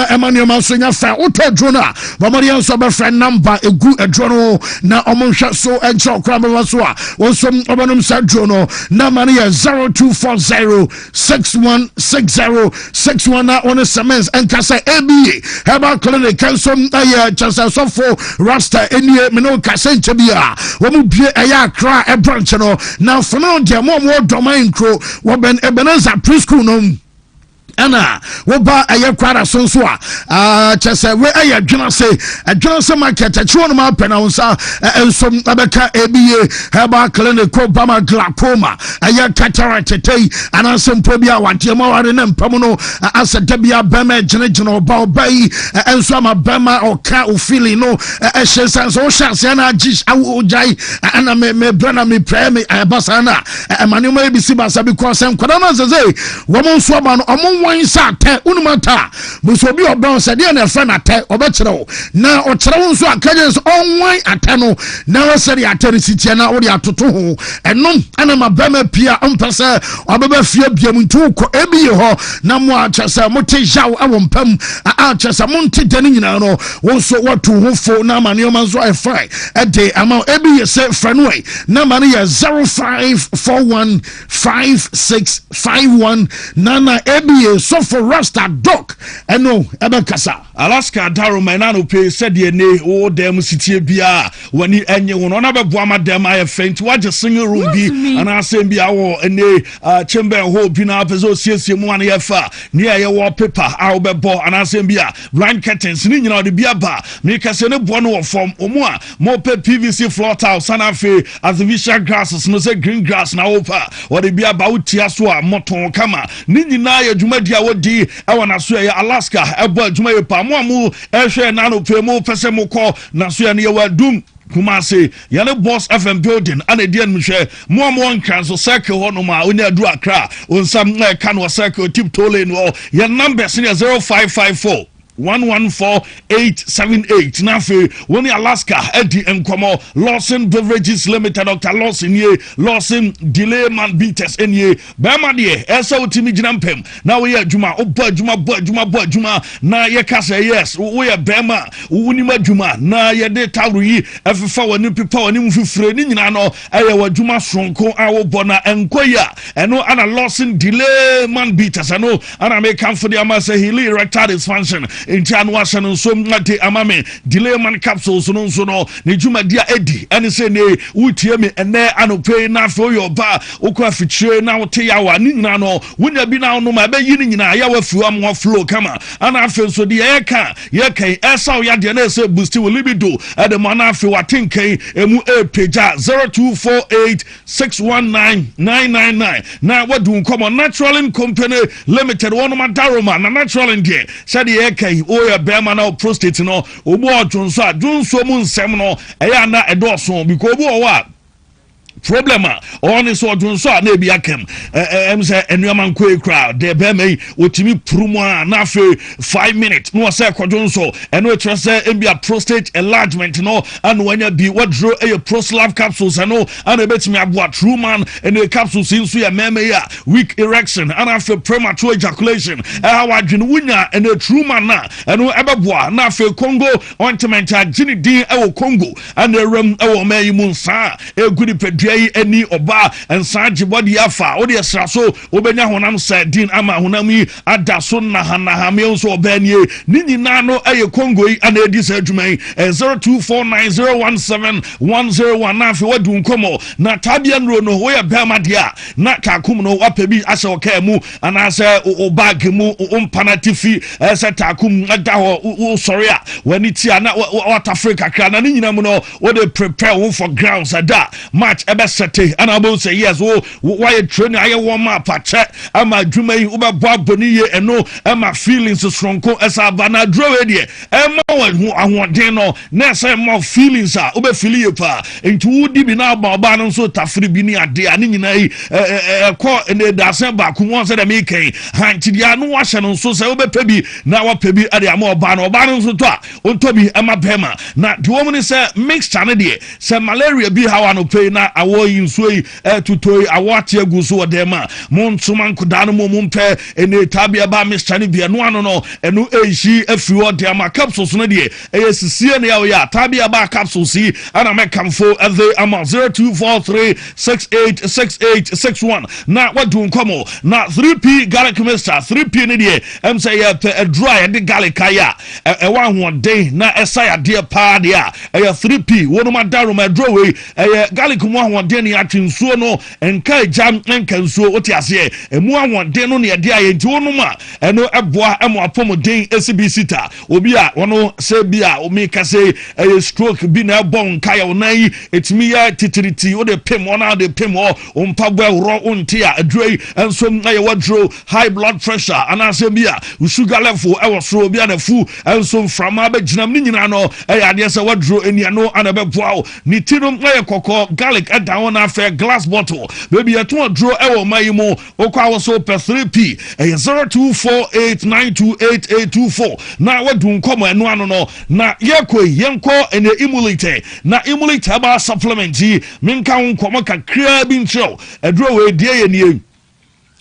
Emmanuel Mansonya fa auto drone Bomorian so be friend number egu edrono na omonhwa so encho kramba so a wonsom obanum sa drone na mane 0240616061 na on semens enkasa ABA Herbal Clinic kansom aye chasa so for Rasta enie me no kasa nchebia wo mu bie aya kra e branch no na fono de mo domain kro wo ben Ebenezer preschool no ana woba aye kwara sonso chese we aye dwena se market achiwo no ma pena unsa ensom abeka ABA Herbal Clinic ko bama glaucoma aye cataract tey ana sempo bia wante ma ware na mpam no aseda bia bema gene obai enso ma bema oka o feeling no ehyensan so chance na agish awojai ana me brana me pray me basana emanu ma bisi basa because enkwada na zeze wo mo so ma no wan sa te unumata busobi obon se de na friend ate obekere na okere won so akaje so onwan ate no na wasere ate resitie na wo de atoto ho enom ana mabama pia ompese obeba fie biam ntu ko ebiye ho na mo achese mo te jaw awompam achese mo nte dani nyina no won so watu ho fo na mane o manzo e fine e de ama ebiye se friend way na mane ya 05415651 nana ebiye so for Rasta Doc eno ebekasa Alaska Daro manano pe said ye ne o dem city bia wani enye won na bebo amadem aye faint waje single room bi and asem bia wo ene chamber ho bi na peso siesie mu an ye fa ne ye wo paper a wo bebo and asem bia blind curtains ni nyina de bia ba me kase ne bo no wo form omu a mo pe PVC floor tile sana fe artificial grasses no say green grass na wo pa wo de bia ba utia so a moton kama ni nyina ye dwumadi a wodi e wona so ye Alaska ebo adwuma ye pa mo amu ehwe na no pe mo pese mo ko na so ye ne ye wadum Kumase yane Boss FM building ane dian mhwe mo nkan so circle ho no ma oni adu akra onsam na ka no circle tip tole no your number senior 0554 114878 Nafe woni Alaska Eddie Enkomo Lawson Beverages Limited Dr. Lawson ye Lawson Delay Man Beaters enye Bema de esa utimi ginampem na we adwuma oba adwuma na ye kasa yes we bema woni madwuma na ye de tawru yi efefa woni pipa woni mfifire ni nyina no eye wadwuma sonko awo bona enkoya eno ana Lawson Delay Man Beaters eno ana make come for the amasa healing erectile dysfunction Intian washan so ngate amame delay man capsules no so no ne djuma dia edi ene se ne wutie me ene anope na fo yo ba okwa fichire na wote yawa ni nyina no wunya bi na no ma be yi ni nyina ya wa fiwa mo flow kama ana afi so de ye kan esa o ya de na se boost we libido e de mo na afi watinkan emu peja 0248619999 na wadu nkomo Natural Company Limited one ma daroma na Natural Indie said ye kan oya bema na prostate no obo odwonso adwonso mu nsem no eya na edoso because obo wa problem on is odwonso na ebi akem em say enuaman kwe crowd de be me otimi prumo na fe 5 minutes no say kodwonso eno etre say embia prostate enlargement no and wanya bi wadro e proslav capsules no and ebetimi aboa true man and the capsules inso ya meme ya weak erection and after premature ejaculation how adwene wunya and the true man na eno ebeboa na fe Congo ointment agini din e wo Congo and the ram e wo mayi munsa e gudi pedua any oba and sanji body afa o de sraso obenya honam sadin ama honam yi adaso na hame so obanye ni nyina no aye Congo yi ana edi sa adwuman 0249017101 na fe wadu nkomo na tabia nro no wo ya bema dia na takum no wapabi ase oka mu ana se obag mu umpanatifi se takum ada ho sorry a wani ti ana South Africa kra na ni nyina mu no wo de prepare wo for grounds ada match sete and I will say yes why training I want my pache ama dwuma yi ubabo boni ye eno ama feelings stronko esa bana draw e ema hu ahode no na say more feelings a ube feel ye pa enti wudi bi na ba no so tafiri bi ni ade ani nyina yi ko ne da sen ba ku won say dem iken hanti dia no wa hye no so say ube pebi na wa pebi ade ama oba no so to a onto bi ema bema na de wo ni say mix chane de say malaria bi hawa no pay na awo yinso yi tutoi awate agu so odema montuma nkoda no mumpe ene tabia ba Mr. ni bia no ano no eno eji afiri odema capsules no de sisie ne ya tabia ba capsules yi ana mekamfo the ama 0243686861 na wadun komo na 3p garlic mixture 3p ne de say a dry de garlic aya one day na esaya de pa de a 3p wonuma daroma draw garlic mu ahode ne atwensuo no enka jam enka nsuo otiase emu ahode no ne de aye nti wonuma eno eboa emo apomden esibisita obi a wono se bi a o me kase stroke bi na bon kaya onan etimi ya titiriti o de pem ona de pem o mpabo ro onti a adroi enso na ye wadro high blood pressure anase bi a sugar level e so bi na fu enso frama ba ginam ni nyina no ade se wadro enia no anabeboa o ni tinum na ye kokko garlic e down na fe glass bottle baby e to dro e wo mai mu okwa wo so per 3p 0248928824 na wadun komo eno ano no na yekoi yenko ene emulate na emulate aba supplement yi minka nkomo kakra bi ncho edro we die ye nie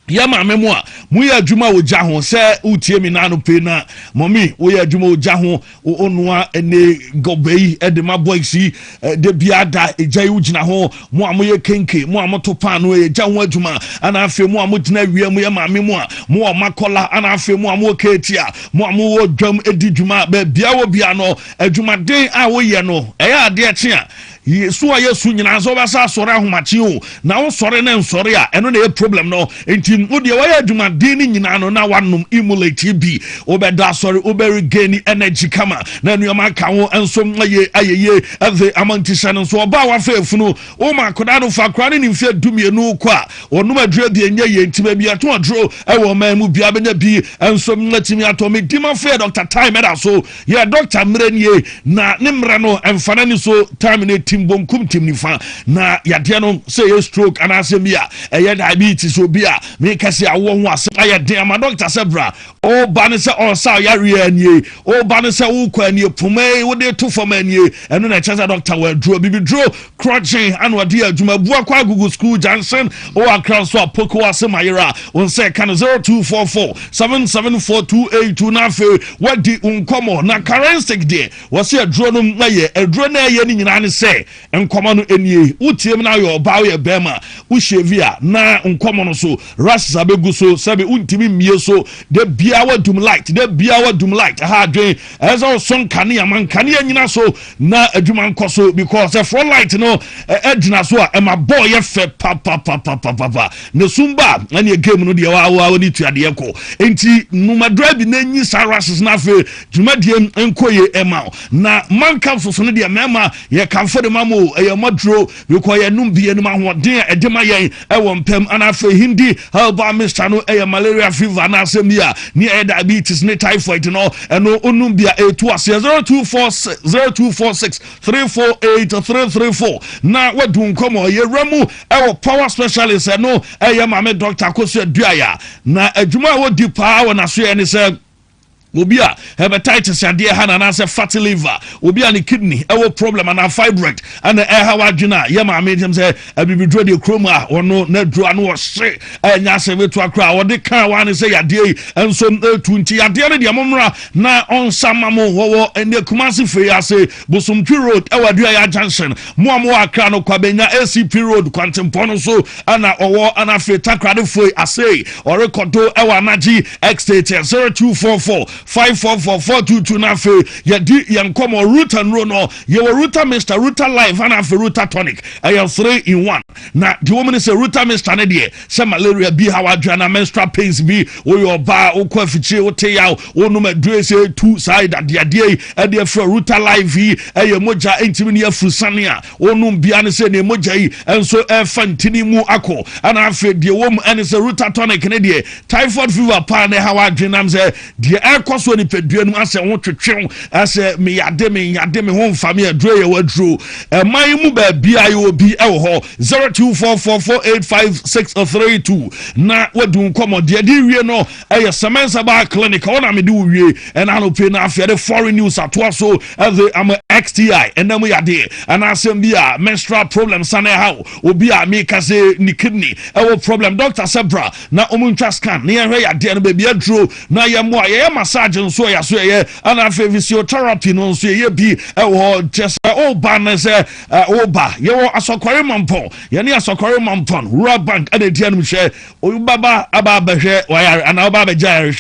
yama memu a mu ya adwuma wo gya ho se utie mi na no pe na mommy wo ya adwuma wo gya ho onua ene gobei e de ma boys yi de biada egya yu gina ho mu amoye kenke mu amoto pan no e gya ho adwuma ana afi mu amogina wie mu ya ma memu a mu o makola ana afi mu amo ketia mu amo wo dwam edi dwuma ba bia wo bia no adwuma den a wo ye no e ya ade eche a yesu a yesu nyina so ba sa sore ahomachi o na wo sore na nsore a eno na e problem no enti wo de wa ya adwuma din ni nyina no na wanom emulate bi obeda sore oberi gain energy kama na nuama ka wo enso aye ayeye ave amantisha no so oba wa fefunu o ma koda no fa kra ni mfe dumienu kwa onum adura bi enye ye ntima bi ato adro e wo man mu bia benya bi enso mlatimi ato me dima fe Dr. Time da so ye Dr. Mrenie na ne mra no emfana ni so time ne bonkum tim nifa na yade no say stroke and asemia diabetes obia me kase awo ho ase ayade ama doctor sebra o ba ne se on sa yare anie o ba ne se wo kwa anie pumai wo de to form anie eno na chance doctor we draw bibi draw crutching and wadi adwuma bua kwa Google school Johnson o akran so apoko asemayera on say kan 0244774282 na fe wadi unkomo na currency de wo se draw no na ye draw na ye ni nyina ne say enkomo no enie utiem na yo ba ye bema ushevia na enkomo no so ras abegu so sabe untimi mie so de bia wadum light ha dwen ezo son kane aman kane nyina so na adwuma nkoso because the front light no edina so a ema boy ye fe pa ne sumba na ne game no de wa ni tuade ko enti numadra bi na nyi sarases na fe dwumadie enkoye ema na manka so no de mema ye kamfo de mamo madro because ye num bie no ahoden edema yen e wo mpem ana fe hindi herbal mixture no malaria fever na asemia ni diabetes ni typhoid no eno onum bia etu ase 0246348334 na wadun komo ye ramu e power specialist no mame doctor koso aduaya na adwuma wo di pa wona so ye ni se obi a hepatitis ade ha na say fatty liver obi a ne kidney ewo problem and fibroid and ha wadwena ye ma me dem say abibidro de kroma ono na dro ano wo hye anya se betu akra wo de kan wa ne say yade enso tunti yade ne de momra na onsama mo wo ene kumasi fe ase bosomtwi road ewadua ya junction mo amo akra no kwabenya ACP road kwantempo no so ana owo ana fe takrade foi ase orekodo ewa naji extate 0244 54442 na fe yadi yankomo root and roll no ye Ruta Mr. Ruta Life and afi Ruta Tonic I 3 in 1 na the woman say Ruta Mr. ne de say malaria bi hawadwa na menstrual pains bi o yo ba o kwafichi o te yaw o no madure say two side de ade e de fro Ruta Life yi e moja entimi ne afusane a o no bia ne say ne moja yi enso e fantini mu akọ and afi de wom ene say Ruta Tonic ne de typhoid fever pa ne hawadwa nam say de koso ni peduanum ase ho twetwe ase me yade me ho mfame aduro ye waduro man mu ba bia ye obi e wo ho 0244485632 na wadun komode de wie no eye semensa ba clinic ona me de wie and anope na afia de foreign news atoa so as am XTI and then we are there and asem menstrual problems and how obi a make us ni kidney our problem doctor sebra na omuntwa scan na ye ya there no baby adro na ye mo ye massage nso ya so ye and physiotherapy no nso ye bi just ba na say ba ye wo asokore mampo ye ne asokore mampon rural bank and the no hwe oyubaba aba behwe wire and aba beja hwe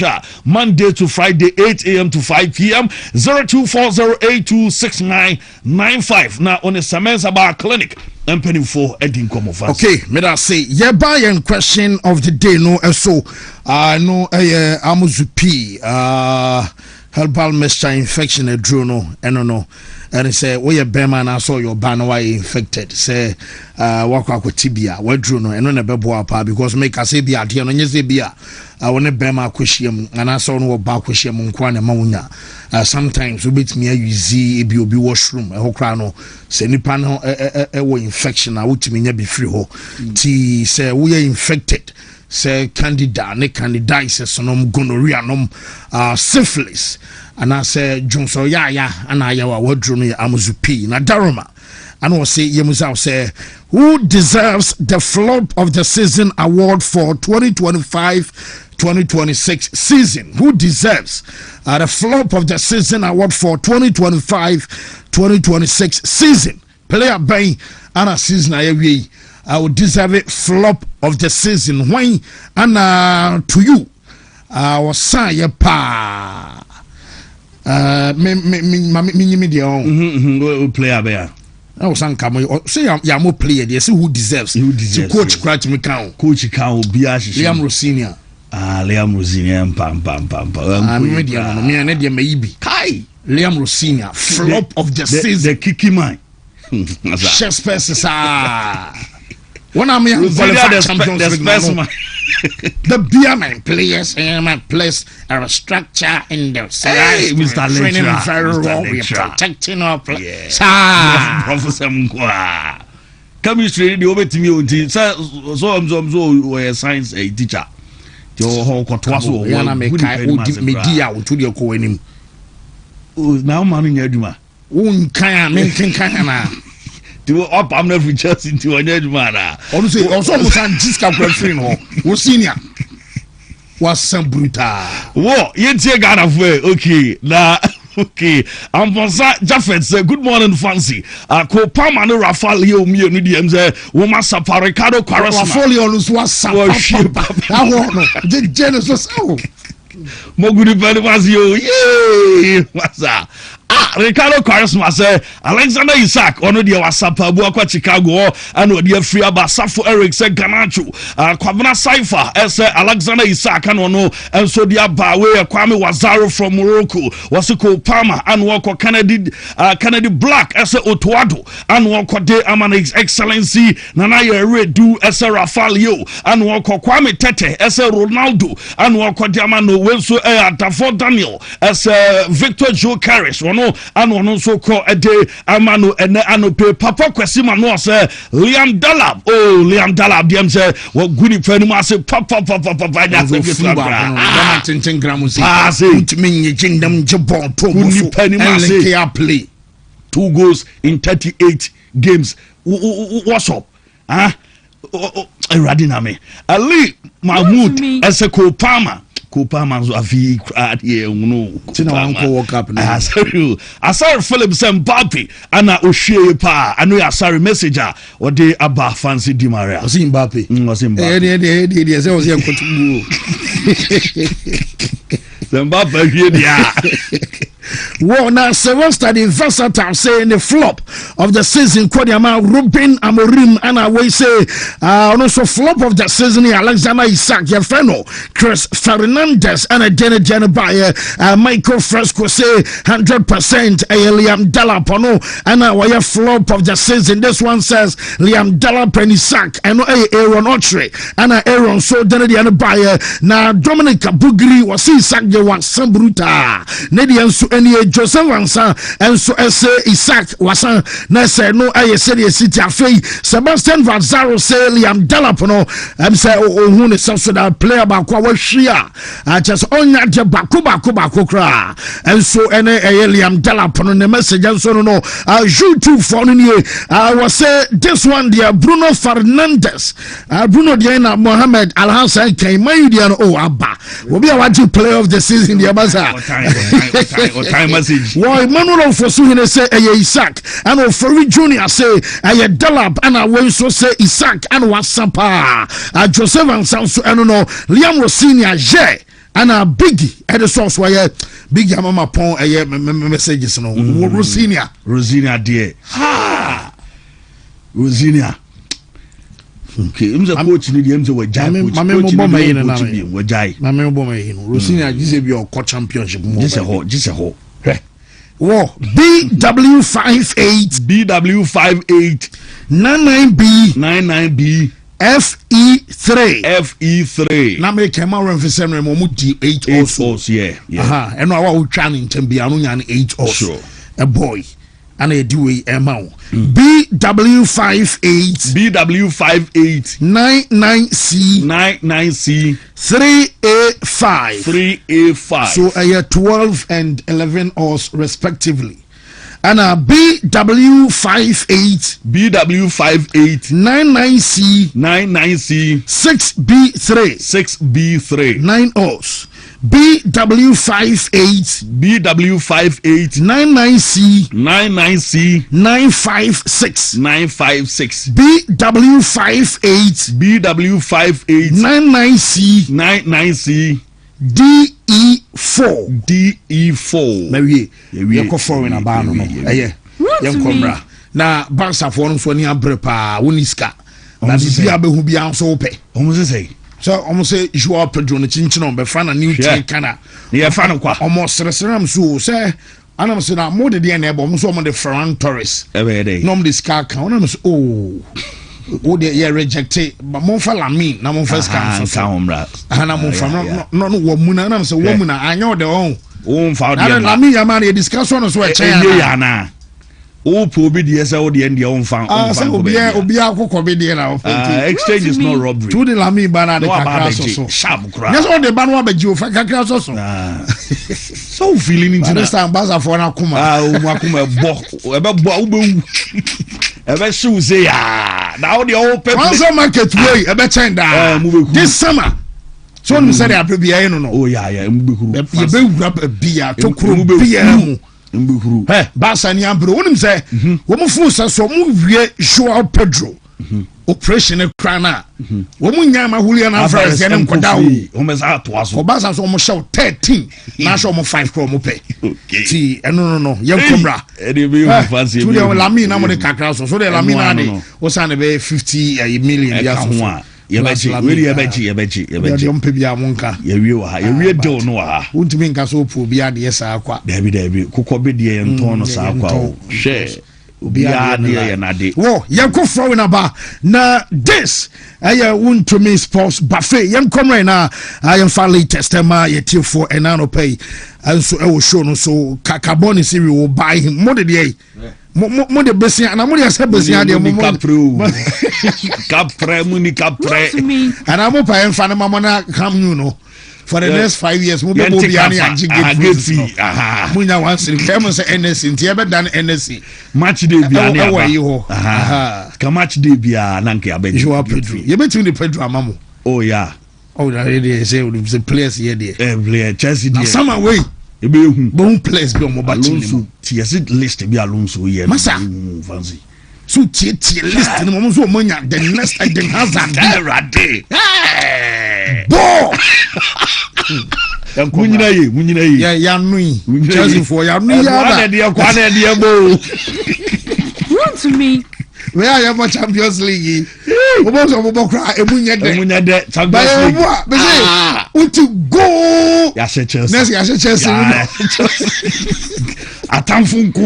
Monday to Friday 8 a.m. to 5 p.m. 0240826995 na on a Samensa Bar Clinic and penny for Edding Comofas. Okay, me that say ye buy and question of the day no so no amuzupi herbal mixture infection a drone no and say we a bema na saw your ban why infected say walk with tibia we drew no and no bebo apa because make us say be ade no nyese bia wona bema kwhiem and I saw no ba kwhiem nkwa na mawunya sometimes we bit me use ebi obi washroom e ho kra no say nipa no wo infection na wutimi nya be free ho ti say we are infected say candida candidiasis nom gonorrhea nom syphilis and I say Johnson ya and I wa wadru no amuzupi na daroma and I say yemuza say who deserves the flop of the season award for 2025-2026 season? Who deserves the flop of the season award for 2025-2026 season? Player bay and a season I would deserve it flop of the season. When and to you was say pa me player bear. I was say ya mo player they say who deserves to coach crack me count coach count Liam Rossinia Liam Rossinia pam me na dia maybe kai Liam Rossinia flop of the season the kiki man Shakespeare when I'm qualified champions league the BMN players my place are a structure in the Mr. training very well we are protecting our players Professor Mkwa chemistry the obetimi onti so we science a teacher jo ho kwotwa so na me kai media onto de ko anim na man nya aduma unkan me kan na do up am na features into anya aduma na onu say also mo san jiska free no wo senior was some brutal wo yentie Ghana for okay na okay Amponsa Jaffet say good morning fancy ko Palma no Rafael Leo mi dem say wo ma sapa Ricardo Quaresma Rafael no so sapa aho no je Genesis mo good fancy yo what's that Ricardo Quaresma say Alexander Isaac ono de wasapa bu akwa Chicago and odi afri aba Safo Eric say Ganacho Kwabena Saifa say Alexander Isaac and ono enso de aba we Kwame Wazaro from Morocco wasiko Palma and wako Kennedy Black say Otoado and wako de Amana Excellency Nana Yeredu say Rafael and wako Kwame Tete say Ronaldo and wako de Amano wenso Atafo Daniel say Victor Joe Carrish no and one so call a day amano and anope Papa Kwesima no say Liam Dalab Liam Dalab dem say what good friend say papa that's a good play 2 goals in 38 games what's up Radiname Ali Mahmoud as a co-palmer Kupama zo afi adie no tina ko world cup na asari Philip Mbappe ana ohwie pa anu ya asari messenger ode aba fancy Di Maria osi Mbappe de say osi enkotubu Mbappe hwie dia well, now Sylvester the versatile saying the flop of the season Kwadiama Ruben Amorim and I will say also flop of the season Alexander Isaac Yefreno Chris Fernandez and a Jenny by Michael Fresco say 100% Liam Delapono and our flop of the season. This one says Liam Delap Isaac and Aaron Otre and Aaron so Jenny and by now Dominic Bugri was Isaac the one Sambruta Nedian so any Joseph Ansa enso ese Isaac wasan na se no aye se de city afei Sebastian Vazaro se Liam Delap no say ohun ne so that player ba kwa wahia just onya je bako kra enso ene Liam Delap no ne message enso no YouTube for no nie was say this one there Bruno Fernandes Bruno Diana Mohamed Al Hassan came my dia no abba obi a what player of the season dia basa time message why Manuel Fosu hine say Isaac and Ofori Junior say Delap and I so say Isaac and Wasapa Joseph and Sanso and no Liam Rosinia je and a biggie at the source where big mama pon messages no Rosinia dear ha Rosinia okay imza coach ni dem say we jai coach ni we jai mama bo me hino Rosinia just be your championship mo just a ho War BW58 99B FE3 na me kema remfese no mo di 8 also yeah eno awa wo twa ne ntambia no nya ne 8 also a boy and a do amount BW58 99C 3A5 so 12 and 11 odds respectively and BW58 99C 6B3 9 odds BW58 99C 956 BW58 99C DE4 Mary you go for in a ban no yenkomra na bansa for no so ni abrepa woniska na bia be hu bia so pe say so almost say you are Pedro no chinchin on be fan new chain kana ne fan kwa almost seresem so say anam say na mo de na ebo so mo de Ferran Torres no mo de ska kan anam say oh o de ye rejected but mo fa Lamin na mo first can so homra ana mo fa no wo mu na anam say wo mu na anya de on o mfa de na Lamin ya man e discussion so e chen ya na o po bi de say o de ndie o mfa obi akoko bi de na o exchange is not robbery to the Lamin bana de kakra so sharp kra yes all the ban wa baji o fa kakra so so feeling into that stand baza for na kuma o mu akuma e be wu ebe shoe say ya now the whole people one market way ebe chen da this summer so no say dey bia no oh yeah mbekuru ye be wura bia to kuro bia mu mbekuru basa ni abro wonim say wo mu fu say so mu wie Joao Pedro operation krana wo mu nya ma hulia na France ya nkoda wo me za to aso basa so mo show 13 na show mo 5 kro mo pe ti no ye komra e dey be fancy to the Lamin na mo de kakra so the Lamin na de wo san be 50 million ya so ye beji ye mpe bia monka ye wie wa ha ye wie de no wa ha wontumi nka so opu bia de sa akwa dabi kokko be de nton no sa akwa o she bia de ye na de wo ye ko fro na ba na this Wontumi sports buffet ye komre na I am fa latest ma ye tie for enano pay and so e wo show no so carbon series will buy him mo de mo de besia na mo de asa besia de mo capre and I'm up and fan mama na come you know for the next 5 years mo be bi ani agi get munya once in came say NSC nti e be dan NSC match day bi ani ka match day bi na nke abeji Joao Pedro ye betu ni Pedro amamo oh yeah they say the players here there player Chelsea there some way e be hu bon players bi o mo ba Alonso ti yes list bi Alonso here masa fancy so tie list ni mo so mo nya the next Eden Hazard Rade bo munyina ye ya nui Chelsea for ya nui ya da kwa na de bo Wontumi we are your Champions League obo so bo kra emunya de Champions League be say to go ya se Chelsea next ya se Chelsea atamfu nko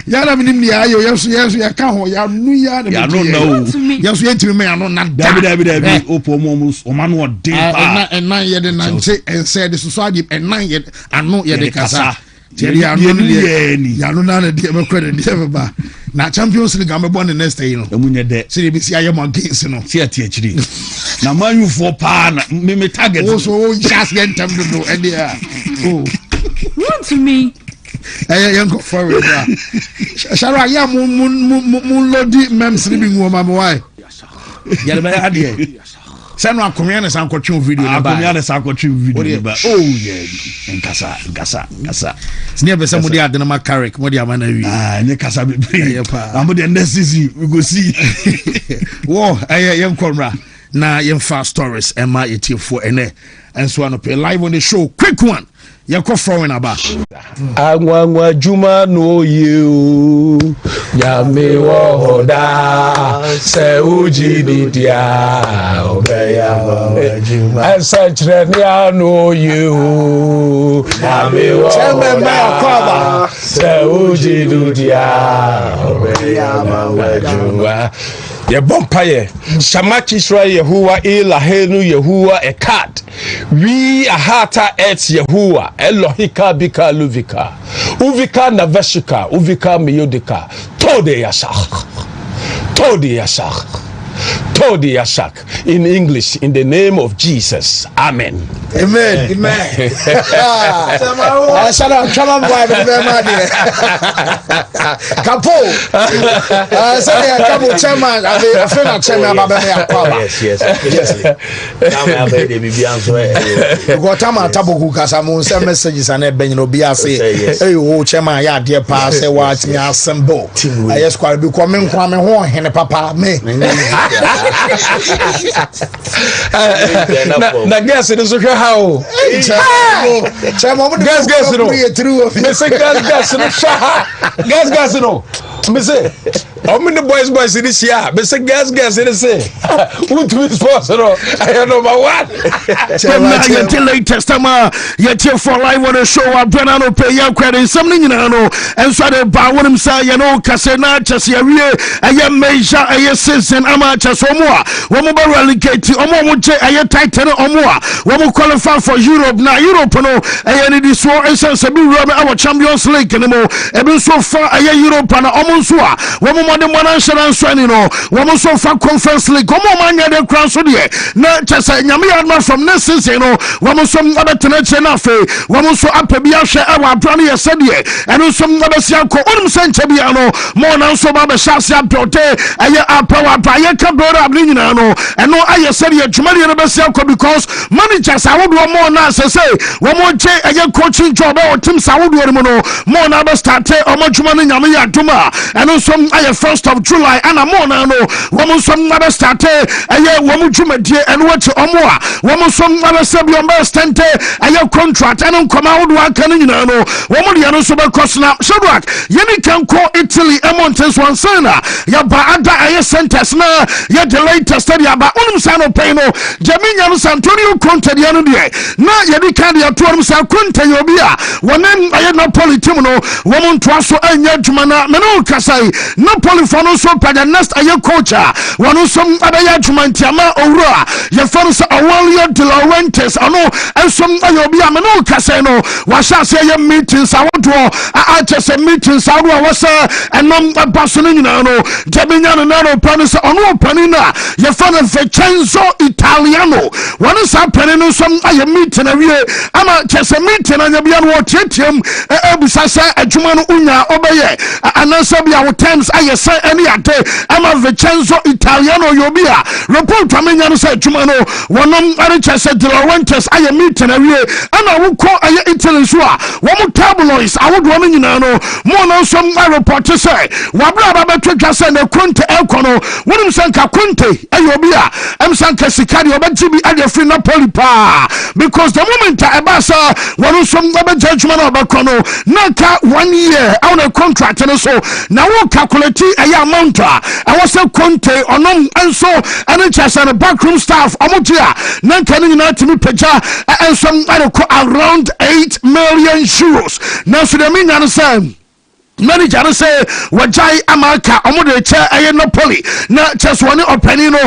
ya na minim ni ayo yesu ya ka ho ya nu ya na ya no no yesu yetimi me ya no na dabi opo mo ma no de pa enan ye de nante and said the society enan ye ano ye de kasa yano na na de me kwere de ba na Champions League am be next year no emunye de se be si ayem against no se atiachiri na manyu for pa na me target so just get them do e dia Wontumi. Yanko forward shara ya mu lodi mems ni bi mu ma why yale ba ade sanu akomia na san kwatwe video na ba akomia na san kwatwe video na ba oh yeah nkasa sine be se mo de ade na ma carrick mo de amana wi nye kasa be am de necessary we go see wo yankomra na yemfa stories ema yetifo ene enso anope live on the show quick one yanko foreign aba anwanwa juma no you nyame wo hoda se uji didia obeya juma ansachre ni no you nyame wo hoda se uji didia obeya juma ye bompaye shamachi shra yehuwa ilahenu yehuwa ekat we ahata et yehuwa elohika bika luvika uvika naveshika uvika miyodika tode yashak in English, in the name of Jesus, amen. Amen. Shut up, come on, boy. Kapo. Say a couple chairman. I feel like chairman about Yes. Now I heard the Bibian. You got time at Taboku Casamun, some messages and a Benino Biase. Hey, chairman, ya dear pass, say what me assemble. I just quite be coming from a horn, and a papa me. Na guess it is how guess no me say guess no me say how many boys this year me say guess it is say Wontumi sports no I number one the latest time yet for live on the show abena no pay ya credit something nyina no enso de ba wonim say you know kase na chese awie aye measure aye season ama chese omo a wo mo ba relegate omo mo je aye title omo a wo mo qualify for Europe na Europe no aye ni this war essence be Europe our Champions League ni mo e be so far aye Europe na omo so a wo mo de mo na nhyira nso ani no wo mo so far Conference League omo ma nya de kran so de na chese nyame ya from next season no wo mo so abetena che na fe wo mo so apabi ahwe e wa abra no ye sede e no so abesia ko onim senche bia no mo na so ba be shase apote aye apawa pa ye ka bro ab ni nyina no e no aye sede adwumare no besia ko because managers awodo mo na sese wo mo che aye coaching job e o team sawodo mo no mo na be start o mo dwuma no nyame ya dwuma e no so aye 1st of July ana mo na no wo mo so na be start aye wo mo dwumadie e no wachi omo a wo mo so na be sebi o be stente aye contract e no nkoma wodo aka no nyina no wo mo de no so be cross na Shadrack yeni kan ko Italy Emontens one sana ya ba ada aye centers na ya the latest study aba onum sa no pay no Jaminya no Antonio Conte de no de na yedi kan ya to sa Conte yo bia wonen aye Napoli team no wo mo ntoa so anya dwuma na me no kasai Napoli for no so pa the next aye coach wono so abaya dwuma ntiama owura ya for so Awalio de Laurentiis ano ensom aye bia me no kasai no wa sha se ye meetings awodo a chese meetings awodo wasa enom abaso no nyina no Jaminya no na plan so ono pani na ye for no Vincenzo Italiano one sa pani no so aye meeting awie ama chese meeting anya bia no tietiem ebusa sa adwuma no unya obeye anansa bia wo times aye say any ade ama Vincenzo Italiano yobia report amenya no say adwuma no wonom are chese de Laurentiis aye meeting awie ama wo ko aye Italy so a wo mo tabloids awodo no nyina no mo no so report say wabra ba betwa say na Conte ekono wonim sanka Conte ayobia sanka sikari obajibi ade free Napoli pa because the moment abasa wono so judgment obakono naka 1 year on a contract and so now we calculate aye amount I was a Conte onom enso ene chase and backroom staff omotia nanka ni na timi peja enso around 8 million euros now so the mean understand manager no say wajai amaka omo che aye Napoli na cheswani opani no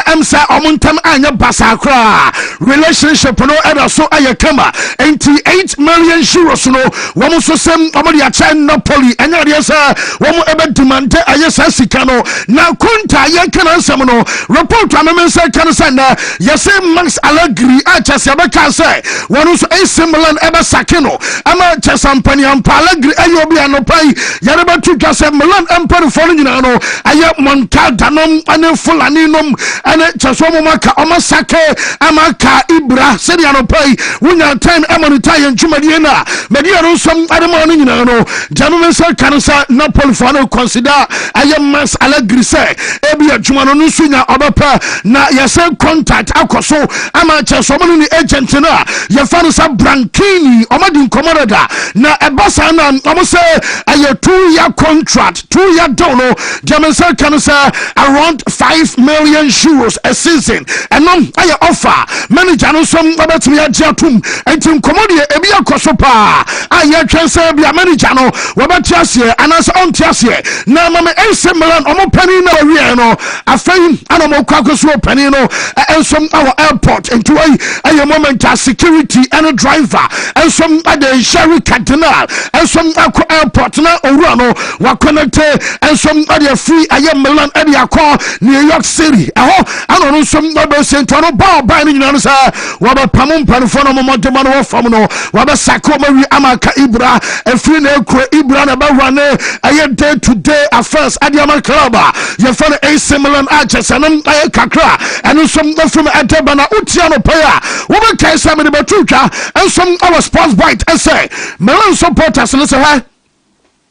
amsa omontam anya basakra relationship no era so aye kama 8 million euros no womo so sem omo de acha Napoli anya de sa womo ebe demand aye sa sika no na konta aye kana nsam no report amemsa kana sanda yese Max Allegri a chese abaka say wono so similar ebe sakeno ama chesampani ampa Allegri ayo bi anopai yareba tuka se Milan empire for nyina no aye Montalda nom ane Fulani nom ane chesomo maka omasake amaka Ibra se dia no pai wunya time emonita ntwumade na media no som ademo no nyina no jamu se kansa Napoli for no consider aye Max Allegri se ebi adwuma no nsunya obepa na yese contact akoso ama chesomo ni agent na ye fansa Brankini omadi nkomorada na ebasa na omo se aye 2-year contract 2-year dono Jameson can say around 5 million euros a season and non aye offer manager no some about me ajatum entim komodie ebi akosopa aye twense bia manager no wabatiase anas ontiase na mama AC Milan omo pani na wie no afan anomo kwakoso pani no ensom our airport into aye moment security and driver ensom ade Sherry Cardinal ensom akọ airport na owura no wa connect ensom ade free aye Milan ade akọ New York City aho ano no som obe center no ba ni nyina no sa wa ba pamum panfo no momode ma no fam no wa ba sako mawi amaka Ibra free na ekro Ibra na ba rane aye day to day affairs ade amaka club ye fa AC Milan achesanam aye kakra eno som from ateba na utia no paya wo be kai sa me de batutwa ensom our sports bite say Milan supporters no say why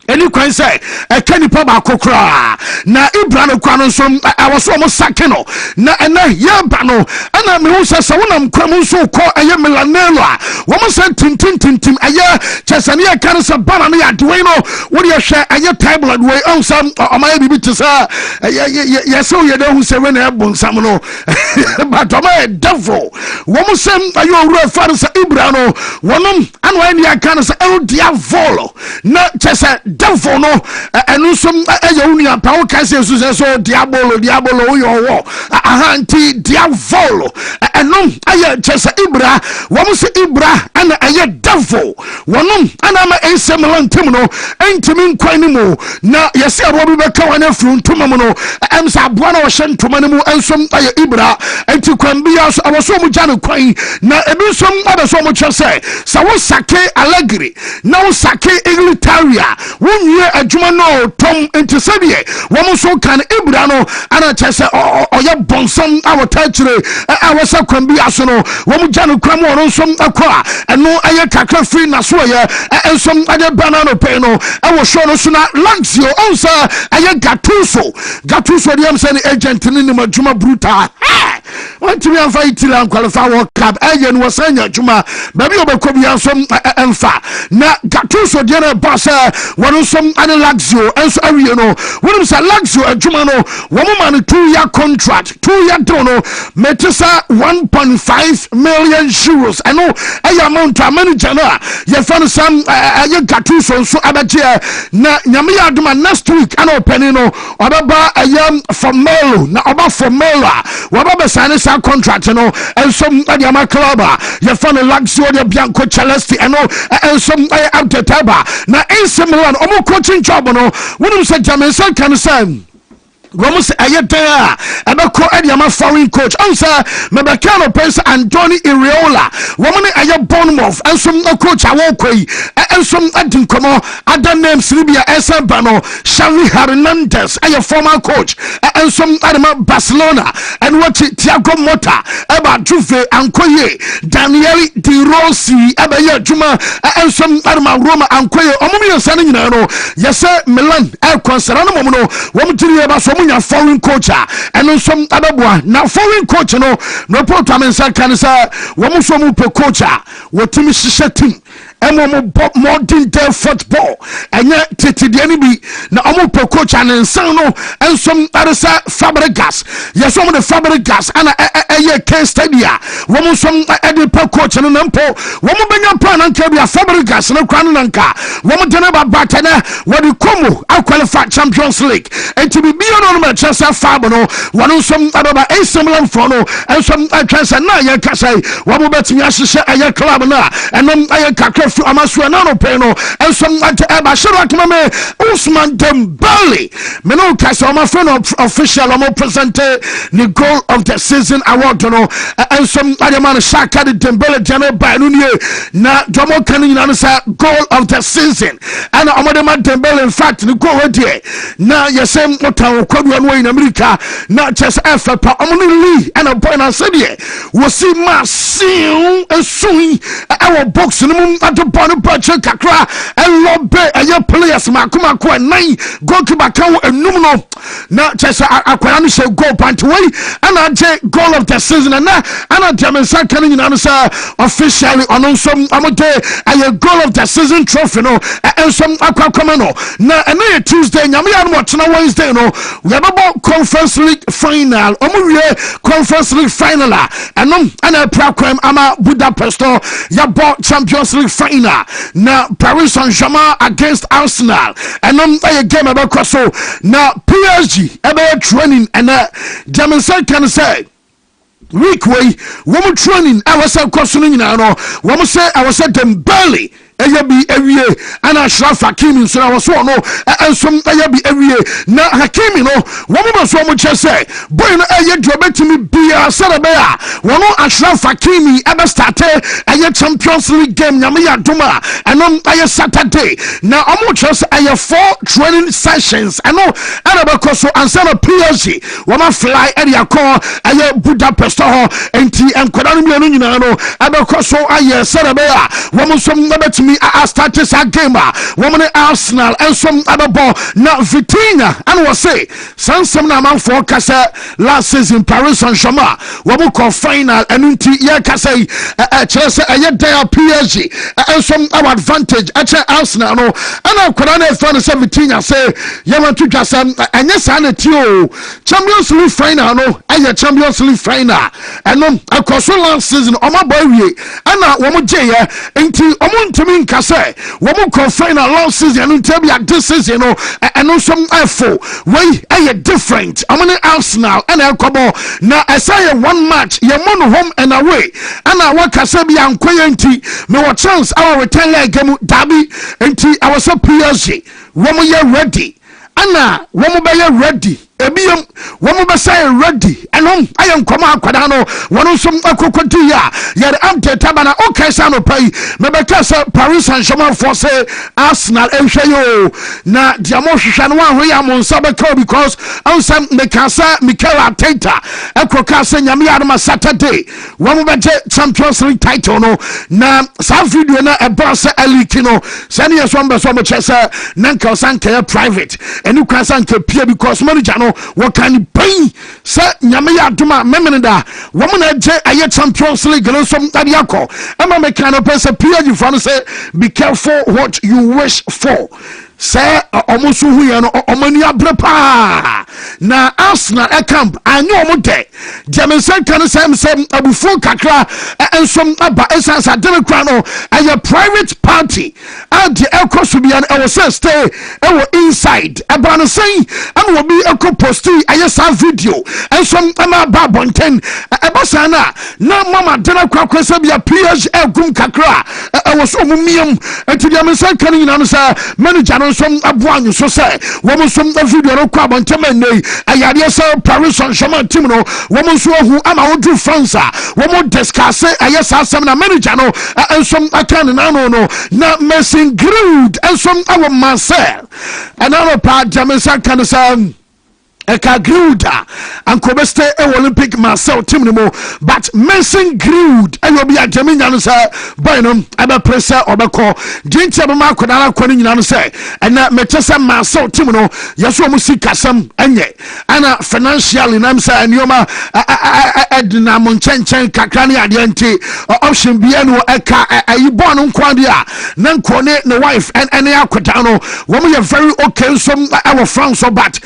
any kwan say e kanipa ba kokra na Ibra no kwa no som awoso mo sakeno na ye ba no ana me hu say wonam kwam nso ko aye Milanelo a wo mo say tintintintim aye chesane ya kan say bana no ya de we no wo de hwe aye tablet we on sam omaya bibi te say ye so ye de hu say we na ebon sam no but omaya devil wo mo say aye owura fa say Ibra no wonom ana we ya kan say el diavolo na chese devil no enu som aye unia pa o kase so diabolo yo ahanti diavolo enu aye chese Ibra wo se Ibra ana aye devil wonom ana ma ensemlan tem no entimi nkwan ni mu na yese abo bi beka wana fruntuma mu no emsa abo na wo hye ni mu ensom aye Ibra enti kwan bi aso awoso mu jane kwan na ebi som abeso mu chese sa wo sake Allegri na wo sake Iglitaria wunye adwuma no tom enti sebie wo mo so kan Ibra no ana chese oye bonsom awotachire awose kwan bi aso no wo mo jane kwan mo no som akwa eno aye kakra free na so ye ensom ade banana pay no awo show no so na Lazio onsa aye Gattuso de am say agent ni madwuma brutal want me am fight till and qualify World Cup aye no wasanya adwuma ba bi obekobi ansom emfa na Gattuso de na boss wono som ane Lazio enso awie no wonim say Lazio adwuma no wo mo man 2-year contract 2-year deal no metisa 1.5 million euros eno aye amount a manager na ye fan sam aye Gattuso so abaje na nyame ya aduma next week ana openi no obaba aye Formelo na oba Formelo wababa sign sa contract no enso ade ama club ye fan Lazio de Bianco Celesti eno enso aye update na AC Milan omo coaching job no wonim say Jameson kan say Womo se ayeta abeko adiama foreign coach ansa mebekano pesa Anthony Iraola womo ne aye Bournemouth ensom coach awokoi ensom adinkomo other names Libya Esabano Xavi Hernandez aye former coach ensom adama Barcelona and what Thiago Motta eba Juve ankoye Daniel Di Rossi eba ye juma ensom adama Roma ankoye omomi yesane nyina no yese Milan concern no momo no womo tiri eba so foreign coach and some other boy now foreign coach no report am say kan say wo mo so mo pe coach Wontumi hye team ɛmo modern day football ɛnyɛ tete deɛ no bi na ɔmo pɛ coach anensan no ɛnsom ɛresa Fabregas yɛsɛ ɔmo de Fabregas ana ɛyɛ case study a wɔmo nsom ɛde pɛ coach no na mpo wɔmo bɛnya plan anka bi a Fabregas no kwan no nanka wɔmo de ne babata na wɔde Como qualify Champions League enti bibia no no kyerɛ sɛ Fab no wɔno nsom ɛbɛba AC Milan for no ɛnsom atwa sɛ na yɛ kasa wɔmo bɛtumi ahyehyɛ ɛyɛ club no a ɛnom ɛyɛ kakra fi amaso na no pɛ no ɛnsom ɛba hyɛro akoma me Usman Dembele me no kasa ɔma fɛ no official ɔmo present the goal of the season award no ɛnsom adema no Shaka de Dembele jano ba no nie na domo kan nyina no sɛ goal of the season ɛna ɔmo de ma Dembele in fact the goal die na yɛsɛ motawo kwadua no in America na kyerɛ sɛ ɛfɛ pa ɔmo no li ɛna boy na sɛ deɛ wɔsi ma siw esui ɛwɔ box no mu ato bɔ no bɔkye kakra ɛlɔbe ɛyɛ players makomako ɛnan goalkeeper kan wɔ enum no na kyerɛ sɛ akwara no hyɛ goal pant wei ɛna agye goal of the season ɛna ana diamensa kan nyina no sɛ officially ɔno nso ɔmo de ɛyɛ goal of the season trophy no ɛnso akwakɔma no na ɛna yɛ Tuesday nyame ya no wɔtena Wednesday no yɛbɛbɔ Conference League final ɔmo wie Conference League final a ɛnom ɛna ɛpra kwam ama Budapest no yɛbɔ Champions League final na Paris Saint-Germain against Arsenal ɛnom ɛyɛ game ɛbɛkɔ so na PSG ɛbɛyɛ training ɛna diamensa kan sɛ week way wɔn training ɛwɔ sɛ kɔ so no nyinaa no wɔn sɛ ɛwɔ sɛ Dembele ɛyɛ bi awie ana Ashraf Hakimi nso na wɔso no ɛnsom ɛyɛ bi awie na Hakimi no wɔn mo so wɔn kyɛ sɛ boy no ɛyɛ deɛ ɔbɛtumi bia sɛde bɛyɛ a wɔn Ashraf Hakimi ɛbɛ start ɛyɛ Champions League game nyame yɛ adom a ɛnom ɛyɛ Saturday na wɔn kyerɛ sɛ ɛyɛ 4 training sessions ɛno ɛna bɛkɔ so ansa na PSG wɔn fly ɛde akɔ ɛyɛ Budapest hɔ enti nkwadaa no mmienu nyinaa no ɛbɛkɔ so ayɛ sɛde bɛyɛ a wɔn nso ɛbɛtumi a start this game a woman Arsenal and some other ball na Vitinha and was say some na man for kasa last season Paris Saint-Germain wo call final and unti ya kasa Chelsea there PSG and some our advantage at Arsenal no and kwara na fan say Vitinha say you want to just anya sanity o Champions League final no Champions League final and across last season o my boy we and wo mo je ya enti o mo ntumi nkase wo mo call final last season no tell me this season no and some effort we different among Arsenal and Elkobo na say one match ye mono home and away and I want kase bi ankoye nti me what chance our return leg game derby nti I was so PSG wo mo ye ready ana wo mo be ye ready ebiyam womo bɛsɛ ready ɛnom ayɛ nkɔmɔ akwada no wɔno nso akokɔdi ya yɛde update abana okay sa no pai mebɛka sɛ Paris Saint-Germain for say Arsenal ehwɛ yo na dia mo hwehwɛ no wa hoya mo nsa bɛka because ansam mekasa Mikel Arteta ɛkɔka sɛ nyame adama Saturday womo bɛgye Champions League title no na sa video na ɛbra sɛ aliki no sɛ ne yɛ so mbɛ so mo kyɛ sɛ nanka sanka private ɛni kwa sanka pia because manager no what can pay say nyame aduma memene da woman eje aye Champions League no some adiako ema me kind of person PSG fan say be careful what you wish for say almost who you know omani abrepa na Arsenal e camp anyo omote diamensa kan say abufu kakra ensom aba esansa democrat no a private party and the ekosubia e was stay e inside eba no say am will be posti ayesa video ensom ama ba bonten eba sana na mama democrat kwese bia PSG egum kakra e was omumiem enti diamensa kan nyina no say manager some abuanyu so say woman some video no kwa bontema nei ayade say Paris Saint-Germain team no woman so hu ama wodu France woman discuss ayesa asem na manager no ensom akan na no na messing grid ensom our Marcel and our pa Jameson kan say eka grilled anko be stay Olympic Marcel team no mo but Mason grilled ayo bi ademi nya no say boy no ebe pressure obeko dinti ebe ma akoda akọ nyina no say ena metese Marcel team no yeso mo sikasam enye ana financially na say enioma edna mo nchenchen kakra ne ade enti option bia no eka ayibo no nkwade a na nkone ne wife ene akoda no wo mo ye very okay so our France but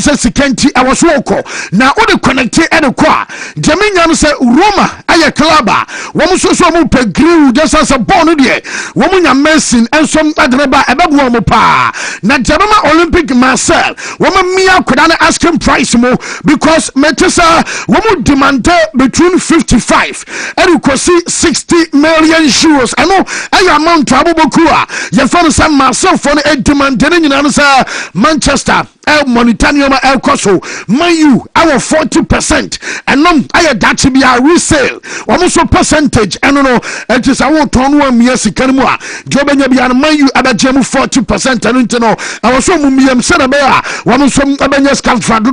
say sikenti awoso oko na o de connecte e de kwa jaminya no say Roma aye cluba wo mo so mo pe grill just as a ball de wo mo nya Messi ensom adreba ebego mo pa na jama Olympic Marcel wo mo mia koda na asking price mo because metesa wo mo demand between 55 and kosi 60 million euros ano aye amount aboboku a ye fa no San Marcel for no demand de nyina no say Manchester El Monitanium El Coso, Mayu, our 40%, and none I that to be a resale, almost a percentage, and no, it is our turn 1 years Kanua, Jobanya Bian Mayu, Abba Jemu 40%, and internal, our son Mumiam Senabea, one of some Abanyas Calfrado,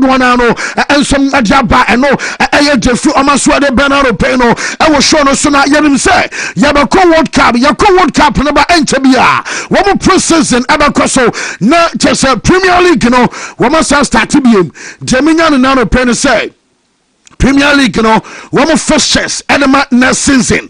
and some Ajaba, and no, I had to feel Amaswade Bernardo Peno, I was shown as soon as Yadim say, Yabako World Cup, Yako World Cup, number Entabia, one more process in Abacoso, not just a Premier League, you know. Woman start to be Jaminya and now pen say Premier League, you know, one of first chess element next season.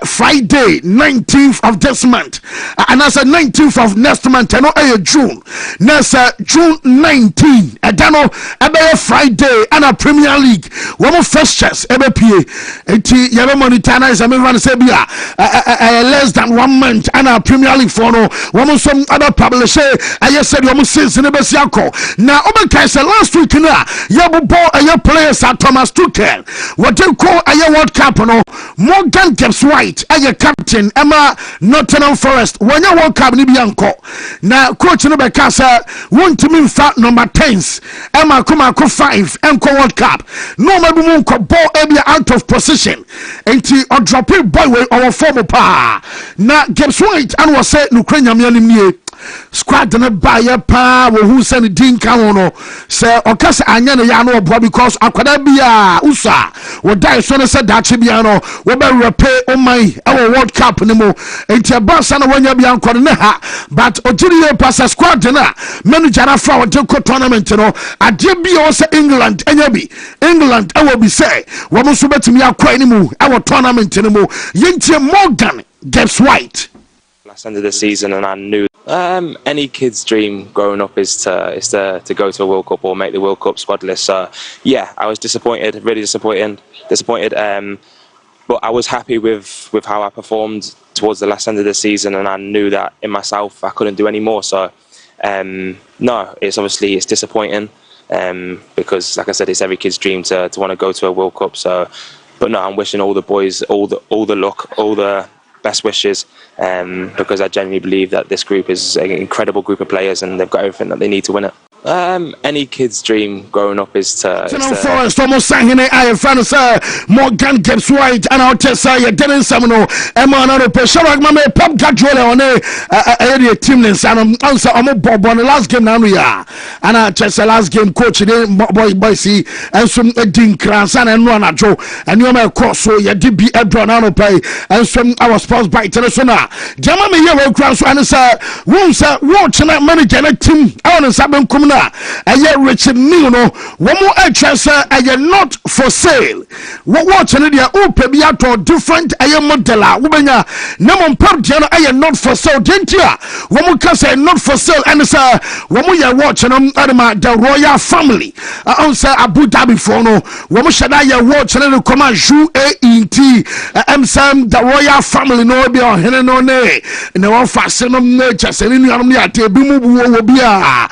Friday 19th of this month and as a 19th of next month and June next June 19 adano ebe Friday and a Premier League one of first chess ebe pie enti yabe monitana is everyone say bia less than 1 month and a Premier League for no one some other publisher I said one season ebe siako na obenkai say last week na yabo ball players at Thomas Tuchel what they call a World Cup no Morgan White as captain Emma Nottingham Forest when you World Cup ni bianco na coach no be kasa Wontumi fat number 10s Emma kuma ko 5 enko World Cup no mabu mu ko ball ebia out of position enti o drop it boy we our form pa na Gibbs White and was say no kwanya mianim nie squad na buy pa wo hu send din kan no say okasa anya na ya no obo because akwada bia usa wo dai so no say dachi bia no wo be repay o mai our World Cup ni mo enti abasa na wanya bia nkor ne ha but ojiri pass squad na manager na fra wo ko tournament no ade bia wo say England enya bi England e wo bi say wo mo so betimi akwa ni mu e wo tournament ni mo yentie Morgan Gibbs White last end of the season and I knew any kid's dream growing up is to go to a World Cup or make the World Cup squad list. So yeah, I was disappointed, really disappointed. But I was happy with how I performed towards the last end of the season, and I knew that in myself I couldn't do any more. So no, it's disappointing because, like I said, it's every kid's dream to want to go to a World Cup. So, but no, I'm wishing all the boys all the luck, all the best wishes, because I genuinely believe that this group is an incredible group of players and they've got everything that they need to win it. Any kid's dream growing up is to Forest almost sang in I fan sir Morgan Gibbs White and I'll tell say you didn't samino Emma no pressure mama pop gadwele on area team and answer on bob on the last game now ya and I just last game coach boy see and some din kransan and run ajo and you may cross so you did be ebron no pay and some our sports by international jama me here we cross and sir won sir watch na manager na team on saben kum aye Richard Neal no wo mo atwese aye not for sale wo watch no dia o pe bia to different aye model a wo benya na mo pam dia no aye not for sale dentia wo mo ka say not for sale and say wo mo ya watch no adama the royal family on say Abu Dhabi for no wo mo shada ya watch no come UAE sam the royal family no be on hene no ne na wo fa se no nature se ni anu ya te bi mu bu wo bia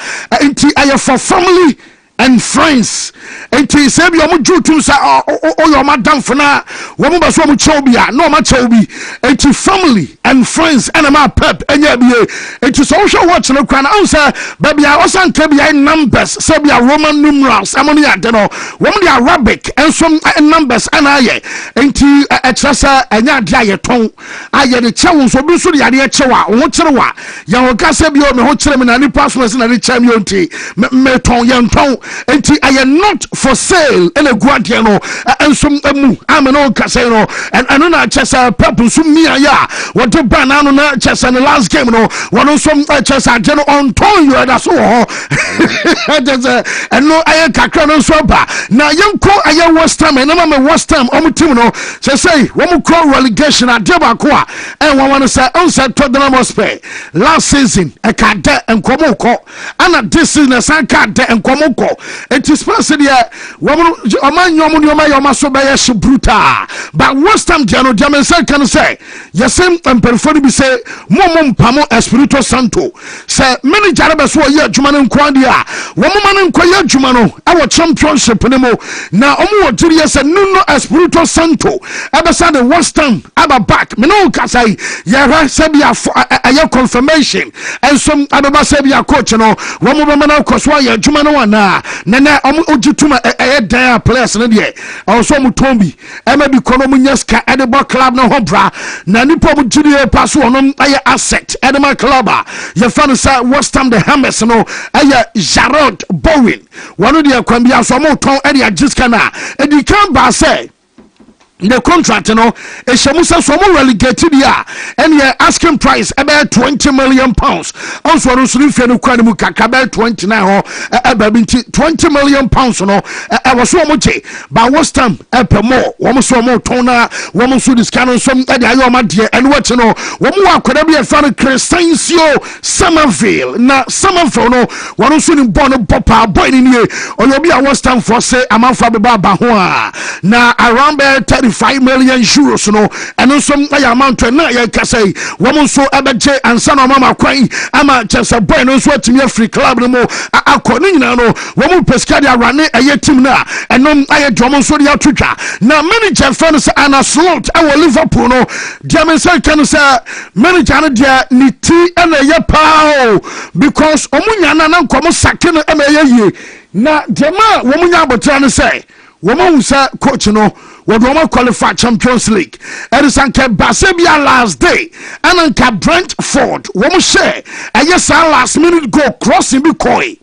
I for family and friends and to say you am jutu say oh your madam for na wo mo ba so mo chobia no ma chobi and to family and friends and my pep enya bie and to social watch no kwana answer baby I was an kebia numbers say bia Roman numerals amoni ade no wo mo the Arabic and some numbers and aye and to etrasa enya ade aye ton aye de chewo so bi so de ade chewa wo cherewa ya wo ka say bia me ho chere me na ni passport na ni chem yo nti me ton ye ton enti aye not for sale ene guadia no ensom emu ameno kase no eno na chesa purple so mi aya what ban anu na chesa the last game no one some chesa je no on ton you da so ho eno aye kakra no so ba na yenko aye West Ham na ma West Ham omu team no say wo call relegation adeba ko a en one say on say Tottenham Hotspur last season e ka de enkomo ko ana this season san ka de enkomo ko it is possible wo omanyo mu ma yo so be yes brutal but West Ham dia no dia men say can say yesem emperfo bi say mo mpamo Espirito Santo say manager be so ye adwuma no nko ade a wo mo no nko ye adwuma no e wo championship ne mo na omo wo tiri say Nuno Espirito Santo ebe say the West Ham aba back me no ka say ye ra say bia aye confirmation and some ababa say bia coach no wo mo be na koso ye adwuma no wana na omo ogituma e dan players ne de also mo tombi e ma bi kono mo nyaska edebo club no ho bra na nipo mo giri pass wonom aye asset edema club ye fan say West Ham the Hammers no aye Jarrod Bowen one de kwambia so mo ton e de agiska na e di kan ba say the contract no eshamusa so mo relegated ya and ye asking price about 20 million pounds also no so fe no kwani mu kakaba 29 ho aba 20 million pounds no e was so mo che ba West Ham e more wo so mo ton na wo so this canon some e de ayo ma de and what no wo mo akoda bi e fa no Crescencio Somerville na Somerville no wo so ni born popa boy ni oyo bi a West Ham for say amanfa be ba ho a na around 5 million euros no eno some ya amount na ya kasai wo so ebeje ansa no mama kwan ama chese boy no so atimi free club no mo akoni nyina no wo mu pesca dia rane aye team na eno aye drum so dia twitwa na manager fans ana slot awo Liverpool no dia men say kan say manager no dia ni ti na ye pao because omunya na nkomo sake no ema ye na dema wo munya abotra no say wo mu say coach no what we qualify Champions League. Erisanke Basebia last day. And Anka Brentford. Womu share. And yes, our last minute goal crossing be koi.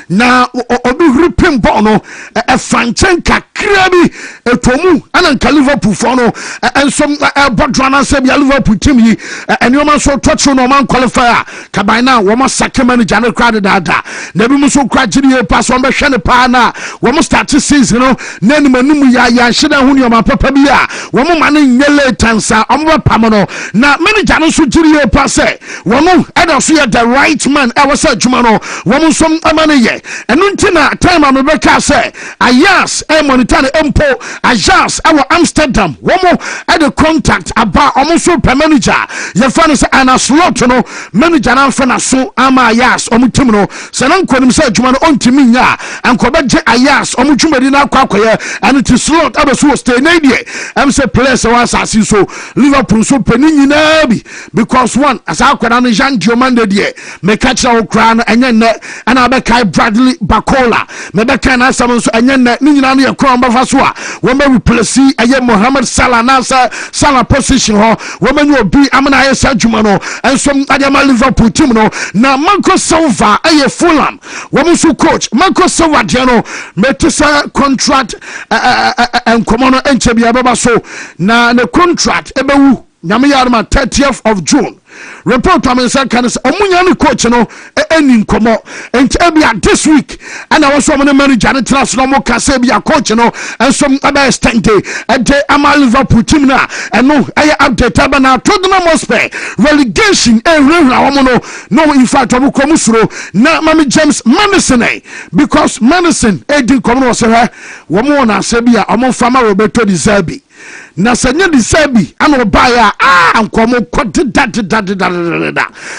Na obi ripim bono e franchen kakrabi etomu ananka Liverpool for no and some Bodrana say Liverpool team yi and you man so touch no man qualifier ka by now wo must sack manager no crowd dada na bi so kwagiri pass on be hwe ne pa na wo must start season no na ni manum ya hye na hu ne ma papa bi a wo mo man nyele tansa omba pam no na manager no so giri pass wo mo e so the right man e was adwuma no wo mo so ye enu ntina time amebeka say ayas e monitor empo ayas our Amsterdam womo e the contact about omuso per manager ye fan say ana slot no manager na fa na so ama ayas omutim no se na nkonim say adwuma no ontimi nya ankobeje ayas omutwumadi na akwakoye and to slot abeso stay na die am say place one asasi so Liverpool so pani nyina bi because one as akwada no Jean Diomande die me catch na okra no enye ne ana abeka Bradley Bakola mebeka na asam so enye ne nyina no ye kron bafa so a wo ma replace aye Mohamed Salah na Salah position ho wo ma nyu obi amana aye sadwuma no enso adema Liverpool team no na Marco Silva aye Fulham wo mu so coach Marco Silva de no metisa contract enkomo no enche bia baba so na the contract ebewu nyame yarma 30th of June report am say kan say omunya ni coach no eni nkomo enti ebia this week and I was so many manager na trans no mo ka say bia coach no enso aba extend de ama Liverpool team na eno aye update aba na Tottenham Hotspur relegation rewra wo no in fact obo komusuro na Mami James Madison because Madison edin komo no say wo mo na say bia omo fama Roberto Di Zerbi na sanya di sabi ano baya ankomo kwade da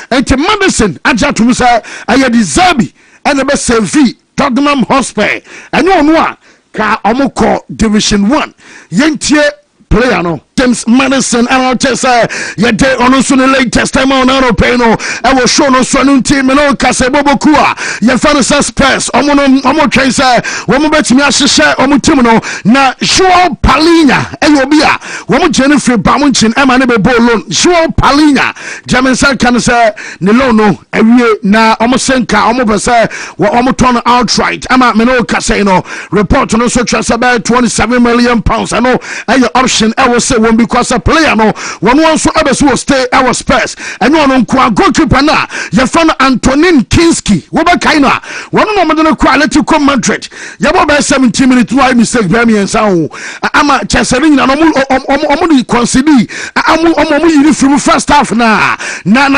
enti Madison aja to say aye di sabi ene be save Tottenham Hotspur enyo no a ka omoko Division 1 yentie player no James Madison and I'll tell you day on also the latest time on Europeno. I will show no son team and all Casebobo Kua. Your fantasy Spurs. Omo Tracer. Woman bet me I should share Omutimino. Na Joao Palhinha. Eyobia. Woman Jennifer Bamunchin. Emanebe Bolon. Joao Palhinha. Jaminsa can say Nilono. Every na Omosenka. Omobasa. Omo turn outright. Ama Meno Casino. Report on also transfer about £27 million. I know your option. I will say because a player no one wants to ever stay our Spurs and you know goalkeeper na your friend Antonin Kinski Wobakaina one no more quality come Madrid you about 17 minutes why mistake by me and so ama Cheselin na omo consider omo uniform first half na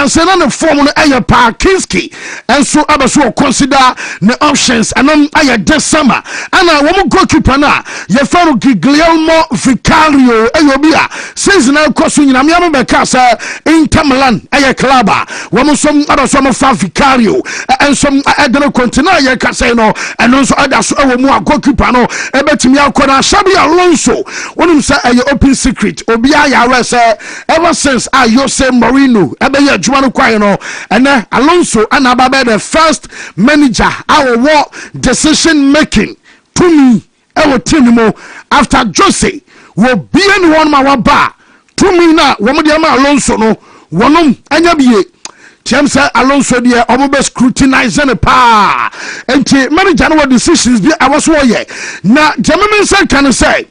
sena na form no aye pa Kinski and so ever consider the options and aye this summer and one goalkeeper na your friend Guillermo Vicario ayobia season na koso nyina me ameka sa Inter Milan aye club wo som adoso fa Vicario and some edeno continue aye ka say no and also adaso ewo mu goalkeeper no ebetimi akona Xabi Alonso wonim say aye open secret obi aya rese ever since Jose Mourinho ebe ye adwuma no kwan no and Alonso anaba be the first manager our decision making to me ewo team mo after Jose will be anyone ma ba to me na wo de ma Alonso no wonom anya biye tiam say Alonso de omo be scrutinize ne pa enti manager no decisions bi awoso ye na jamemen say can say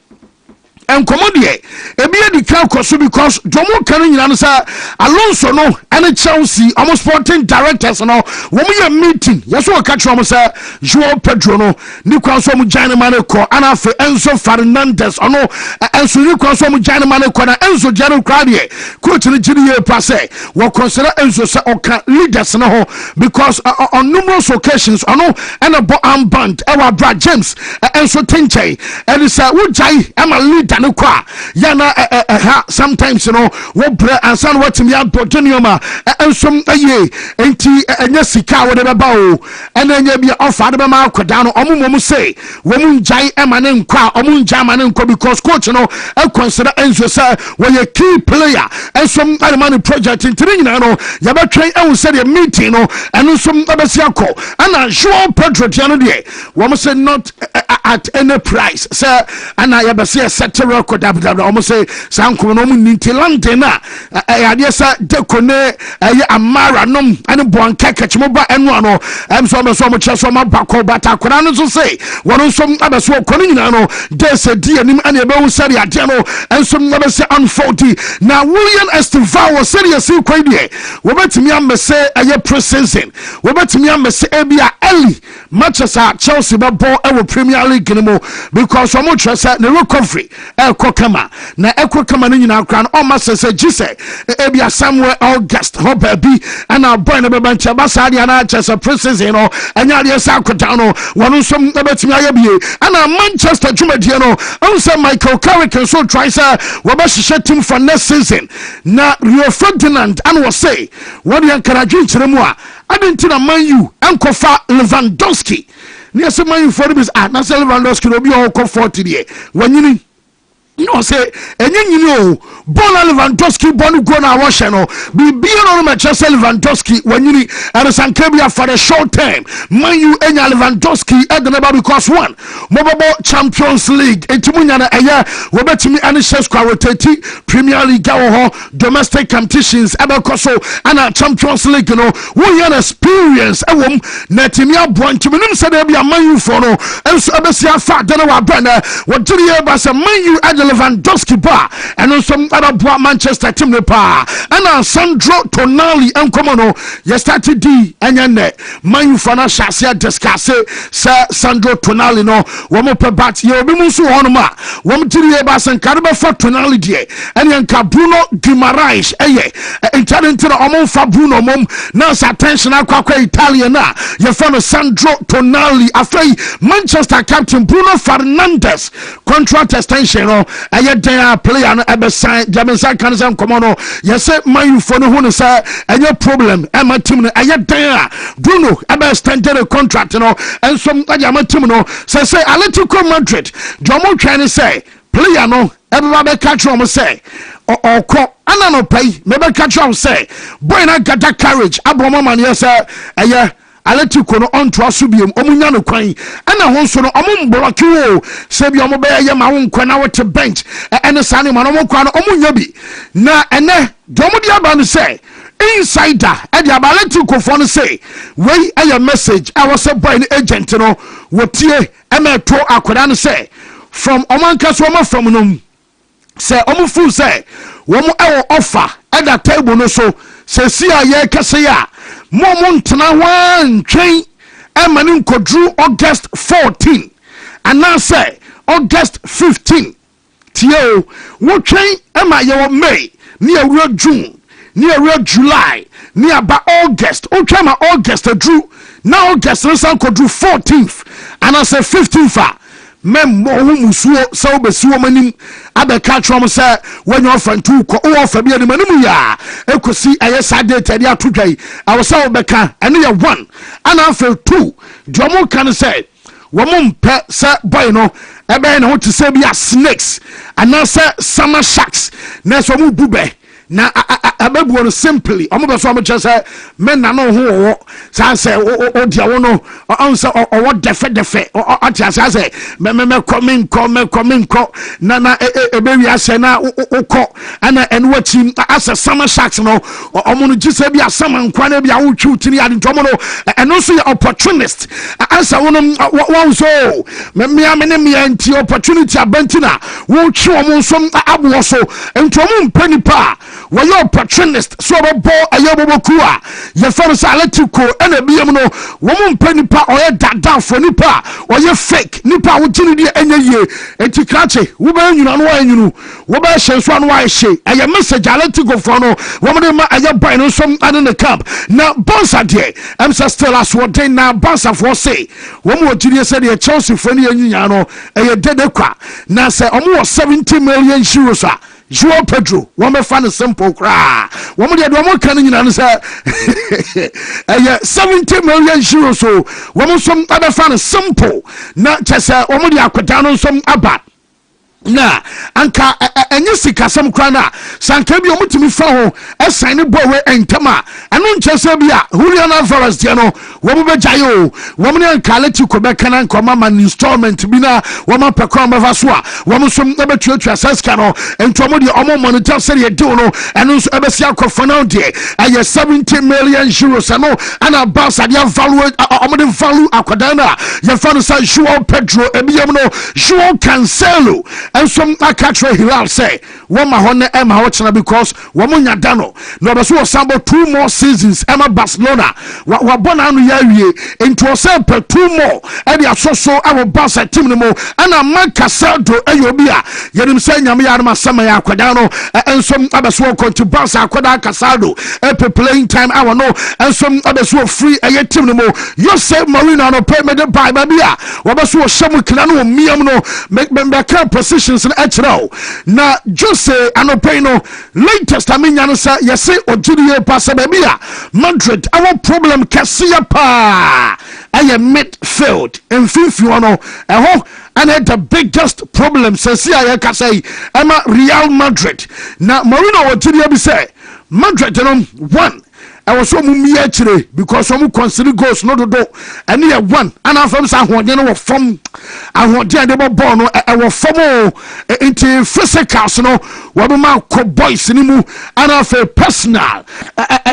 and commodie ebi edi kan koso because domo kan nyina no say Alonso no and Chelsea almost sporting directors no wo ye meeting yeso ka tro mo say Joao Pedro no ni kwan so mo jane mane ko anafe Enzo Fernandez ono Enzo ni kwan so mo jane mane ko na Enzo jare kwade coach ni jiri ye passe wo consider Enzo say oka leaders no ho because on numerous occasions ono and a band ewa Brad James Enzo Tinche and say wo jai am a leader no kwa yana sometimes you know wo bre ansan watimi abotonioma ensom aye enti enya sika wo de beba o ena enya bia offer de ma akoda no omumom say wo mu njai emane nkwa omu njai mane nkwa because coach no consider Enzo say wo ye key player ensom man project ntiri nyina no ya betwen ewu say the meeting no ensom abesi akọ ana Joao Pedro tiano de wo say not at any price say ana ya besi set record almost say sanko no mu nintilante na ade sa dekone amara nom ane bonka kachimo ba enu ano so mo cheso ma bako bata kora no so say wono so abeso koni nyina no de se di anim ane be wu sari ade no enso be se unfold na William Esteval was serious kwai de wo betimi amese aye pre-season wo betimi amese ebia early matches at Chelsea be ball e Premier League no because so mo tresa the recovery kama na kama no nyina kran o ma se gise ebia somewhere August ho baby and our boy na be bancha basa dia na chesa pre-season no anya dia sa akoda no wono so betimi aye bie and Manchester Jumadie no on say Michael Carrick so try say we be share team for next season na Rio Ferdinand and was say what yan karaju chiremu a adentina Man U enkofa Lewandowski ni ase Man U for this na Lewandowski no bi o ko 40 die wanyini no say enyenyini o Bona Lewandowski bonu go na washe no bibia no Manchester Lewandowski wanyini Arasankabia for the short time Man U enya Lewandowski edeneba because one mobobo Champions League etimunya na eya wobetimi ani shares kwa rotate Premier League ho domestic competitions abekoso ana Champions League no we an experience ewom na timi abontimi nim se da bia Man U for no enso abesi afa dana wa brana wodiri e ba se Man U Lewandowski ba and some other Manchester team ne pa and Sandro Tonali enkomono ye started di anyane Man U fana shasia discuss say Sandro Tonali no wo mo pe bat ye obi mu so hono ma wo mo tiri e ba san karbe for Tonali die and yanka Bruno Guimaraes talent no omo fa Bruno mom na sa attention akwa Italian na ye fana Sandro Tonali after Manchester captain Bruno Fernandes contract extension no aye den player no ebe sign Jameson kan say come on yes Man U for no hu say any problem e ma team no aye den Bruno ebe extended a contract no and some aye ma team no say Atletico Madrid jomo try say player no everybody catch on say or crop ana no pay maybe catch on say boy na gada courage aboma man yes eh Aletico no on to asubium omunya no kwan ana ho so no omumblock wo se bi omo be ye ma wo nkwa na wote bench ene sane ma no mo kwa no omunya bi na ene domo dia ba no say insider e dia Aletico fo no say we a message I was a boy agent no wotie e ma to akoda no say from omanka so ma from no say omo fu say wo mo e offer at that table no so say see ye kese ya Montana one train Emanin Kodru August 14 and now say August 15 Tio what train Emma your May near real June near real July near by August okay my August drew now August Kodru 14th and I say 15th mem mo musuo so besuo manim abeka trom say when your friend to ko offer bi ani manim ya ekosi ayesa date dia todwai awsa obeka ene ye 1 and after 2 domo kan say wo mpe say boy no ebe na ho te say bia snakes and say summer sharks na so mu bube na abebuo no simply omo be so omo chese men na no ho wo san say o dia wo no on say o defe atia say me come na ebe wi ase na ukọ ana enu wachi asa summer sharks no omo no gise bia sama nkwa na bia wo twi tini ade ntomo no eno so ye opportunist asa wo no wo so me anti opportunity abentina wo twi omo so abo so ntomo mpanipa wo yo opportunist so bo ayobobokua ye fere sa Aletico ena biem no wo mpanipa oye dada fo nipa oye fake nipa wo gini die enye enti krache wo ba nyuna no anyunu wo ba hye so no wa hye aye message Aletico fo no wo mo ma aye boy no so ane ne camp na bonsa de emsa still as wo den na bonsa fo say wo mo gini se de Chelsea fo ne anyunya no aye dede kwa na se omo 70 million euros a Joao Pedro woman fan simple cry woman de woman kan nyina no say 70 million euros so woman some other fan simple na chese woman de akwada no some aba na anka enye sikasam kra na sanka bi omutimi fa ho esan ne boy we entama eno nchese bia Julian Alvarez de no wo mo bejaye o wo mo anka Aletico be kana nkoma man installment bi na wo ma pekwa ma so a wo mo so ebetuatua saska no entomo de omo monitor se de no eno so ebesi akofo na de aye 70 million euros no ana Barca de value omo de value akoda na ye fa no sa Joao Pedro ebiyam no Joao Cancelo and some catcher Hilal say one mahone Emma Hochna because Wamunya Dano no beso sambo 2 more seasons Emma Barcelona wa bona anu yawie into osempe 2 more e dia so our Barca team no mo ana Mancasado eyobia yenim say nyame ya ma sama ya akwada no ensom abeso konti Barca akwada Casado e playing time our no ensom abeso free eye team no mo Jose Mourinho no pay me the buy babia wabeso shemu kina no miam no make positions in Echro na Jose Anopeno latest aminya no say yesi ojudie pass babia Madrid our problem kasia pa aye midfield in fifi no eho and the biggest problem says here ka say ama Real Madrid na Mourinho ojudie bi say Madrid no 1 I was so mumia chire because some consider goals no do and here 1 and after some ahode no from ahode de ball no e wo from into physical no we be man ko boys ni mu and after personal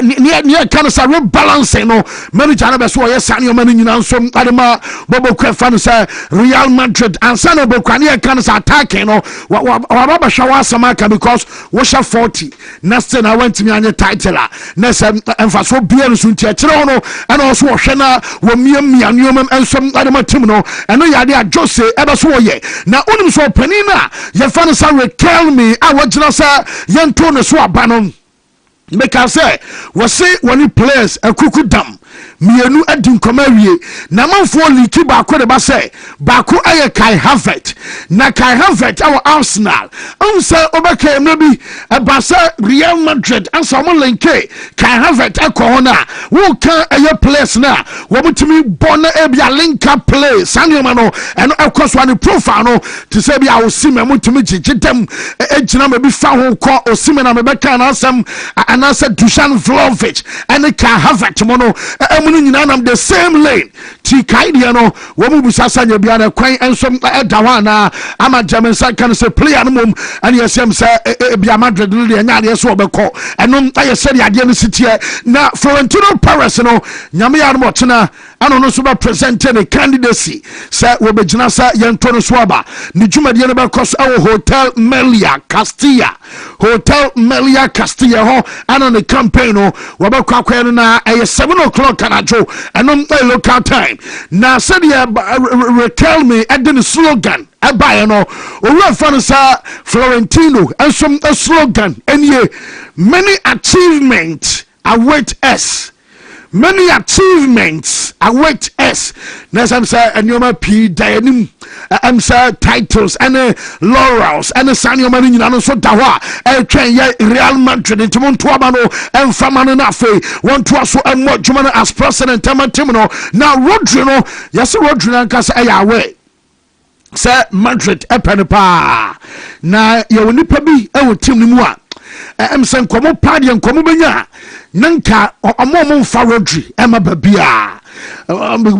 near kind of rebalance no manager na be so yes san yo man nyina so adema bobo kwa fan say Real Madrid and san bobo kwa near kind of attacking no wa baba shawa samaka because we shall 40 next I went to me an title next emfaso bia nso ntiakere no and also hwe na wo miamia nneom ensom adema tim no eno yade a Jose ebeso ye na onim so pani na ye fa no sa recall me a wagina sa yento ne so aba no make I say we say when players akuku dam mienu adi nkɔmɔ awie na manfoɔ liki baako de ba sɛ baako ayɛ Kai Havertz na Kai Havertz awɔ Arsenal ɔnsɛ ɔbɛka emre bi ɛba sɛ Real Madrid ansa ɔmo lenke Kai Havertz ɛkɔ hɔ na wɔka ɛyɛ players na wɔn tumi bɔ na ebi a link up play sanwó-ma no ɛno ɛkɔ so ani profile no te sɛ bi a Osimhen mo tumi gyegye dɛm egyina ma bi fa ho kɔ Osimhen na mebɛka n'asɛm anasɛ Dusan Vlahovic ɛne Kai Havertz mo no ɛmu no nyinaa nam the same lane ti Kai deɛ no wɔn mu bisa sanya bi ana kwan nso ɛda hɔ ana ama German side kan sɛ player no mom ɛne yɛsɛm sɛ ebi a Madrid no deɛ nya adeɛ so ɔbɛkɔ ɛno ayɛ sɛ deɛ adeɛ no sitiɛ na Florentino Perez no nyame ya no ɔtena ano no so ba present ne candidacy sɛ wɔbɛgyina sɛ yɛntɔ no so aba ne dwumadie no bɛkɔ so ɛwɔ Hotel Melia Castilla hɔ ana ne campaign no wɔbɛkɔ akɔyɛ no na ɛyɛ 7 o'clock anadwo ɛno local time na sɛdeɛ Raquel me ɛde ne slogan ɛbaeɛ no owura fa no sɛ Florentino ɛnsom slogan ɛnie many achievements await us na some say anyoma p dayanim say titles and laurels and sanyoma ni nyina no so da ho a twen ye Real Madrid ntimo nto aba no emfama no na fe won to so emmo dwuma no as president team no na Rodri no yes Rodri na nka say ayawe say Madrid epene pa na ye woni pa bi e wo team ni mu a sen komo pa de komo benya nanka omo mfa Rodri ema babia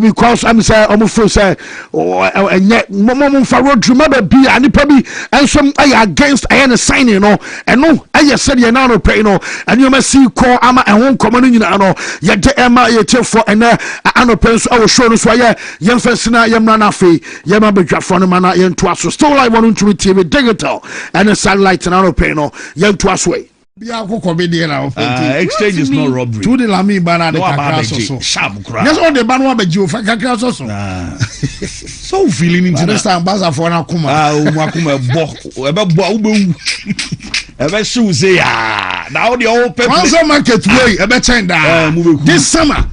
because I'm say omo feel say enye momo mfa Rodri ma babia nipa bi enso ay against ayen signing no eno aye said ye na no pay no and you must see call ama ehon komo no nyina no ye de ema ye chefo ene anopen so awo show no so ye yemfasina yemra na fe yema bedwafo no mana ye nto aso still like Wontumi TV digital and satellite na no pay no ye nto aso exchange is not robbery. To the lami bana de kakra so. Yes, all the banu abeji o kakra so. So feeling into this time baza for na kuma. Akuma bo ube ebe shoe say now the whole people. Once market way ebe change this summer.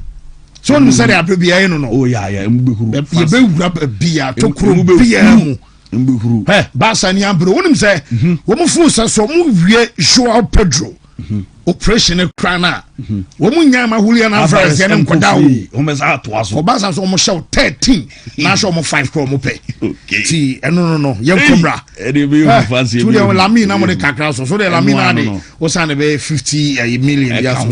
So no say dey bia no. Oh yeah mbekuru. Ye be wura bia to kuro bia mu. Mbekuru. Basa ni ambro wonim say wo mu fu so mu wie Joao Pedro operation crana wo mu nya ma hulia na France ya nkoda wo o meza to aso Basa so mo show 13 na show mo 5 pro mo pay ti no ye komra e dey be fancy to the lami na mo de kakra so the lami na de o san be 50 million ya so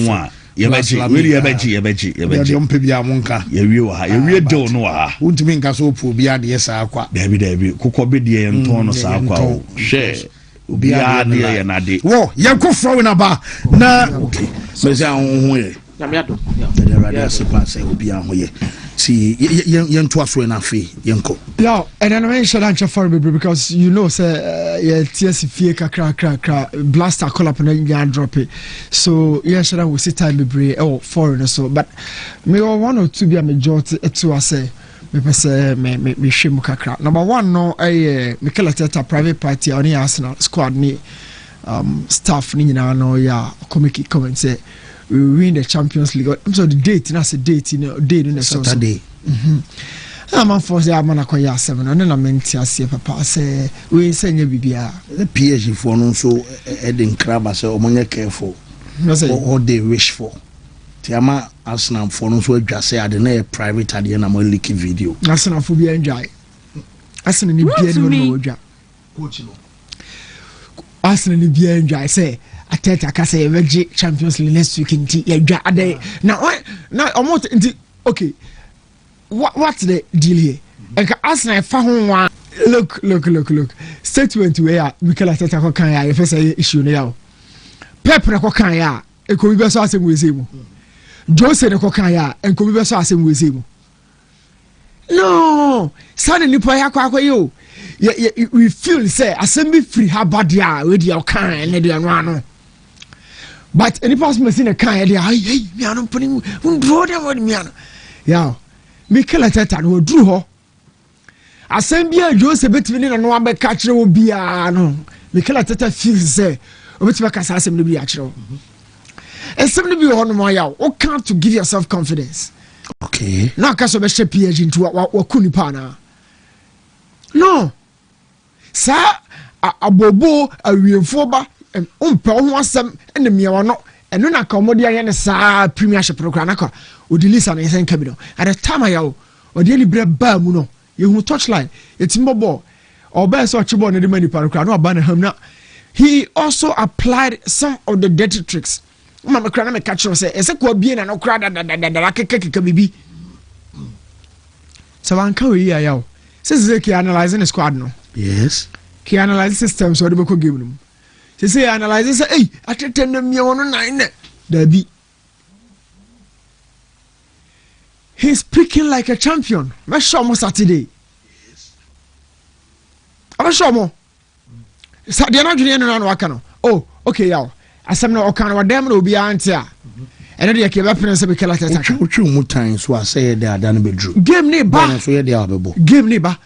yebeji ompe bia monka yewie wa ha yewie de no wa ha wontumi nka so opu bia de sa akwa dabi kokko be de nton no sa akwa o hwe bia de ye na de wo ye ko fro na ba na okay me say ahun ye na me ado the radio super say obi ahun ye see ye nto aso na fe ye nko yeah and then I mention that for me because you know say yeah TS fie kakra blaster call up and then drop it so yeah should we sit time be foreign so but me one or two be a majority to us say me say me hwem kakra number 1 no Mikel Arteta private party on the Arsenal squad ni staff ni nyina no yeah comment say we win the Champions League. I'm sorry, the date, that's a date, day in the Saturday. I'm on for the Amana Koya 7, and then I meant to say, Papa, say, we send you BBR. The PSG for no so Eden Crab, so Omonia careful. All they wish for. Tiama Arsenal for no so just say, I don't know, private at the end of my leaky video. Arsenal for be enjoy. Arsenal need be Arsenal need be enjoy. Say, Ateta ka say we Champions League next week in ya ade now almost okay what's the deal here and Arsenal fa ho one look statement where Mikel Arteta ko kan ya first issue no ya Pep na ko kan ya e ko bi be so asem we say mu Jose na ko kan ya en ko bi be so asem we say mu no sane ni po ya kwa yo we feel say asem be free habadia we dia kan na dia no ano. But any person machine a kind idea, hey, me I'm putting draw them with me. Yeah, Mikel Arteta no drew her. I send be a Jose between and one back catcher will be no. Mikel Arteta feels say, which back as assembly be actual. And somebody be on my yaw, or can't to give yourself confidence. Okay. Na ka so be hye PhD nti wa ku nipa na. No. Sa abobo awiefo ba umpe ho asem ene miawa no eno na ka omodi aye ne sa premiership program na ka odilisa na yesen ka bi no. At the time ayawo odi libre ba mu no ye hu touchline etimbo ball oba so chibo ne de mani program no aba na ham na. He also applied some of the dirty tricks. Mama kra na me catch say ese ko bie na no kra da keka bibi. So wan ka we ya o. Say ki analyzing the squad no. Yes. Ki analyze systems so de be ko game no. Say analyze say eh atete na mi wono nine ne. Da bi. He's speaking like a champion. Me show mo Saturday. Yes. Aba show mo. Sa de na dwene no na waka no. Oh, okay yaw. Asem na okan wa dem na obi anti a. Ene de ke be pene se be kala tata. Uchu mutan so asay de ada na bedru. Game ne ba. So ye de abebo. Game ne ba.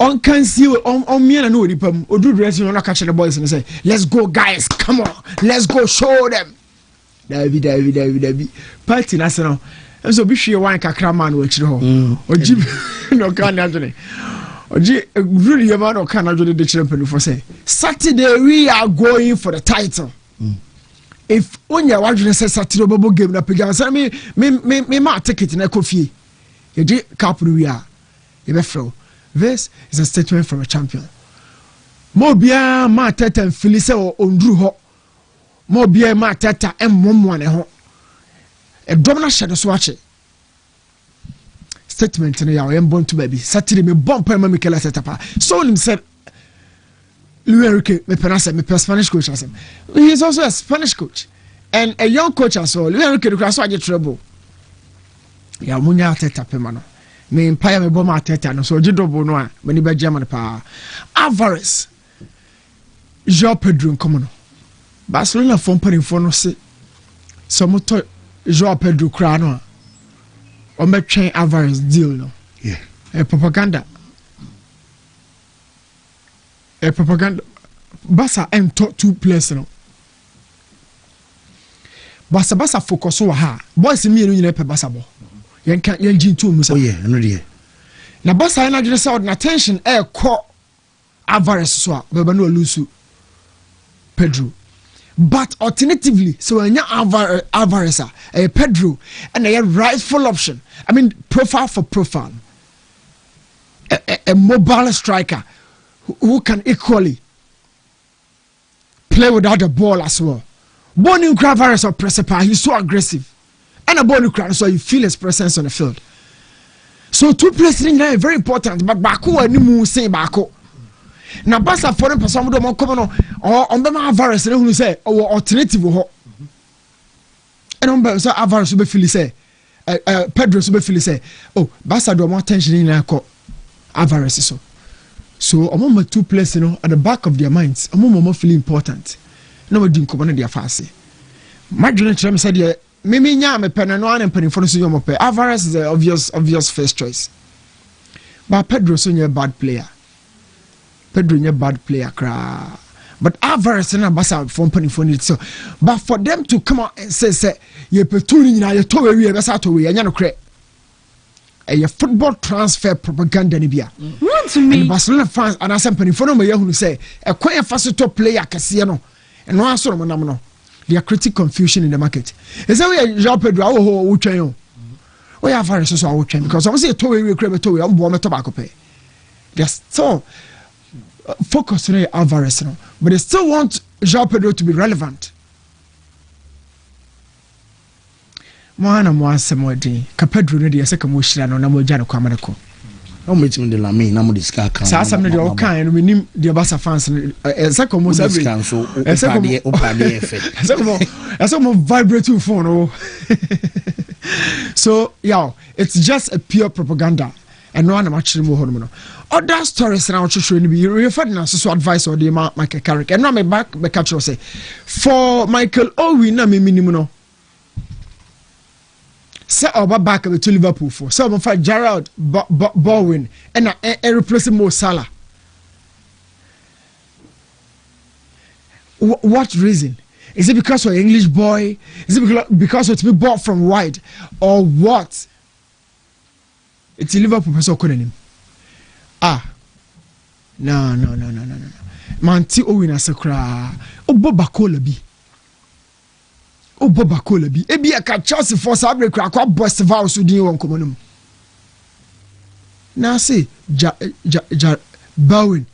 On can see on me na no odipam. Odu dressing na catch the boys and say, "Let's go guys. Come on. Let's go show them." David. Party na se no. So bi hwe wan kakra man wo chire ho. Oji no kan na jone. Oji really man no kan na jone de chire panu for say, "Saturday we are going for the title." If onya wadwene say Saturday bobo game na pega say me ma ticket na kofie. Ye di cup no we are. Ye be fro. This is a statement from a champion. Mo bia ma teta mfili se ondru ho. Mo bia ma teta emmomo ne ho. E dom na hye so ache. Statement no ya o yem to baby. Saturday me bomb pa ma Mikel Arteta pa. So him said Luis Enrique me penasa me Spanish coach asem. He is also a Spanish coach and a young coach as well. Luis Enrique do so age trouble. Ya munya Arteta pe ma no. Me empire me bomb Arteta no so double no a many be German pa. Alvarez João Pedro nkomo no. Barcelona fon parin fo no se so moto João Pedro kra no a o metwen Alvarez deal no. Yeah. Propaganda. Propaganda. Basa and top 2 players no. Basa focus on ha. Boys me no nyina pe basa bo. Yen kan yen gin to musa. Oh yeah, no dey. Na basa na dwene say on attention call Alvarez so a beba no lose Pedro. But alternatively, so when Alvarez Pedro and a rightful option. I mean profile for profile. A mobile striker who can equally play without the ball as well. Bonnie Alvarez or Presipa, he's so aggressive. And a Bonnie Crowd, so you feel his presence on the field. So 2 players are very important, but Baku and Nimu say Baku. Now, Basa for them, some of them come on or on the Alvarez, who say, or alternative. And on Basa Alvarez will be feel say, Pedro will be feel say, oh, Basa do more tension in our Alvarez so. So among my 2 players, at the back of their minds, among feel important. No one didn't come on their face. My generation said, Mimi Yam, pen and one and penny for the Yomope. Alvarez is the obvious first choice. But Pedro's a bad player. Pedro is a bad player, but Alvarez and Abasa from penny for it. So, but for them to come out and say, you're petturing now, you're told we are out of way, and you're not a football transfer propaganda nibia. Wontumi. And Barcelona fans and as company for no who say a quite fast top player Casiano and no answer no. They are creating confusion in the market. Is that we João Pedro who train? We have very so train because obviously toy we crave toy tobacco pay. They are still focused on Alvarez, but they still want João Pedro to be relevant. Mwana mwase mwedi Kapedro ne de yeseka mo hira no na mo gya no kwamaneko No meeting de la me na mo discuss kan sa asam ne de o kan no menim de basa fans yeseka mo sabi so opade efe yeseka mo vibrate phone oh. So yeah, it's just a pure propaganda and no one actually mo hono no other stories na wo hwehwe ni bi refer na so advice or the Michael Carrick and no me back be catch say for Michael Owen na me minimum no. Say oba back to Liverpool for so I'm for Gerald Bowen and replace Mo Salah. What reason? Is it because of English boy? Is it because it's been bought from wide or what? It's Liverpool person konanim. No. Manti Owen asakra. Obobakola bi. Ebi aka Chelsea for sabre kra kwa Best Vows udin won komonum. Now say Bowen,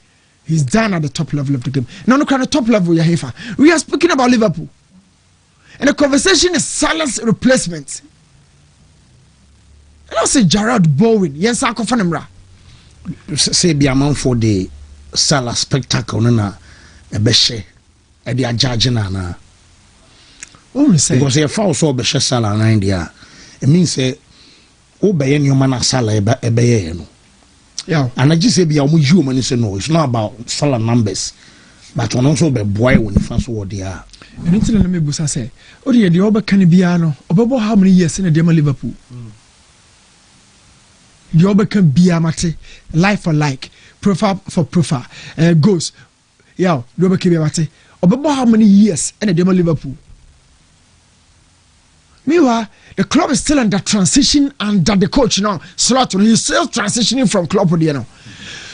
he's done at the top level of the game. Now look at the top level, Yahifa. We are speaking about Liverpool. And the conversation is Salah's replacement. And I say Gerard Bowen, yes, I can find say be a man for the Salah spectacle, na a beshe, a dia judge na. Oh, say because a foul so beshe Salah na India. It means say, obey your man Salah ebe no. Yeah, and I just say be a human is no. It's not about Salah numbers, but on also be boy when you first what they are. And until let me busa say, oh dear, the Oba Canibiano, about how many years in a demo Liverpool? The Oba can be a mate, like for like, profile for profile, goes. Yeah, the Oba can be a mate, about how many years in a demo Liverpool? Meanwhile, the club is still under transition under the coach now. Slaughter, he's still transitioning from club to the know.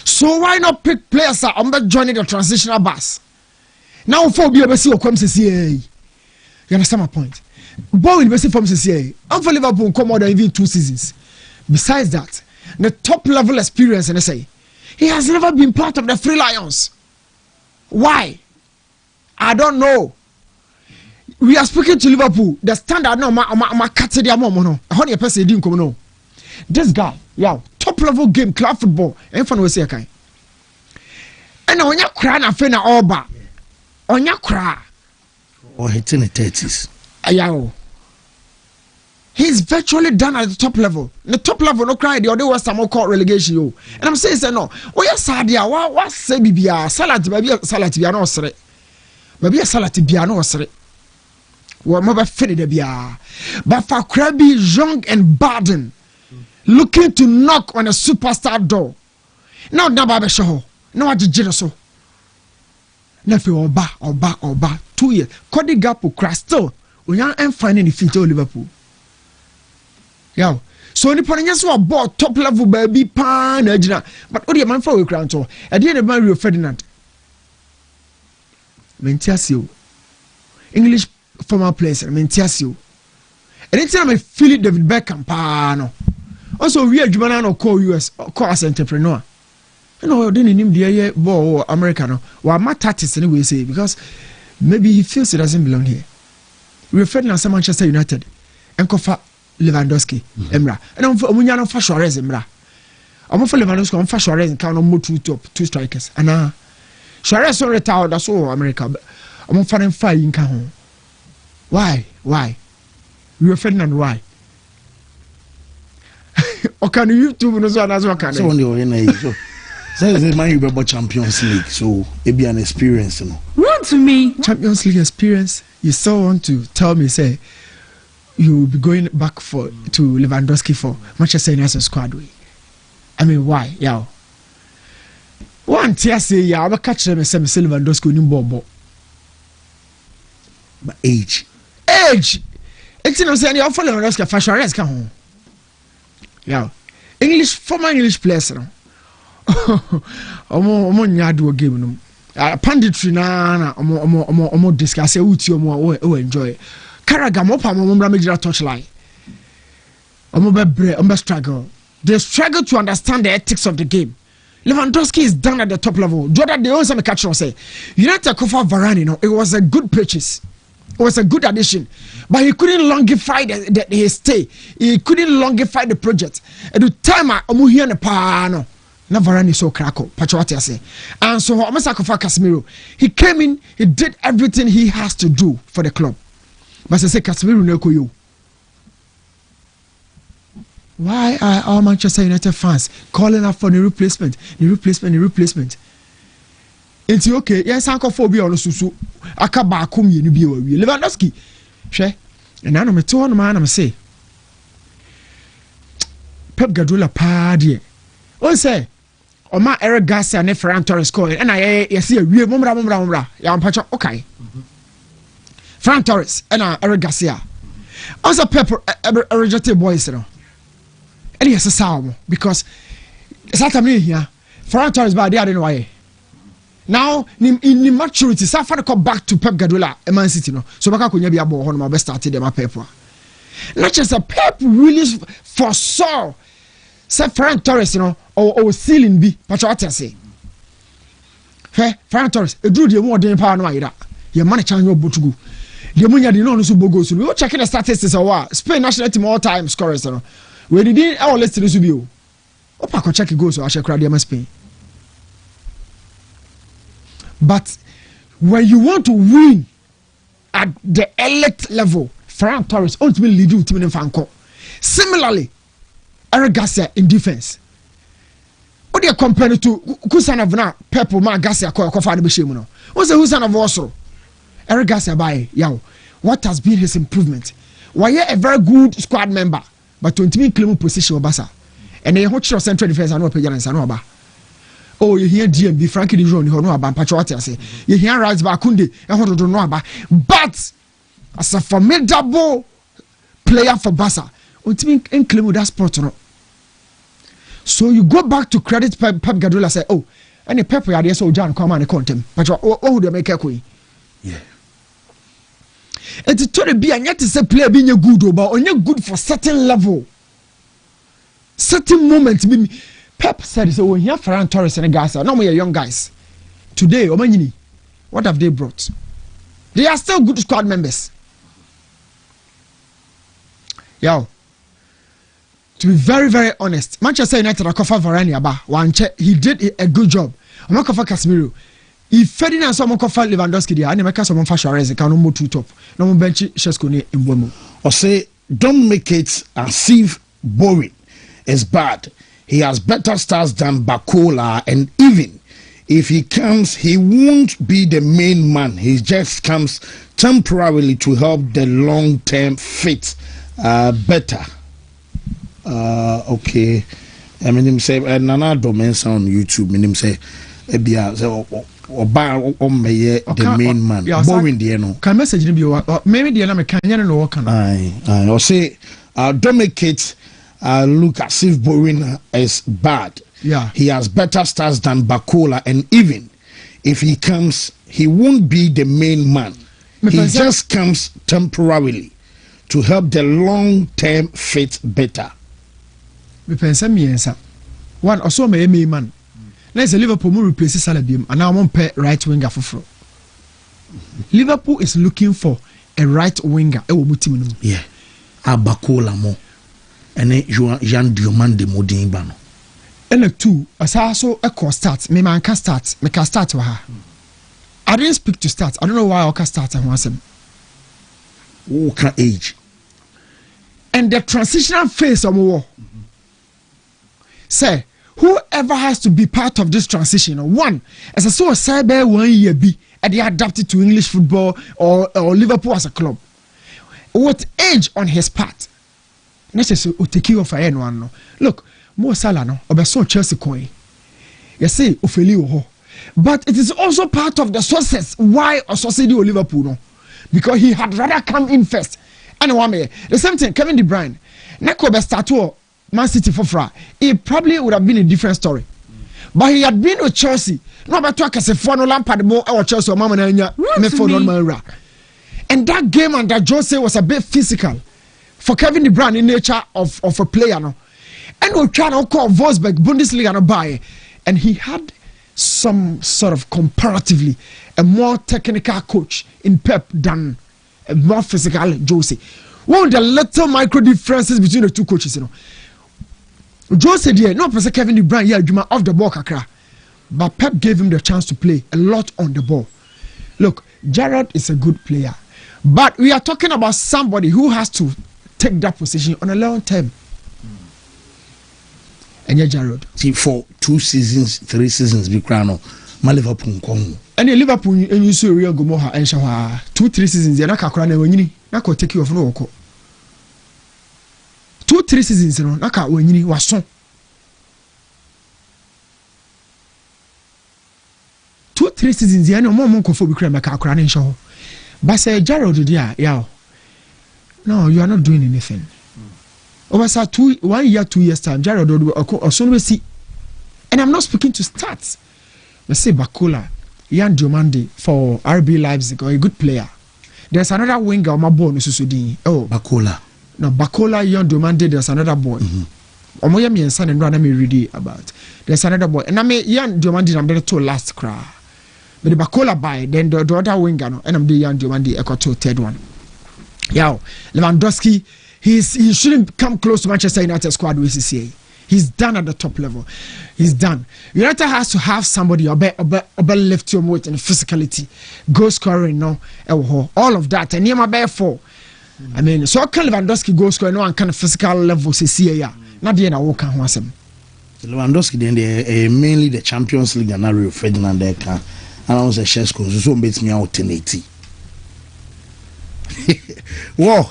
So why not pick players that are joining the transitional bus? Now for be able to see what comes to see. You understand my point? Bowen will see from CCA. And for Liverpool come more than even 2 seasons. Besides that, the top level experience in SA, he has never been part of the Three Lions. Why? I don't know. We are speaking to Liverpool. The standard no, ma catch their mom no. How many person didn't come no? This guy, top level game, club football. And for no say okay. And on your cry na fe na oba. On your cry. Or hitting the 30s. He's virtually done at the top level. The top level no cry. The other was some called relegation. And I'm saying no. Oh yes, Sadia. What say bibia? Salad bibia no sere. Bibia salad bibia no sere. But for Krabby, Young and Baden looking to knock on a superstar door. Now Naba show. No what did so. Nefe Oba 2 years. Cody Gap will crash still. We ain't finding the feet of Liverpool. Yeah. So the point is about top level baby pan but what do you man for we crown to? At the end of Mario Ferdinand. Mentiasio. English former players, Mentiasio. And it's time I feel it David Beckham pano. Also we are Jumanano call US call as entrepreneur. You know, didn't him the ball Americano. Well, my tactics anyway say because maybe he feels it doesn't belong here. We referred now to Manchester United and Kofa Lewandowski, Emra. And I'm for Munyano for Suarez, Emra. I'm for Lewandowski, I'm for Suarez and count on two strikers. And Suarez on retired, that's all America. I'm for them 5 in Cajon. Why? Rio Ferdinand, why? Or can you YouTube as well? Can so the man you about Champions League, so it be an experience, Wontumi. Champions League experience. You still want to tell me, say you will be going back to Lewandowski for Manchester United squad way. I mean, why? Yeah. One tear say, I will catch them and say Lewandowski in Bobo. But age. It's not saying you're following Lewandowski for Suarez come home. Yeah. Former English players, omo nyado o game no panditry na omo discuss e uti omo enjoy Carragher mo pa mo bra megira touchline omo be struggle. They struggle to understand the ethics of the game. Lewandowski is down at the top level. Jordan they also catch on say United cover Varane it was a good purchase. It was a good addition, but he couldn't longify his stay. He couldn't longify the project. At the time omo here na pa no na Varane so crackle patriotic say and so Omasako Casemiro he came in, he did everything he has to do for the club, but say Casemiro no koyo. Why are all Manchester United fans calling up for the replacement? It's okay, yes, Uncle Phobia on Susu Akaba Kumi ni biwa Lewandowski she and I know me 200 man I'm say Pep Guardiola party o say Oma Eric Garcia ne Ferran Torres score and I see a wie mumra ya mpacho okay Ferran Torres and Eric Garcia also Pep rejected boys no Any sound because Saturday here. Ferran Torres by the other way. Now in maturity, Safa come back to Pep Guardiola, Man City no. So baka kunya bi abo ho no ma best started them Pep. Not just a Pep really foresaw say Ferran Torres or ceiling bi. But what I say. Ferran Torres, e drew the more than power no ayira. Your money change your botugu. The munya di no so bogo so. We check the statistics Spain national team all time scorers no. We didn't our list to be o. Opa ko check goals so Ashe crowd Spain. But when you want to win at the elite level, Ferran Torres ultimately lead you to win Fanco. Similarly, Eric Garcia in defense. What do you compare it to Kusan of now? Pepper, Ma Garcia, Kofa, the Bishimo. What's the Husan of Oslo? Eric Garcia by Yao. What has been his improvement? Why a very good squad member, but 20 claim position of Bassa. And they watch your central defense and open and Sanoba. Oh, you hear DMB, Frankie de Jong, you know about Patriotia say. You hear Rice Bakunde, and don't know about. But as a formidable player for Barca, ultimately in claim with that sport. So you go back to credit Pep Guardiola say, oh, and Pep had yes, so John come and content. But what would they make a queen? Yeah. It's to be and yet to say player being good, but only good for certain level, certain moments. Pep said, so when you have Ferran Torres and Garcia, no more young guys. Today, Omanyini, what have they brought? They are still good squad members. Yo, to be very, very honest, Manchester United are covered Varane Aba. He did a good job. I'm not covered Casemiro. If Ferdinand someone covered Lewandowski, there, I never can someone for Suarez. Can no two top. No more bench Shesko in Bomo. Or say, don't make it as if boring is bad. He has better stars than Bakola, and even if he comes, he won't be the main man. He just comes temporarily to help the long-term fit better. Okay. I mean, him say, Nana Domensa on YouTube, mean him say, Ebia, the main man. Boring, the no. Can message him be maybe the enemy can no work on. I say, don't make it. Look as if Bowen is bad. Yeah, he has better stars than Bakola, and even if he comes, he won't be the main man. He just comes temporarily to help the long-term fit better. Me pensa miensa. One also me main man. Let's say Liverpool will replace Salah and now one pair right winger for. Liverpool is looking for a right winger. Yeah, Bakola more. And Jean Diomande Modin Bano. And a two, as I saw a course start, me man can start, me can start to her. I didn't speak to start. I don't know why I can start and once him. Oh, can age. And the transitional phase of war. Say, whoever has to be part of this transition, one, as I saw a cyber 1 year be, and they adapted to English football or Liverpool as a club. What age on his part? Necessary take you off anyone. No. Look, Mo Salah no, obeso Chelsea coin. You say Ofeli ho. But it is also part of the success why Ososidi or Liverpool no. Because he had rather come in first. And one way. The same thing, Kevin De Bruyne. Neko be start to Man City for fra. It probably would have been a different story. But he had been with Chelsea. No better as a phone Lampard more or Chelsea or Mama Nanya. And that game under Jose was a bit physical. For Kevin De Bruyne in nature of a player no. And we try to call Wolfsburg Bundesliga no buy, and he had some sort of comparatively a more technical coach in Pep than a more physical Jose. One of the little micro differences between the two coaches, you know. Jose there, no person Kevin De Bruyne, yeah, Juma off the ball kakra, but Pep gave him the chance to play a lot on the ball. Look, Gerrard is a good player, but we are talking about somebody who has to take that position on a long term. And yeah, Gerrard. See, for 2 seasons, 3 seasons, be crowned. My Liverpool come. And in Liverpool, and you saw real Gomoha and Shawa 2-3 seasons. You're not crown when you not go take you off no. 2-3 seasons, you know, not when you was so. 2-3 seasons, you know, more monk crime like a crown and show. But say Gerrard, yeah. No, you are not doing anything. over 1 year 2 years time Jared or so we see, and I'm not speaking to stats. Let's say Bakola, Yan Diomande for RB Leipzig, or a good player. There's another winger on my board. Oh, Bakola. No, Bakola, Yan Diomande. There's another boy. Omoya me and son and run me ready about. There's another boy, and I mean Yan Diomande. I'm better to last cry. But the Bakola buy, then the other winger, no, and I'm the Yan Diomande equal to third one. Yo, Lewandowski, he shouldn't come close to Manchester United squad with CCA. He's done at the top level. He's done. United has to have somebody about left your weight and physicality, goal scoring, no, all of that. And my bare four. I mean, so can Lewandowski goal scoring no one kind of physical level CCA. Not the end of walk and him. Lewandowski then they mainly the Champions League and Rio Ferdinand there can. And I was a chess course, so beats me out 1080. Whoa,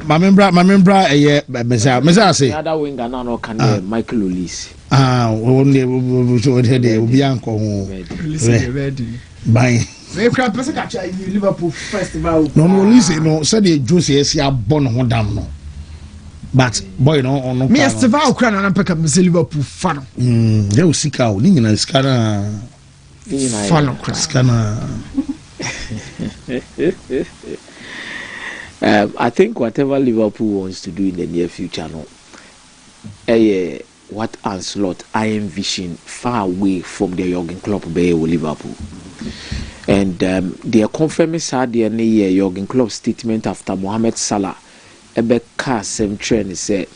my member, Mesa say. The other winger now can Michael Olise. Only will be uncle. Ready. Bye. Liverpool festival. No, Olise, no, said the Josie, I born on damn no. But boy, no, me as the Val Cran and pick up Liverpool fan. They will seek out, Ning and Scanner. Fan Scanner. I think whatever Liverpool wants to do in the near future, no, what Ancelot I envision far away from the Jurgen Klopp with Liverpool, and they are confirming the Jurgen Klopp statement after Mohamed Salah, Ebeka same trend said,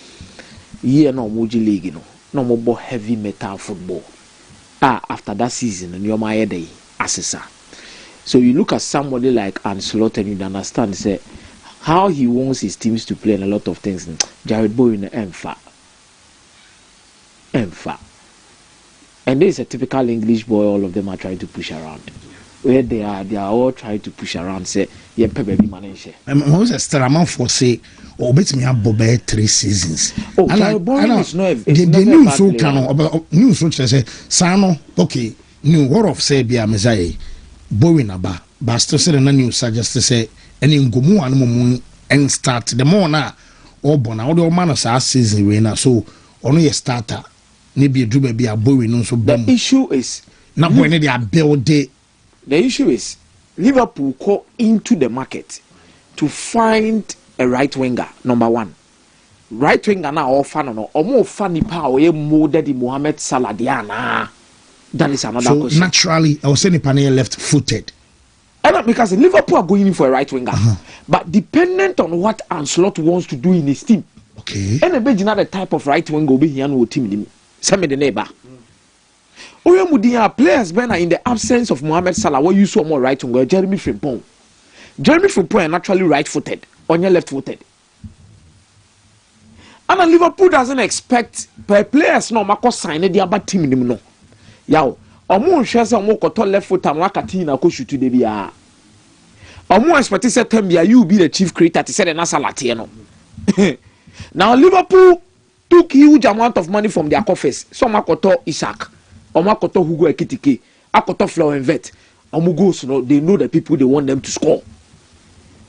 "Yeah, no Muji League, no more heavy metal football." After that season, and you're my day, assessor. So you look at somebody like Ancelotti and you understand, say, how he wants his teams to play and a lot of things. Jared Bowen and Emfa. And there's a typical English boy, all of them are trying to push around. Where they are all trying to push around, say, yeah, baby manager. Who's a Staraman for say, or bet me up 3 seasons. Oh, Jared Bowen is not the news so can news so say, Sano, okay, new war of Sabia Messiah. Bowen aba but still say na news suggest say any ngomu anu and start the more na or bona all the man sa season we na so ono ye starter ne bi edruba bi abowen no so bam. The issue is na boy ne dey build the issue is Liverpool go into the market to find a right winger. Number one, right winger na offer no omo offer nipa o ye molded Mohamed Salah diana. That is another so question. Naturally, I was saying Panay left-footed. And because Liverpool are going in for a right winger, but dependent on what Ancelotti wants to do in his team. Okay. And the type of right winger will be here no team. Send me the neighbor. Oyamudia players Ben in the absence of Mohamed Salah. What you saw more right winger? Jeremy Frimpong. Jeremy Frimpong are naturally right-footed. On your left-footed. And Liverpool doesn't expect players no mako sign the other team no. Yao, omo nhwe se omo koto left foot am wakati na ko shoot de bia. Omo expect say Tembia you be the chief creator to say the Nasalate no. Now Liverpool took huge amount of money from their coffers. Some akoto Isaac, omo akoto Hugo Ekitike, akoto Florenvet. Omo goals no, they know the people they want them to score.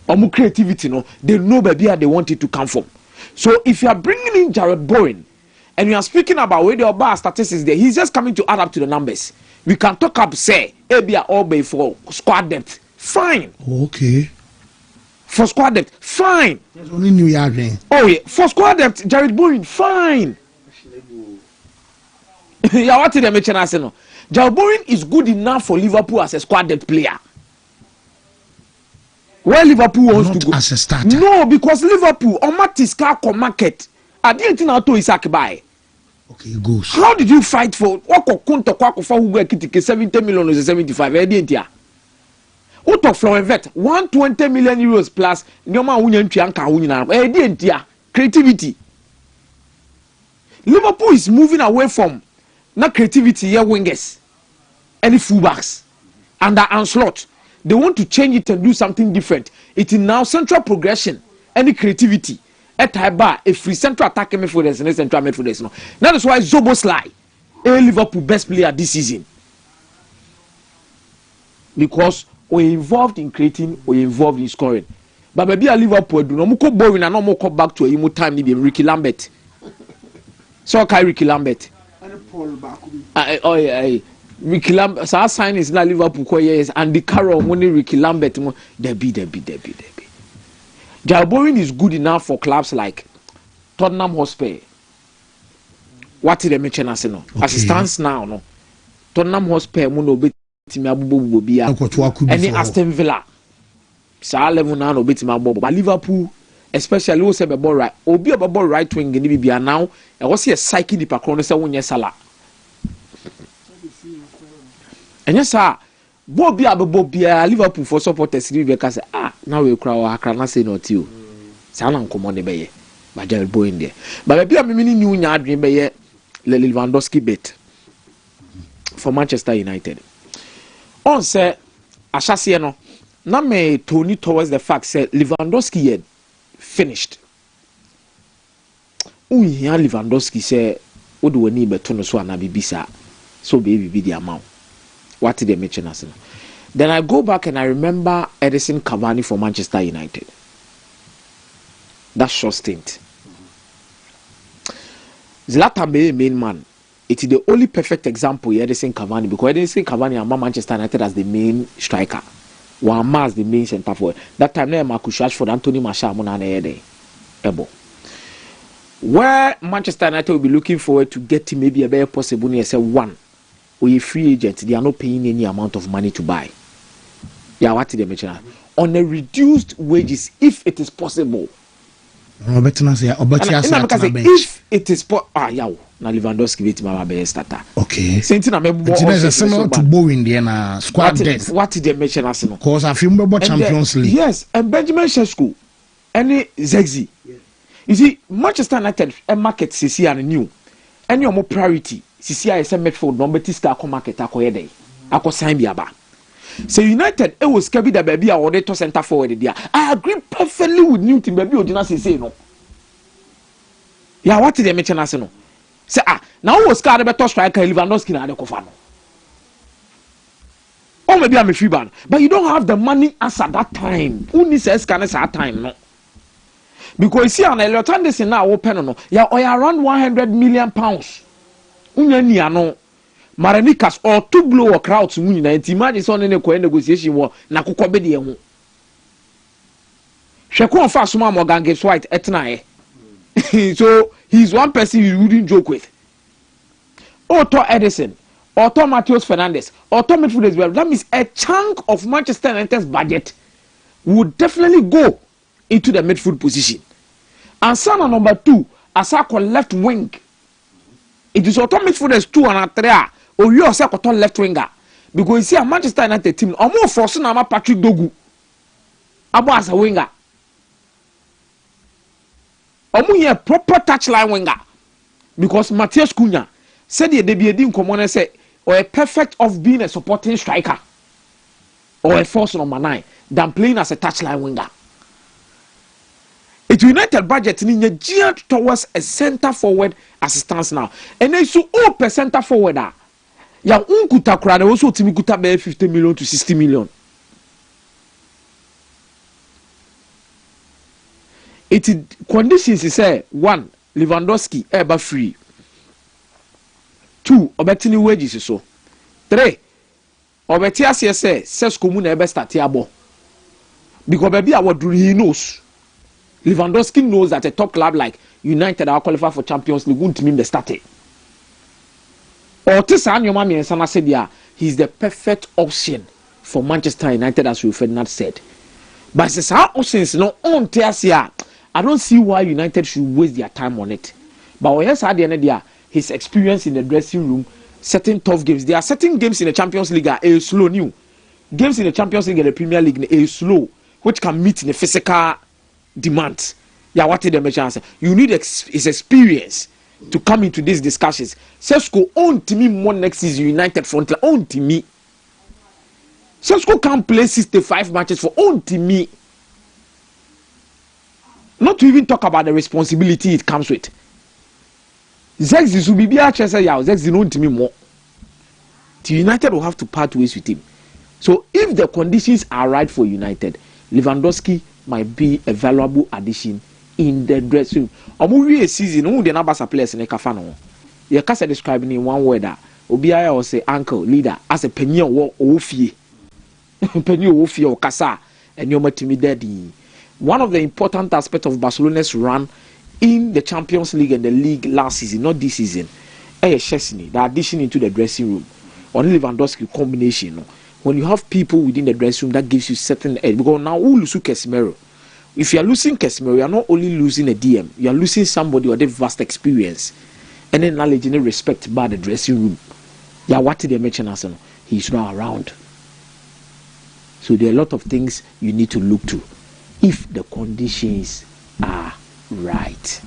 Omo creativity no, they know baby they want it to come from. So if you are bringing in Jared Bowen and we are speaking about where the bar statistics there, he's just coming to add up to the numbers. We can talk up, say, ABA all bay for squad depth. Fine. Okay. For squad depth, fine. There's only New Year then. Oh yeah, for squad depth, Jared Bowen, fine. Yeah, what did I mention? I said no. Jared Bowen is good enough for Liverpool as a squad depth player. Where Liverpool wants Not to go as a starter. No, because Liverpool on Matiska market. I didn't think to Isaac buy. Okay, goes. How did you fight for what Kunto Kwako for who get 70 million or 75? I didn't hear. What of Florenvet 120 million euros plus Nyoma Union Chianca Union. I didn't hear. Creativity. Liverpool is moving away from not creativity, here wingers, any fullbacks. Under Ancelotti, they want to change it and do something different. It is now central progression, any creativity. A free central attacking midfielders and central midfielders. No. That is why Zoboslai, a Liverpool best player this season. Because we're involved in creating, we're involved in scoring. but maybe a Liverpool do no mo ko boring na no mo come back to a mu time ni be Ricky Lambert so kai Ricky Lambert oh yeah Ricky Lambert so sign is na Liverpool ko yes and the Carroll money Ricky Lambert mo debi their boring is good enough for clubs like Tottenham Hotspur. What did they mention as no? As it stands now, no. Tottenham Hotspur mo no betimi abubo bia. Any Aston Villa. Sa level na no betimi abubo. But Liverpool, especially who say be ball right. Obi be ball right wing ni bia now. E was see a psyche di pakro no say wonye Salah. Enya sa bo bia Liverpool for supporters ni be ka say now we cry akra na say not you. Sa na nkomo ne be ye. But they'll go in there. But maybe I'm meaning new dream by Lewandowski bet for Manchester United. On say Ashasiano, now me Tony towards the fact say Lewandowski yet finished. Here Lewandowski say, what do we need but to so na bibisa so baby be the amount. What did they mention us? Then I go back and I remember Edison Cavani for Manchester United. That short stint. Zlatan be main man. It is the only perfect example here. Edison Cavani because Edison Cavani and Manchester United as the main striker, one as the main centre forward. That time there Marcus Rashford, Anthony Martial, Ebo. Where Manchester United will be looking forward to get him maybe a better possible near say one or a free agent. They are not paying any amount of money to buy. Yeah, what did they mention? On a reduced wages if it is possible. If it is na Lewandowski wait my be starter. Okay. Saying na me similar to Bowen there na squad depth. What did they mention as no? Cause I feel about Champions League. Yes, and Benjamin Sesko any Zegzi. You see Manchester United market CC and new. Any more priority CC is a midfield number star ko market akoye dey. Akọ sign biaba. So United it was kebi da baby a to center forward there. I agree perfectly with new team baby odina say no. Yeah, what did they mention as no? Say now who was scared better striker Lewandowski na adekofa no. Or maybe I'm a free ban, but you don't have the money as at that time. Who needs a scan at that time no? Because you see on Elliot Anderson now open no. Yeah, or around 100 million pounds. Unya ni ano. Maranikas or two blow or crowds winning and imagine son in a negotiation war na kukobe de ho. Sheko fast man Morgan Gibbs White etna so he's one person you wouldn't joke with. Otto Edison, Otto Matheus Fernandes, Otto midfielders well. That means a chunk of Manchester United's budget would definitely go into the midfield position. And Sana number 2, Asako left wing. It is Otto midfielders 2 and 3. Or you are second left winger because you see a Manchester United team almost forcing a Patrick Dogu abo as a winger. Omu proper touchline winger because Matheus Cunha said the debut didn't come on and say or a perfect of being a supporting striker or a force number 9 than playing as a touchline winger. It United budget in geared towards a centre forward as it stands now, and then so per centre forward. Ya unkuta kura also timi kuta be 50 million to 60 million. It conditions is say 1 Lewandowski eba free. 2 obetini wages so. 3 obeti ase say Sesko mu na ebe start abo. Because baby he knows. Lewandowski knows that a top club like United are qualified for Champions League won't mean the starting. Or said he's the perfect option for Manchester United, as Ferdinand said. But since our options no on Teasia, I don't see why United should waste their time on it. But when at the end of the day, his experience in the dressing room, certain tough games. There are certain games in the Champions League are slow new. Games in the Champions League and the Premier League are slow, which can meet the physical demands. Yeah, what did they mention? You need his experience to come into these discussions. Sesko own to me more next season United front line own to me. Sesko can play 65 matches for own to me. Not to even talk about the responsibility it comes with. Zegzi will be a chance yeah, Zegzi own to me more. The United will have to part ways with him. So if the conditions are right for United, Lewandowski might be a valuable addition in the dressing room. Omu season, who the number of players in the kafano. You can't describe in one word that Obiaya or say uncle, leader, as a penny or ofie. Penny ofie or kasa, and you're daddy. One of the important aspects of Barcelona's run in the Champions League and the league last season, not this season, Chesney, the addition into the dressing room, or Lewandowski combination. When you have people within the dressing room, that gives you certain edge. Because now who lose Casemiro? If you are losing Casemiro, you are not only losing a DM, you are losing somebody with a vast experience and then knowledge and respect by the dressing room. Yeah, what did they mention as he's not around. So there are a lot of things you need to look to if the conditions are right.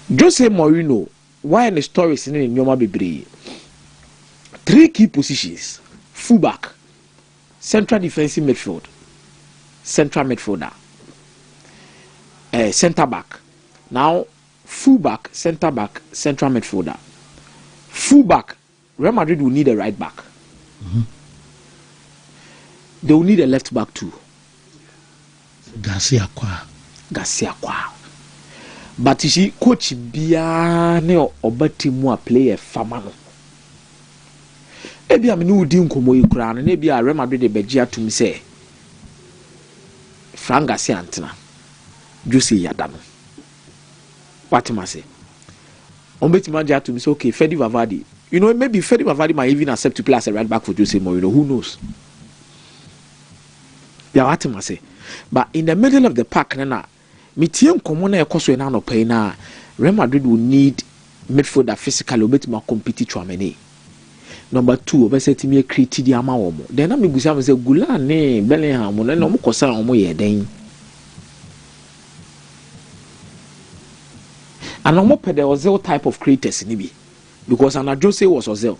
Jose Mourinho, why in the stories in Nyoma Bebre? 3 key positions: fullback, central defensive midfield, central midfielder, centre back. Now, fullback, centre back, central midfielder. Fullback, Real Madrid will need a right back. Mm-hmm. They will need a left back too. Garcia Kwa. But you see, coach Bia ne Obatimu play a famano. Ebi a me no di nkomo yikura no na ebi a Real Madrid de begia to me say Frank Garcia antena Jose Yada no. What am I say? Ombetima ja to me say okay, Fede Valverde. You know, maybe Fede Valverde might even accept to play as a right back for Jose Mourinho. Who knows? Yeah, what am I say? But in the middle of the pack, na mitiem komo na ekoso na no pay na Real Madrid will need midfielder physically obetima compete Tchouaméni. Number 2, obesetimi create di ama wo mo. Then na me busa me say Gula ne Bellingham no na mo kosa wo mo ye den. And I'm up at the Ozil type of creators in Ibi. Because Anna Jose was Ozil.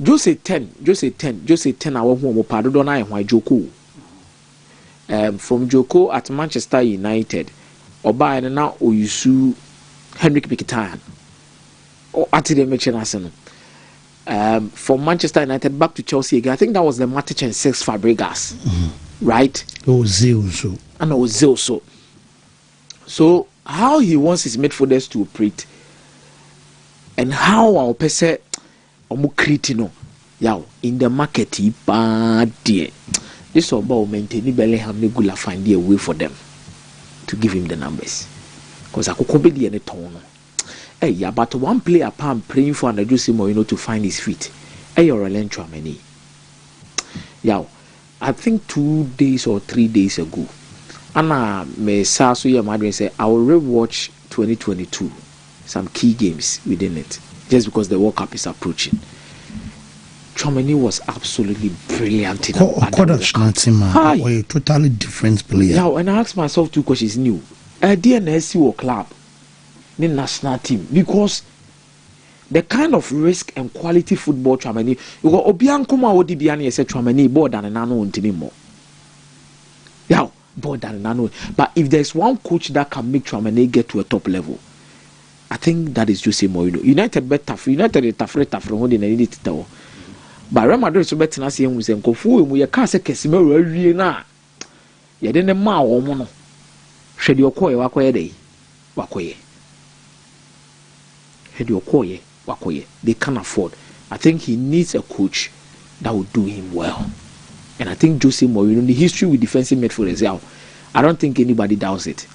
Jose 10, I want more Padona and why Joko. From Joko at Manchester United, Oba and now Oyusu Henrik Mkhitaryan. Or at the mention from Manchester United back to Chelsea again. I think that was the Matic and 6 Fabregas. Mm-hmm. Right? Ozil so. And Ozil so. So how he wants his midfielders to operate and how our person omu in the market bad dear. This about maintaining Bellingham Negula find a way for them to give him the numbers. Because I could completely any tone. Hey, yeah, but one player palm praying for and Jose Mourinho to find his feet. Hey, you're a Tchouaméni. Yeah, I think 2 days or 3 days ago. Anna me sa so your mother say I will rewatch 2022 some key games within it just because the World Cup is approaching. Tchouaméni was absolutely brilliant in a totally different player. Yeah, and I asked myself 2 questions new. DNSC or club, the national team, because the kind of risk and quality football Tchouaméni, you go Obiankoma Odi Biani said Tchouaméni more than an unknown anymore. Yeah. More than Nano. But if there's one coach that can make Tchouaméni get to a top level, I think that is Jose Mourinho. United bet tough. United is tough from holding a need to tell. But Real Madrid so better as him with them. Kofu mu ye ka se Casemiro awie na. Ye de ne ma wo mo no. Hwede okoye wakoye dey. Wakoye. Hwede okoye wakoye. They can afford. I think he needs a coach that will do him well. And I think Jose Mourinho, the history with defensive midfielders, I don't think anybody doubts it.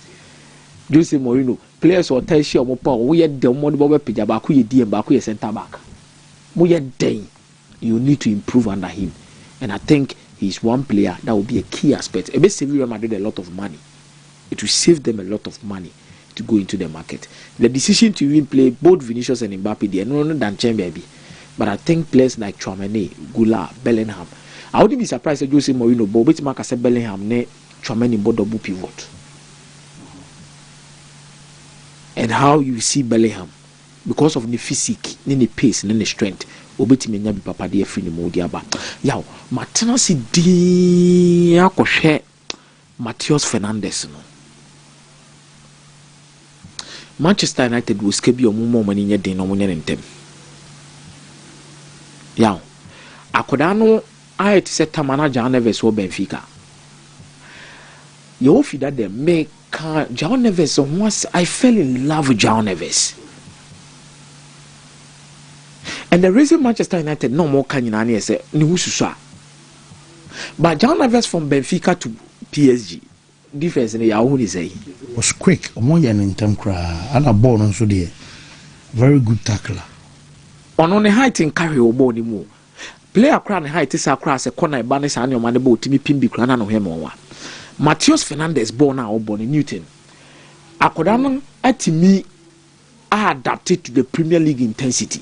Jose Mourinho, players or tell you we are the money pija baku ye DM baku ye centre back. We are day. You need to improve under him. And I think he's one player that will be a key aspect. It will save Real Madrid a lot of money. It will save them a lot of money to go into the market. The decision to even play both Vinicius and Mbappe, they are no than baby. But I think players like Tchouaméni, Goula, Bellingham, I wouldn't be surprised if Jose Mourinho, but which Marcus Bellingham, ne Tchouaméni, but double pivot. And how you see Bellingham, because of the physique, the pace, and the strength, obetimi nya bi papa de afri ni modi aba. Yaw, matena si di akohwe Matheus Fernandes no. Manchester United will skebi omumo mani nya den no mo nya ntem. Yaw, akoda no ayet se Tamana Jan Neves wo Benfica. You offer that they make João Neves. Once I fell in love with João Neves. And the reason Manchester United no more can you say ni hususwa. But João Neves from Benfica to PSG, difference in the Yahoo say was quick. Omo ya ntem kra. Ana ball no so there. Very good tackler. On the height in carry o ball ni mu. Player crown height is across a corner by the and your man about Timmy Pimbi Crana no him one. Matheus Fernandes born now born in Newton. Akodano at me are adapted to the Premier League intensity.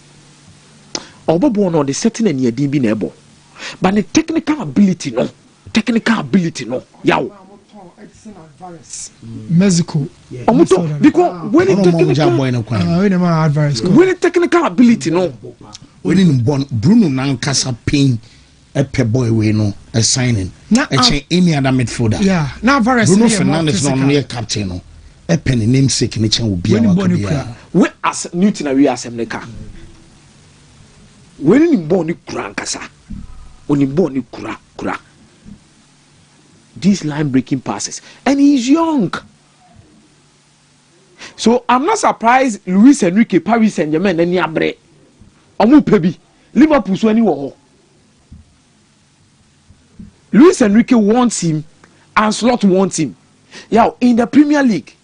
Oboborn on the setting and your DB neighbor. But the technical ability no. Yow. Mexico. Because when the technical ability no. When Bruno Nankasa pain a boy we no a signing. A chain any other midfielder. Yeah. Now Bruno Fernandes not near captain no. A penny namesake in will be a we as Newton we as America. When in born kasa. When in born kura. These line breaking passes. And he's young. So I'm not surprised Luis Enrique Paris Saint-Germain and Yabre. Omu pebi Liverpool so any wo. Luis Enrique wants him and Slot wants him. Now in the Premier League,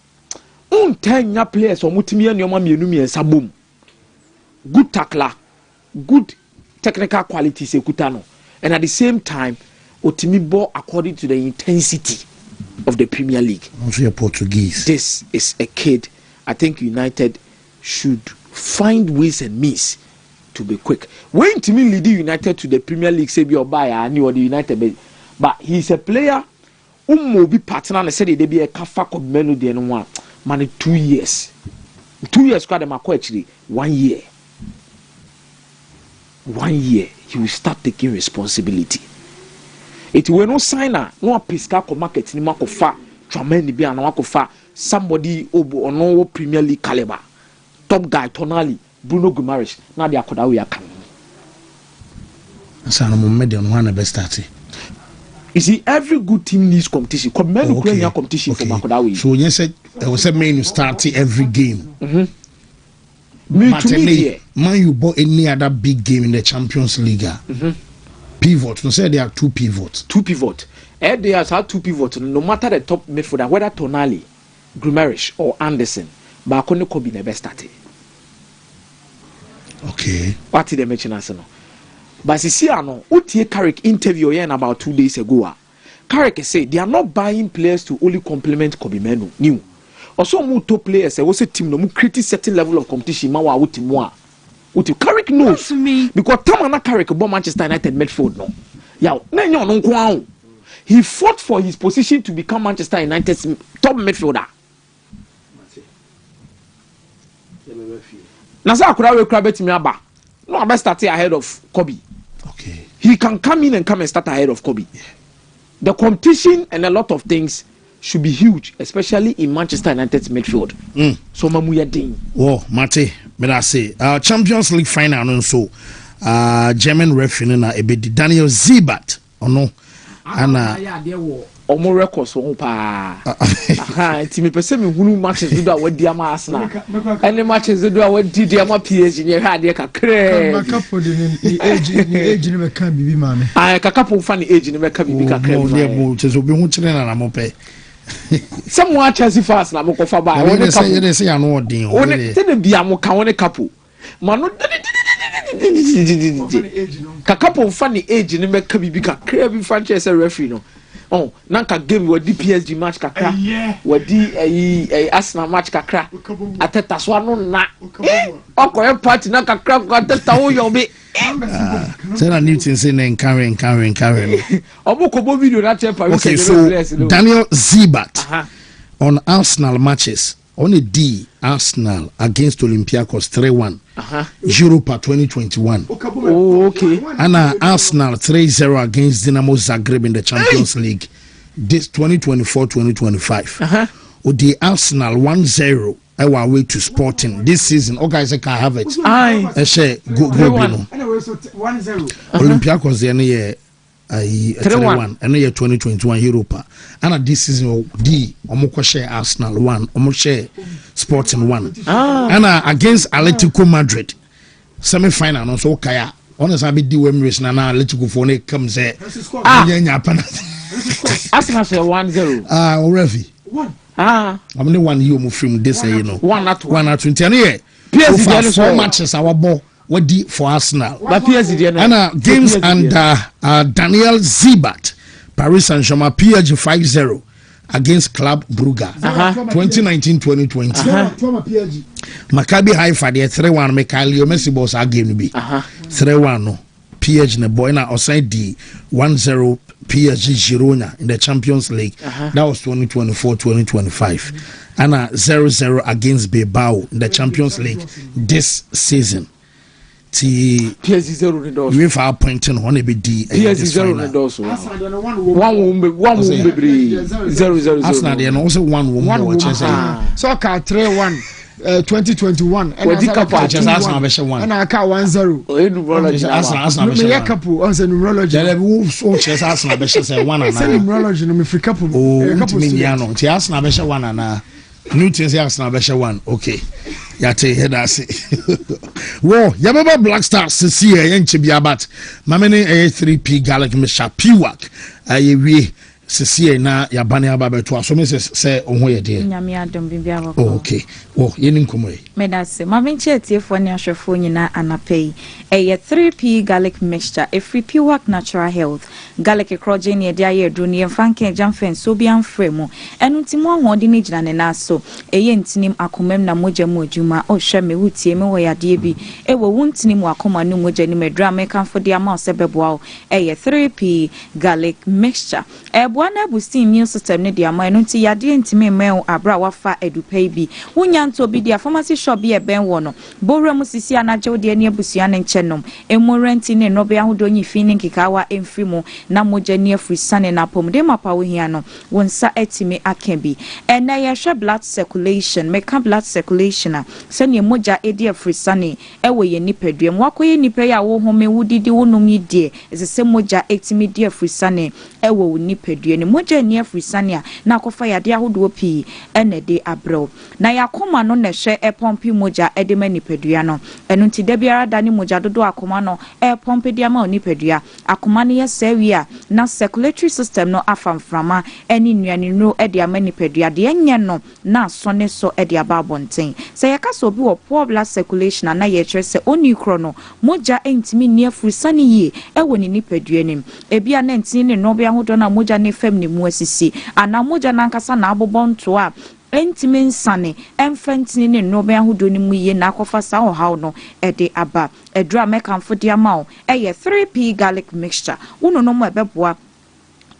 10 players omutimi anyoma mienu miensa bom. Good tackler, good technical qualities ekutano. And at the same time, otimi ball according to the intensity of the Premier League. Also Portuguese. This is a kid I think United should find ways and means to be quick. When to me lead United to the Premier League, say be or buy I knew the United, but he's a player who be partner and said they be a kafa of menu the one man 2 years. 2 years quite actually 1 year. 1 year he will start taking responsibility. It will no signer, no pisca market ni makofa, Tramaine be an wakofa, somebody obo or no Premier League caliber, top guy Tonali. Bruno Guimaraes now they are called we are coming. So I'm medium one best start. You see, every good team needs competition. Competition for Makodawi. So you said there was a main start every game. Man, you bought any other big game in the Champions League. Pivot. No say there are two pivots. They have two pivots. No matter the top midfielder, whether Tonali, Guimaraes or Anderson, but I could be the best start. Okay. What did they mention us no? But see, I know. Utie Carrick interview here about 2 days ago. Carrick said they are not buying players to only complement Kobe Menu. New. Also, more top players. Was a team no more create certain level of competition. Ma wa uti moi. Uti Carrick knows because Tamana Carrick about Manchester United midfield no. Yeah, no. He fought for his position to become Manchester United's top midfielder. Nasa Akura will grab it me aba. No, I best start ahead of Kobe. Okay. He can come in and start ahead of Kobe. Yeah. The competition and a lot of things should be huge, especially in Manchester United's midfield. So Mamuya Ding. Oh, Mate, but I say Champions League final and so German referee na ebedi Daniel Zibert. Oh no. And Omo records so pa. Ti pese me hunu matches do a wadi ama Arsenal. Any matches do a wadi di ama PSG ne ha de kakre. Kakapo de age ni me kan bibi ma me. Kakapo fa ni age ni me kan bibi kakre. Mo ne mo chezo bi hu kire na mo pe. Someone Chelsea fast na mo ko fa ba. Won say ya no odin. Won te de bia mo kan won kapo. Mano Kakapo fa ni age ni me kan bibi kakre bi franchise referee no. Oh, nanka game with the PSG match kakra. With the Arsenal match kakra. Ateta so no na. Okoye party na kakra ko ateta wo yo be. Say na Newton say na carry. Obo ko video na check Paris. Okay, so Daniel Zibert on Arsenal matches. On a D, Arsenal against Olympiacos 3-1. Europa 2021. Oh, okay. And Arsenal 3-0 against Dinamo Zagreb in the Champions League. This 2024-2025. Or the Arsenal 1-0 our way to Sporting this season. Okay, I can have it. Aye. Share go 1-0. Olympiacos 3-1 and year 2021 Europa and this season D omoko share Arsenal 1 omo share Sporting 1 and against Atletico Madrid semi-final no so kaya honestly be di Wembley na Atletico for ne come say nya penalty Arsenal say 1-0 already 1 I'm the one you move from this you know 1-2 and here PSG 4 matches our ball what di for Arsenal but PSG and games under Daniel Zibat Paris Saint-Germain PSG 5-0 against Club Brugge 2019-2020 Maccabi Haifa there 3-1 Mikael Messi boss our game be 3-1 no PSG na boy na outside the 1-0 PSG Girona in the Champions League that was 2024-2025 and 0-0 against Bilbao in the Champions League this season. PSG 0 redoso. We for appointing on be D. PSG 0 redoso. 0-0. Arsenal there also 1-1. So ka 3-1 2021 and Arsenal be 1 and aka 1-0 Arsenal be 1 couple on the numerology there be so chess Arsenal be say 1 and numerology no me free couple couple no ti Arsenal be 1 and new things Arsenal be 1 okay yate head as wo yababa Black Stars see here enche bia but mamene 3P Garlic Misha Piwak ayewie sisi na yabane ababeto aso me se ohun ye de nyame adom bibia wako okay wo yeni nkomo yi medase mavenche etiefo ne ahwefo nyina anapei 3P Garlic Mixture free Piwak Natural Health garlic crogen ye dia ye dro ne fanke jamfen so bia mfremu enu ntimo ahode ne gina ne na so ntinim akomam na moja mu adwuma o hwe me wutie me wo yade bi wo wuntinim akoma no moja ni medra me kanfo de ama osebeboa 3P Garlic Mixture Buana boosting immune system ne dia man nti yade ntime men abra wafa edupai bi wonya nto bi dia pharmacy shop bi e ben wo no bowra mu sisi anaje de ne abusua ne nchenom emorenti ne no be ahodo nyi fi ne nkikawa emfri mu na moja ne afri sane na pom de mapa wo hia no wonsa etime aka bi na ye hwe blood circulation meka blood circulation a se ne moja edi afri sane wo ye nipaduam wakoye nipa ya wo home wudidi wonum yi die ese moja etime di afri sane wo nipaduam ni moja ni afrisania na akofa yade ahodo pi ene de abro na yakoma no na hwe pompi moja edema nipadua no eno nti da biara da ni moja dodo akoma no pompi dia ma nipadua akoma ne yesawi a na circulatory system no afamframa eni nuane no ede ama nipadua de enye no na so ne so ede aba bonten se yakaso bi wo poor blood circulation na ye kire se oni kro no moja entimi ni afrisani yi ewo ni nipadua nim ebia na ntini ne no bia ahodo na moja ne fem ni mu asisi ana moja na nkasa na abobonto a entimi nsane emfantini ne no bia ahodo ni mu ye na akofa sa ohaw no ede aba edra mekamfo dia ma o 3P Garlic Mixture uno no mo ebeboa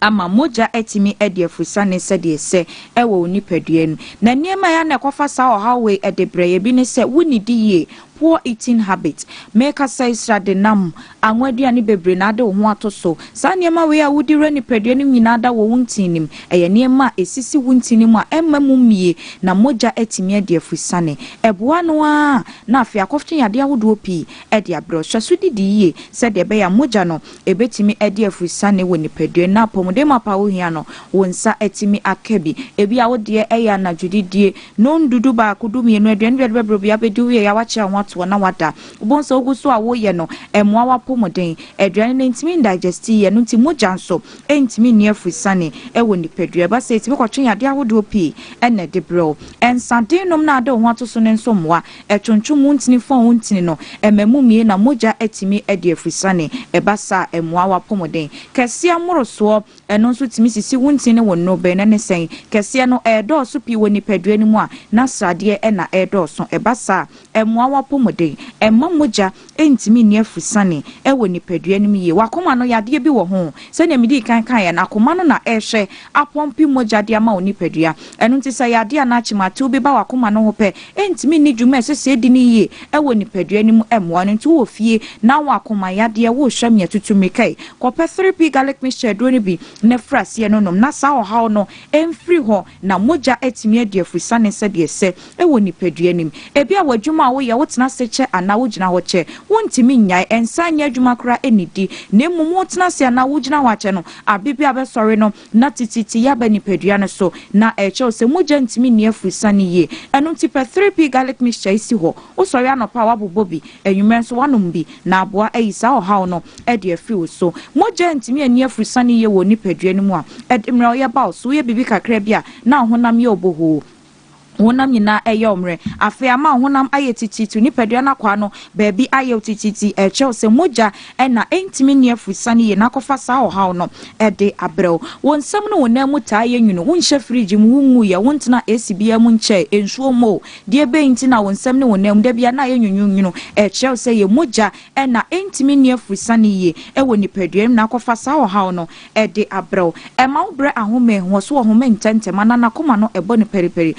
ama moja etimi edi afusane sede ese ewo nipadua nu na niema ya na akofa sa ohaw we ede breye bi ne se wunidi ye poor eating habit make us say de nam anwaduane bebre na de ho atoso sa niema we a wudi rani pedua nim nyina da wo wuntinim eye niema esisi wuntinim a emma mumie na moja etimi ade afusane eboa no a na afia koftin yade awodo pi ede abro hwaso didiye se de be ya moja no ebetimi ade afusane wo ni pedua na pomode mapa wo hia no wonsa etimi akabi ebi a wo de eya na judidie no ndudu ba kudumi no aduane de bebro bia bedu ye ya wache to na wada ubonso oguso a wo ye no emwa wapomoden aduane ne ntimi indigest ye no nti moja nso entimi ne afusane ewo ni pedua ba se etimi kwotwe yade awodo pi ene de bro ensaden nom na ade ho atoso ne nso moa etwontwom ntini fon ntini no emamumie na moja etimi ade afusane ebasa emwa wapomoden kese amoroso eno nso timi sisi wuntini wo no be ne sen kese no edo so pi wo ni pedua ni mu a na srade na edo so ebasa emwa wapomode emma moja entimi ni afusane ewo ni pedua ni miye wakoma no yade bi wo ho se na midi kan ya na akoma no na ehwe apompi moja de ama oni pedua eno nti se yade na chimatu bi ba wakoma no ho pe entimi ni dwuma sese di ni ye ewo ni pedua ni mu emwa no nti wo fie na wakoma yade wo hwamia tutumikai kope 3P Garlic Mixture do ni bi ne frase no nom na sa ohaw no emfiri ho na moja etimi ade afusane se de ese ewo ni pedua ni ebi a wadwuma wo ye wotena seche ana na wogina ho che wontimi nyai ensanya adwuma kra enidi na mmom wotena se na wogina ho ache no abebi abesori no na tititi ya ba nipadua no so na eche se mogya ntimi ne afusane ye eno tipe 3p garlic mixture isi ho osori anopa wabobobi enwumen so wanom bi na aboa ayisa ohaw no e de afi so mogya ntimi ne afusane ye wo nipadua no mu a edimra oye ba so ye bibi kakra bia na honam ye oboho honam nyina eyomre afi ama honam ayetititi nipadua na kwa no baabi ayetititi eche se mogya na entimi ne afusane ye na kofa sa ohaw no de abrɛw wonsam no wonam mu taa ye nwunu wonhye fridge mu hungu ye wontena esibia mu nche ensuo mo de be nti na wonsam no wonam da bia na ye nwunu eche se ye mogya na entimi ne afusane ye wo nipadua na kofa sa ohaw no de abrɛw ma wobrɛ ahome ho so ahome ntentema na nakoma no ebo ne periperi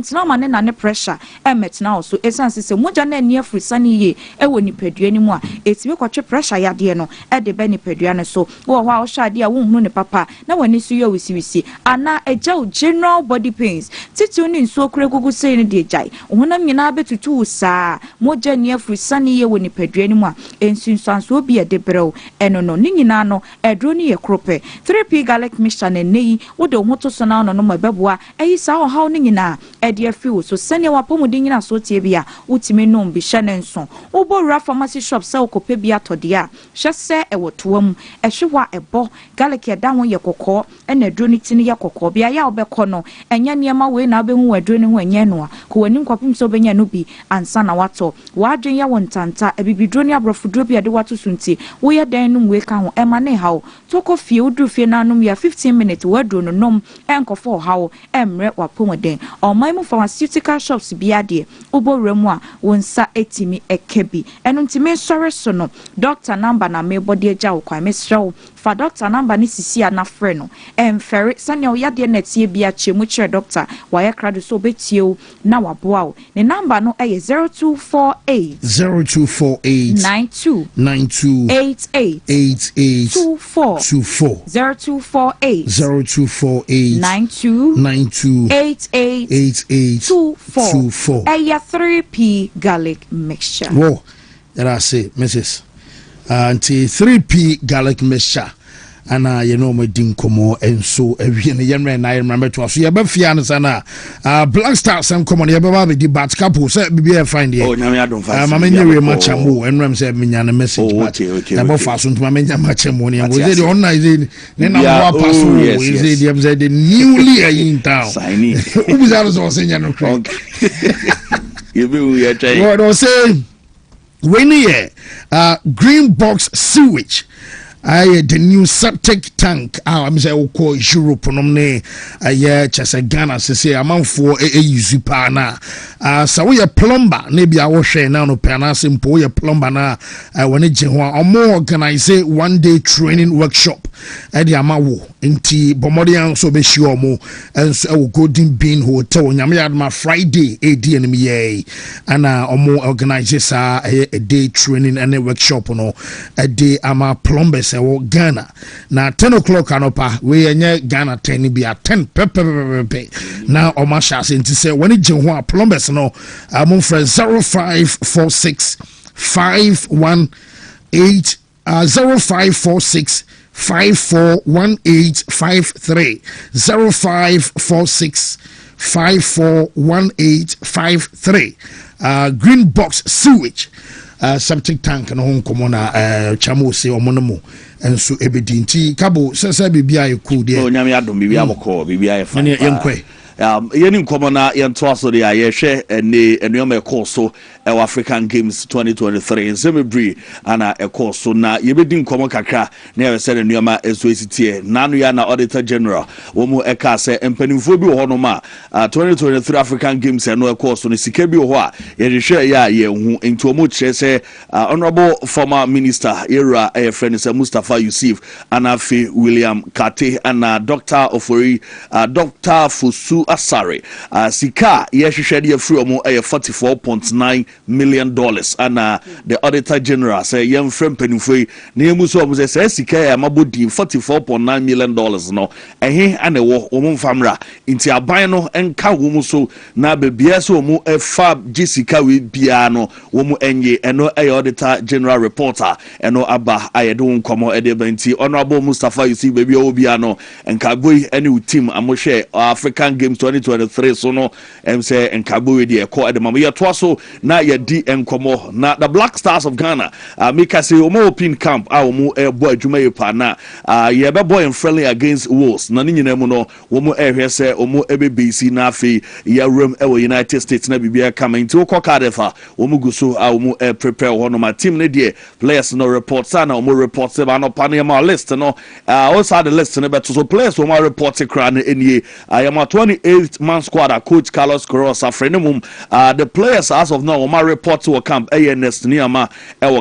tina ma ne na ne pressure emetina also esanse se mogya na ani afrisane ye wo nipadua ni mu a etimi kwatwe pressure yade no de be nipadua ne so wo ho a wo hwade a wo hunu ne papa na wani so ye wisiwisi ana eja general body pains titi oni nso kure gugu sei ne de jai honam nyina betutu saa mogya ni afrisane ye wo nipadua ni mu a ensunsanso obi e de brew eno no ni nyina no edro ni ye krope 3p garlic mixture na nei wo de ho to so na no no mabeboa eyi sa ho haw ni nyina dia fiu so sene wapomudi nyina so tie bia utime nom bi hye nso ubora pharmacy shop sell kope bia tode a hye se ewotoam ehwewa ebo garlic da ho ye kokko na aduro ni tini ye kokko bia ya obekọ no enya niema we na abehu aduro ni ho enye no a ko wani nkwapim so benya no bi ansa na wato wadwen ya wontanta ebibiduro ni abrofuduro bia de wato sunti wo ye dan no we ka ho ema ne hawo toko fie uduru fie na anum ya 15 minutes waduro no nom enkofo hawo emre wapomoden my pharmaceutical shops biade oboremu a wonsa etimi ekebi eno ntimi sore so no doctor number na me body agya wo kwa me srew fa doctor number ni sisi ana frɛ no emfere sane o yade na tie bia chemu kire doctor wa ye krado so betie na waboa wo ne number no eye 0248 92 88 24 0248 92 88 24 a 3p garlic mixture. Whoa, that I say, Mrs. Anti 3p garlic mixture. And you know my dinkomo and so every young man I remember to us. You have Fiana Black Stars and come on, you have a debate couple, so be a find you. Oh, no, I don't find my very much a more and Ram said me a message. Okay. About fasten to my mania much money. And was it the online then I pass is the newly in town. Signing. Who was that also saying no crunk? You will tell what I say when green box sewage. The new septic tank. I'm say oko Europe nomne chese Ghana say amanfo use pa na so we plumber na bia wo hwe na no pa na simple we plumber na woni je ho omo organize one day training workshop the amawo nti bomodian so be sure mo enso Golden Bean Hotel nyame yadma Friday enemy ye ana omo organize sa a day training and a workshop no a day ama plumbers Ghana na 10 o'clock anopa we enye Ghana 10 bia 10 pepe na o ma sha se nti se woni je ho a plumbers no amon friend 0546 518 0546 541853 0546 541853 green box sewage septic tank no hon komo na chamo se omonomo enso ebedinti kabo sese bibia yeku de onyame adom bibia boko bibia ye fa yenkwe yeni nkomo na yento aso de ayehwe ene enuoma ekoso African Games 2023 Zemebri ana ekoso na yebedi nkomo kakra na yese enuoma ezo esitie nanu ya na Auditor General wo mu eka se empanimfo bi ho no ma 2023 African Games eno ekoso no sika bi ho a yehwe ya yehu enti omo kire se honorable former minister era friend se Mustafa Yusuf anafi William Kate ana Dr. Ofori Dr. Fusu Asare sika yehwehwe de afri omo 44.9 million, and the auditor general say young friend penifui near Muso says sika mabudi $44.9 million no and a war famra into abino and kawumuso na bebia so mu fab jessica with piano womu enye eno auditor general reporter eno aba ayedon komo edebenti honorable Mustafa you see baby obiano and kabui any team amoshe African Games 2023 so no say and kabui de ko edema ya twaso na ya di enkomo na the Black Stars of Ghana make say omo open camp omo boy adwuma yepa na ye be boy friendly against Wolves na ni nyina mu no womo ehwe se omo ebebisi na afi ya room United States na bibia coming to Kokadefa womo guso omo prepare hono ma team ne de players no report na omo report se ba no panema list no also the list ne beto so players omo report kra na enie I am a 28-man squad coach Carlos Queiroz afrenumum the players as of now omo report to camp ANS niama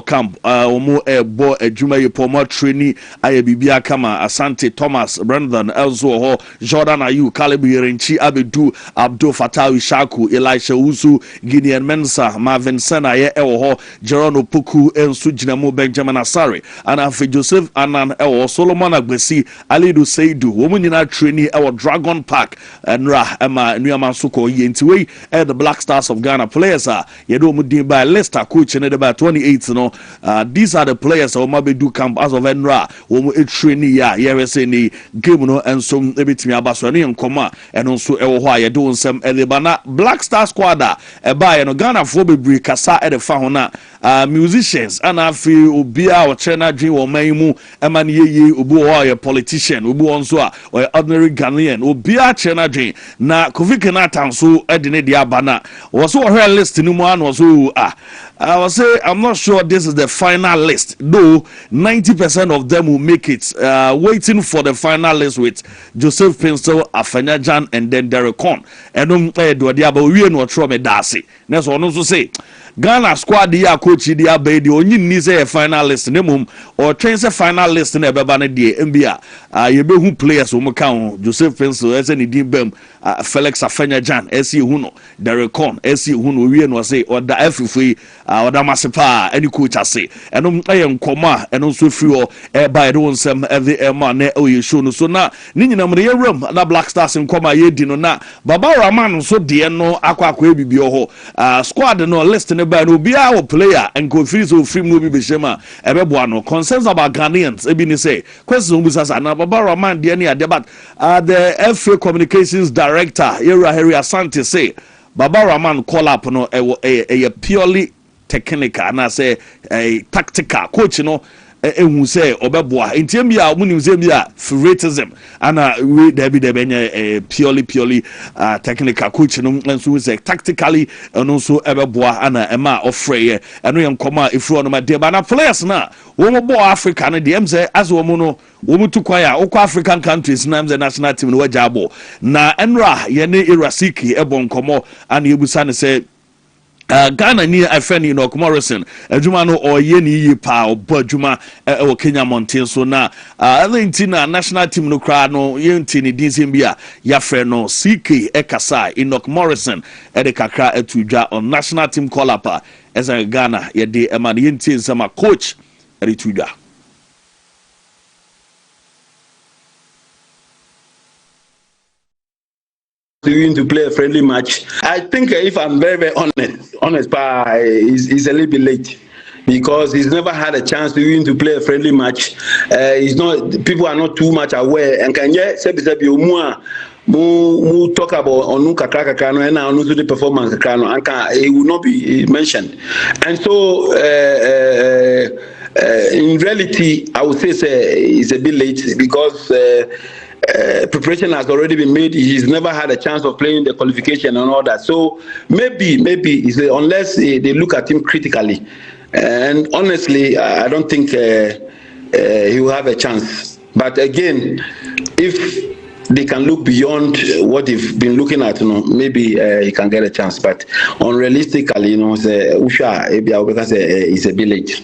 camp omo bo adwuma yepo mo trainee aye bibia kama Asante Thomas Brandon Elzo Jordan Ayu Caleb Yerenchi Abedu Abdul Fatah Ishaku Elisha Usu Guinean Mensa Marvin Sena ye Jerono Puku Ensu Jinamo Benjamin Asare and Afi Joseph Anan Solomon Agbesi Alidu Seidu woman in our trainee Dragon Park and Emma Nuyama Suko Yentiwe the Black Stars of Ghana players yedo mudin by Leicester coach in about 28 no these are the players who Mabedu camp as of Enra womu trainee say ni game no and so ebitimi abaso ne nkoma eno so ewo ho ayedo nsem elebana Black Star squad buy no Ghana for bebre kasa e de fa ho na musicians and afi obia o chena dream wo man mu ema ne yeye obi wo ye politician obi won so a ordinary Ghanaian obia chena dream na Kofi Kenatan so e de ne dia bana wo so wo list ni mu an wo so I will say I'm not sure this is the final list, though 90% of them will make it. Waiting for the final list with Joseph Pinsel, Afenyajan, and then Derek Con. And we no try me dasi. That's what I also say. Ghana squad dia coach dia be the only need say a final list nemum or train say final list na be ba na die mbia ye be hu players o mo kan Joseph Pencil ese ni din bam Felix Afenyajan ese hu no Derek Con ese hu no wie no say oda afifui oda masepa any coach ase enom aye nkoma eno so free o e ba do nsem every man na o ye show no so na ni nyina mre ye room na Black Stars nkoma ye di no na Baba Rahman so de no akwa ebibi ho squad no list by no be our player and go free so free movie be shema ebeboa no concerns about Ghanaians ebi ni say question busasa na Baba Rahman de ni but the FA communications director Yera Harry Asante say Baba Rahman call up no a purely technical and I say a tactical coach no ehun say obeboa ntiem bia munim say bia favoritism ana we there be the purely technical coach no nso say tactically no so ebeboa ana ema ofrey eno yem koma ifro no ma de ba na players na wo mo bo Africa no dem say as wo mo no wo mo to kwaya okwa African countries na the national team no wajabo na enra ye ne Irasiki ebon komo ana yebusa ne say Ghana ni afeni no Morrison adwuma no oye ni yi pa obo adwuma e Kenya Mountain so na Argentina national team no kra no yenti ni dinsim bia ya fre no CK Ekasai Enoch Morrison e de kakra atudwa on national team call up as a Ghana ye de ema yenti nsama coach e de tudwa to play a friendly match. I think if I'm very honest, but he's a little bit late because he's never had a chance to play a friendly match. He's not. People are not too much aware. And can you say mu talk about onu kakra no and onu to the performance no and he will not be mentioned. And so in reality, I would say it's a bit late because. Preparation has already been made. He's never had a chance of playing the qualification and all that. So maybe unless they look at him critically, and honestly, I don't think he will have a chance. But again, if they can look beyond what they've been looking at, maybe he can get a chance. But unrealistically, Usha, because it's a village.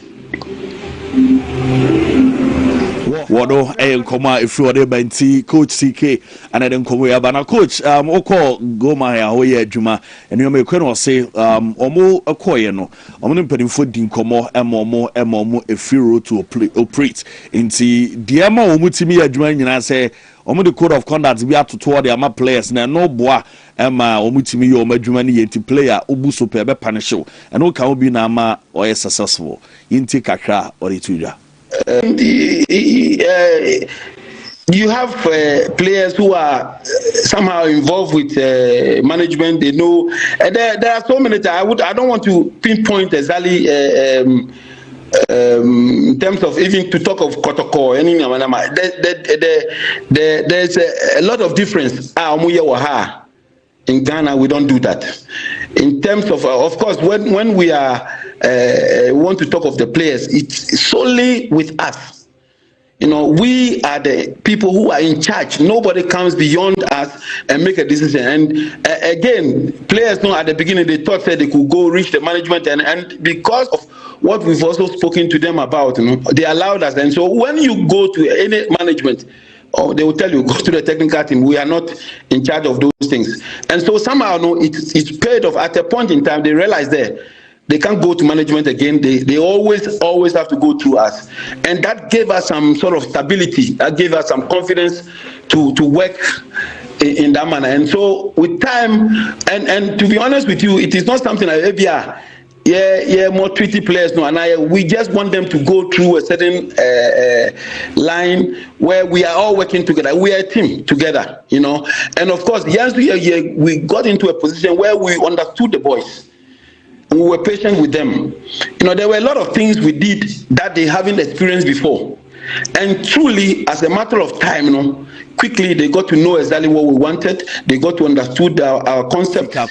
Wado e nkoma ifri ode banti coach CK and then komo ya bana coach oko goma ya ho ye adwuma eno me kwen o say omo akoye no omo ne mpanimfo di nkomo emomo ifri road to operate inti de ma omo timi adwuma nyina say omo the code of conduct bi atoto de ama players na no boa ema omo timi yo madwuma ne yenti player obu so pe be punish eno ka obi na ama o successful inti kakra ori tuja. You have players who are somehow involved with management. They know there are so many. I don't want to pinpoint exactly in terms of even to talk of Kotoko. There's a lot of difference. In Ghana, we don't do that. In terms of course, when we are want to talk of the players, it's solely with us. You know, we are the people who are in charge. Nobody comes beyond us and make a decision. And again, players know at the beginning they thought that they could go reach the management, and because of what we've also spoken to them about, you know, they allowed us. And so when you go to any management, or they will tell you, go to the technical team. We are not in charge of those things. And so somehow, no, it's paid off. At a point in time, they realize that they can't go to management again. They always have to go through us. And that gave us some sort of stability. That gave us some confidence to work in that manner. And so with time, and to be honest with you, it is not something like ABR. Yeah, more treaty players no, and we just want them to go through a certain line where we are all working together. We are a team together, you know. And of course, yes, we got into a position where we understood the boys, and we were patient with them. You know, there were a lot of things we did that they haven't experienced before, and truly, as a matter of time, you know, quickly they got to know exactly what we wanted. They got to understood our concept. The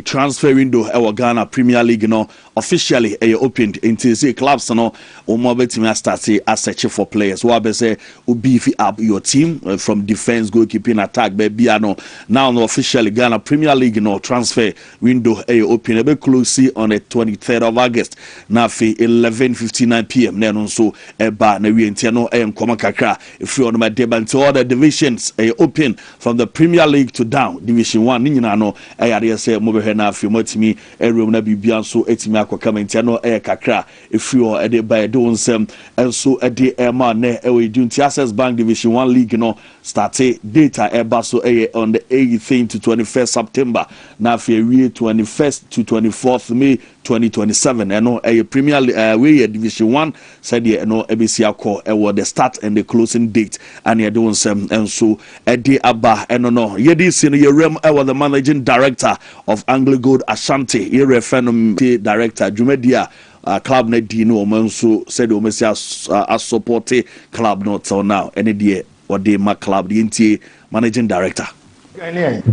transfer window our Ghana Premier League no officially opened into the clubs no betimi start as search for players. What be say beef up your team from defense, goalkeeping, attack baby no now no officially Ghana Premier League no transfer window open a bit close on the 23rd of August now for 11:59 p.m. Then so ba na we no Koma kakra if you on my debate all the divisions open from the Premier League to down Division 1 ni nyina no ade say mo be na afi matimi room na bibia so etimi akoka menti no kakra if you ade by do nsem enso ade ma na Dunti Access Bank Division 1 League no started data eba so on the 18th to 21st September na afi 21st to 24th May 2027 and no Premier we Division 1 said no ABC akọ the start and the closing date and you're doing some and so Eddie Abba and no yedi sin rem the managing director of Anglo Gold Ashanti you're phenom director Jumedia club na di no man so said o mesi as support club not till now any day or the club the managing director. Ghanaian,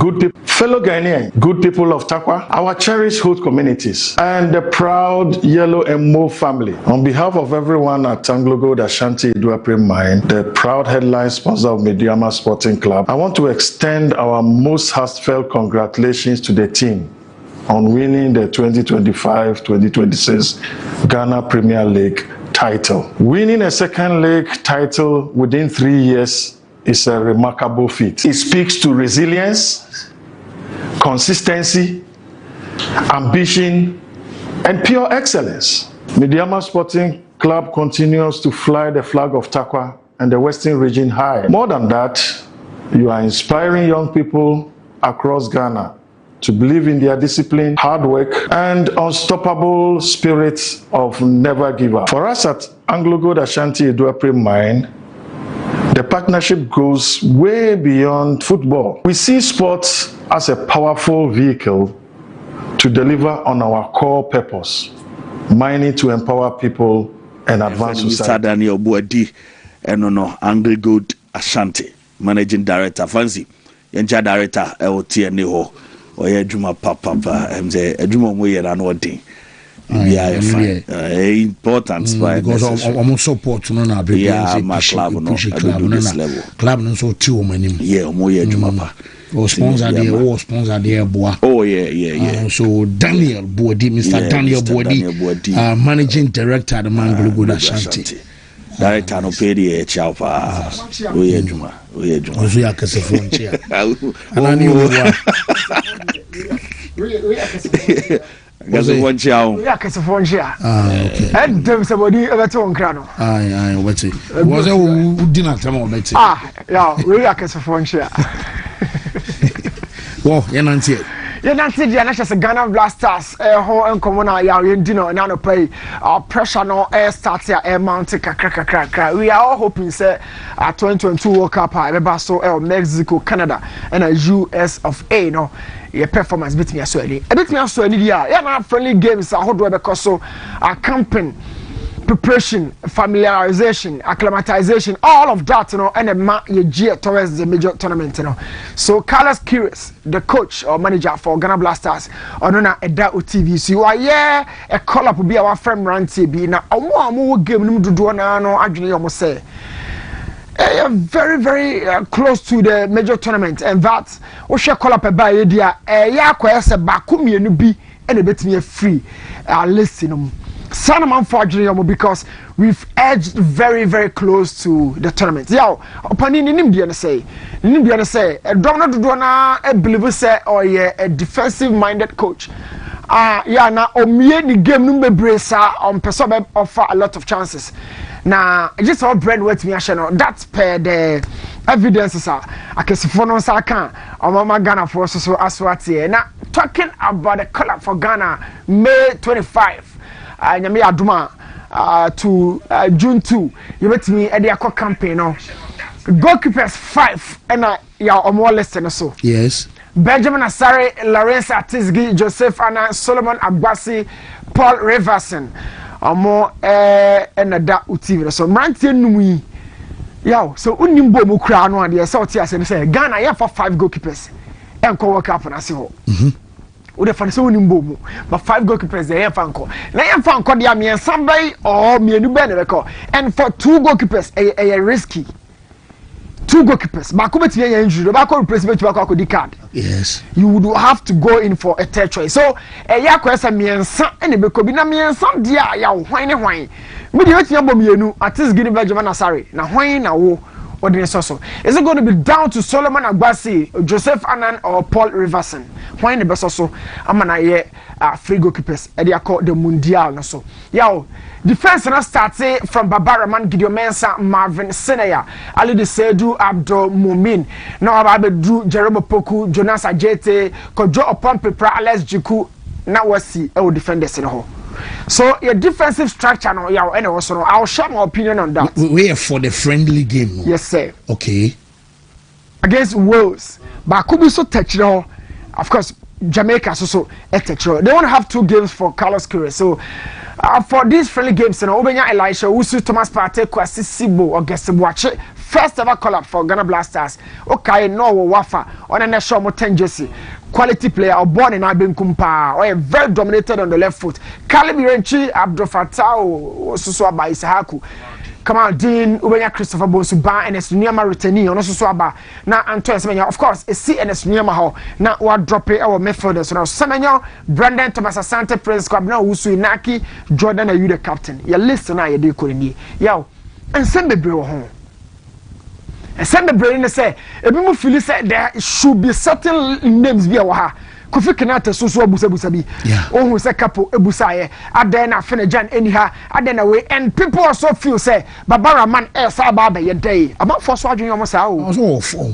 fellow Ghanaian, good people of Takwa, our cherished host communities, and the proud Yellow and Mo family. On behalf of everyone at Anglo Gold Ashanti Iduapre Mine, the proud headline sponsor of Mediama Sporting Club, I want to extend our most heartfelt congratulations to the team on winning the 2025-2026 Ghana Premier League title. Winning a second league title within 3 years is a remarkable feat. It speaks to resilience, consistency, ambition, and pure excellence. Mediama Sporting Club continues to fly the flag of Takwa and the Western region high. More than that, you are inspiring young people across Ghana to believe in their discipline, hard work, and unstoppable spirit of never give up. For us at Anglo Gold Ashanti Iduapre Mine, the partnership goes way beyond football. We see sports as a powerful vehicle to deliver on our core purpose, mining to empower people and advance society. Mr. Daniel Boadi, no Anglo Gold Ashanti, managing director, Fancy, Yenja director, LTN ho, or Juma Papa, and the Juma Moyen and what thing. Yeah, fine. Important because almost support no na be my club no this level. Club no so ti o manim. Yeah, omo ye adwuma pa. O sponsor there boa. Oh yeah. So Daniel Bodi, Mr. Daniel Bodi, managing director the Man Good Ashanti. Director no pay the chow pa. We adwuma. So ya kase phone chair. Anani Gaso one chow. Yeah, kase phone chair. Okay. And them somebody ever to on crano. Aye, what's it? Was it dinner time or better? Yeah, we are kase phone chair. Well, Yananti. Yananti, the NHS Ghana Blasters, ho and Commona, Yandino, and Nano pay pressure no air starts here, air mountain, crack. We are all hoping, say, 2022 World Cup, Basso, Mexico, Canada, and a US of A, no. Your performance beat me as well. A bit me as well, yeah, friendly games, I hold because so a camping. Preparation, familiarization, acclimatization, all of that, and a year towards the major tournament, So Carlos Queiroz, the coach or manager for Ghana Blasters, on Eda TV. So you are a call up will be our friend Ranty be now. More game to do no actually almost say. Very, very close to the major tournament, and that we shall call up a buy idea. Quest Bakumi and be and a bit me free. Listen. Sanaman Fajri because we've edged very, very close to the tournament. Yeah, Opani Nimbian say, Donna Dona, a believer say, or a defensive minded coach. Yeah, now, the game number bracer on Pesobe offer a lot of chances. Now, just all bread with me, that's per the evidences. I can see for no second, or Mama Ghana for so Aswati. Now, talking about the color for Ghana, May 25. Nyame aduma to June 2 you met me at the aqua campaign no goalkeepers 5 and ya omo listen so yes Benjamin Asare, Lawrence Atisgi, Joseph Anna, Solomon Agbasi, Paul Reverson omo and da uti so mrantie numi yaw so unimbo mu kra no ade say oti ase say Ghana ya for 5 goalkeepers enko work up na se ho Ude fan so nimbo mu but 5 goalkeepers there fanko na yan fanko dia me bai or mienu be na beko and for 2 goalkeepers a risky 2 goalkeepers ba ko beti yan injury ba ko replace beti ba ko di card yes you would have to go in for a third choice so ya ko esa miensa ene beko bi na miensa dia ya hwan ne hwan me di wetin abom mienu at least gini Benjamin Asare na hwan na wo is it going to be down to Solomon Agbasi, Joseph Annan, or Paul Riverson? Why in the best also? I'm gonna free goalkeepers. They are called the Mundial. So, yo, defense now starts from Babaraman, Gideon Mensah, Marvin Senaya, Ali de Sedu, Abdul Mumin. Now Ababe Drew, Jerome Poku, Jonas Ajete, Kojo Opompepra, Alex Jiku. Now we see our defenders in the hole. So your defensive structure no yeah and also I'll share my opinion on that. We are for the friendly game. No? Yes sir. Okay. Against Wales. But could be so touch of course Jamaica so touch. They want to have 2 games for Carlos Queiroz. So for these friendly games you know Obenya Elisha Usu Thomas Partey Kwasi Sibo or Gesibuache first ever call up for Ghana Blasters. Okay no wafa on a show mo 10 jersey. Quality player or born in Abin Kumpa or very dominated on the left foot. Kalibi Renchi, Abdul Fattah, Suswa by Isahaku. Kamal Dean, Ubenya Christopher Bosuba, and Esuniama Ruteni, and also Swaba. Now, Antoine Semenya, of course, is see and Esuniama Ho. Now, what drop it our midfielders. So now, Semenya, Brandon Thomas Asante, Prince Club, now Usu Inaki, Jordan, are you the captain? You listen, I do couldn't yo, and send the bro home. And send the brain say, if you feel say there should be certain names via Waha. Kofi Kenata so busabi. Yeah. Oh, who say couple ebusaye. Adena Fenejan anyhow. Adena way. And people also feel say, Babara man Sababa your day. About for swaging almost out. Oh, for.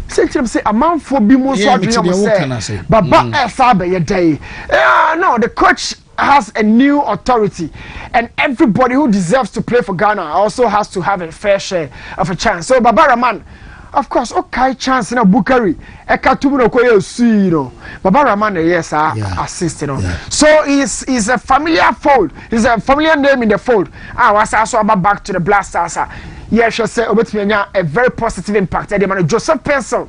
Say a man for Bimo swaging say. Baba Saba your day. No, the coach has a new authority and everybody who deserves to play for Ghana also has to have a fair share of a chance. So Babara man, of course, okay, chance in a Bukari. Ekatumu koye see, you know. Babara man, yes, assist, you know. Yeah. So he's a familiar fold. He's a familiar name in the fold. I was also about back to the Blasters. Yes, I say a very positive impact. Joseph Pencil.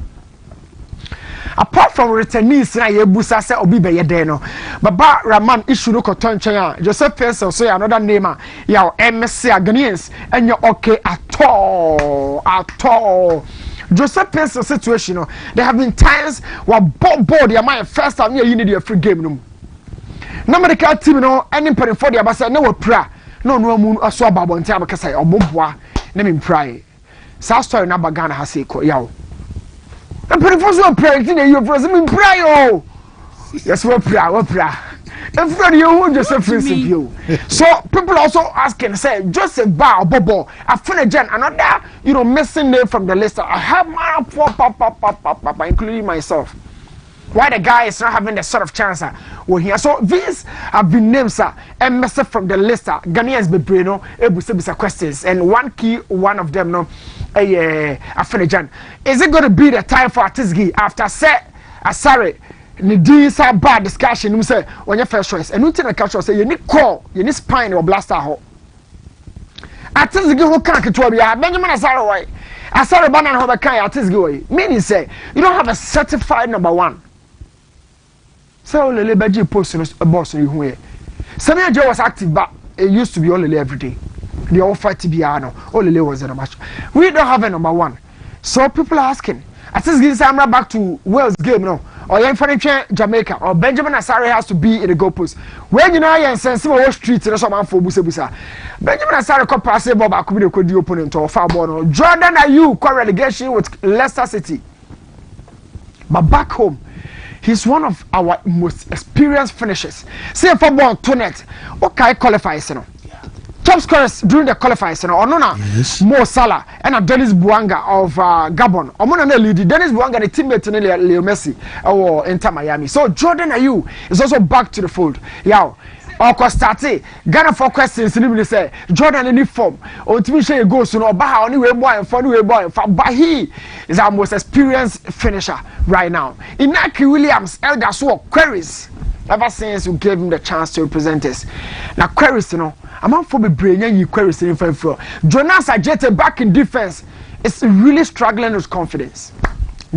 apart from returnees na ye busa se obi be ye den no baba Raman issue no koton chen a Joseph Pencil so another name a ya MC Ghanaians enye okay at all Joseph Pencil situation no there have been times where board their mind first time you need a free game no na medical team no any person for the abasa na we pra no mu aso ababonte abakasa omoboa na me pray sa story na bagana ha se ko yawo and people so pray tin you for me pray oh yes we pray if you who Joseph Pencil so people also asking say Joseph Ba Bobo Afenajan another missing name from the list I have my papa including myself. Why the guy is not having the sort of chance when here? So these have been names and message from the list. Ghanaians be braino ebusebisa questions and one of them no Afenajan. Is it going to be the time for Atisgi after Asare Nidi sa bad discussion? You say when your first choice and nothing catch say you need call you need spine or blaster ho. Atisgi who can't get to be Benjamin Asare way. Asare banan ho be kan Atisgi way. Meaning say you don't have a certified number one. So Olele Beji post a boss in who Samia Joe was active, but it used to be Olele every day. They all fight to be Olele was in a match. We don't have a number one. So people are asking. At least give Samra back to Wales game no. Or young furniture Jamaica or Benjamin Asare has to be in the goalpost. When you know and sensible streets in some for Busa. Benjamin Asare could pass a ball could be the opponent or far ball. Jordan are you relegation with Leicester City. But back home. He's one of our most experienced finishers. Say for ball tonight, what can I qualify? Top scorers during the qualifiers, or no, Mo Salah and Dennis Bouanga of Gabon. Or Mona lead Dennis Bouanga, the teammate Leo Messi or Inter Miami. So Jordan Ayew is also back to the fold. Yeah. Or start Ghana for questions in say Jordan any form or to me say goes to no Baha anyway boy and funny boy but he is our most experienced finisher right now. Inaki Williams elder so queries ever since we gave him the chance to represent us. Now queries I'm out for the brain and you queries in front for Jonas Ajete back in defense is really struggling with confidence.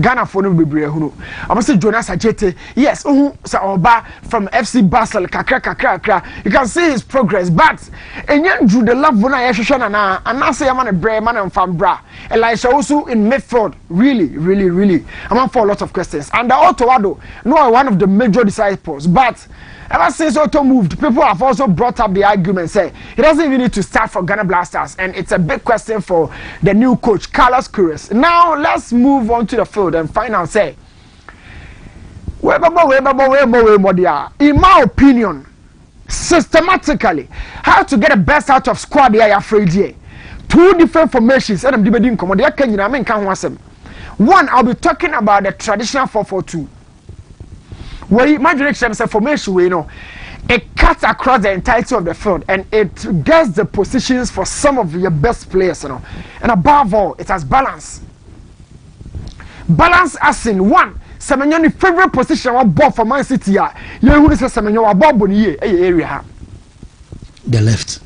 Ghana for no be brave. I must say Jonas Ajete. Yes, Oba from FC Basel. Kakra. You can see his progress, but and drew the love when I and I say I'm a brave man and fan bra. Elisha also in midfield. Really. I'm for a lot of questions. And the Otto no one of the major disciples, but ever since Otto moved, people have also brought up the argument say he doesn't even need to start for Ghana Blasters, and it's a big question for the new coach Carlos Queiroz. Now let's move on to the field and find out say in my opinion, systematically how to get the best out of squad they are afraid here. Two different formations and I'm debating one, I'll be talking about the traditional 4-4-2. Well, imagine a formation it cuts across the entirety of the field and it gets the positions for some of your best players, and above all, it has balance. Balance as in one, Semenyo's favorite position was ball for Man City. You who say Semenyo was ball in area. The left.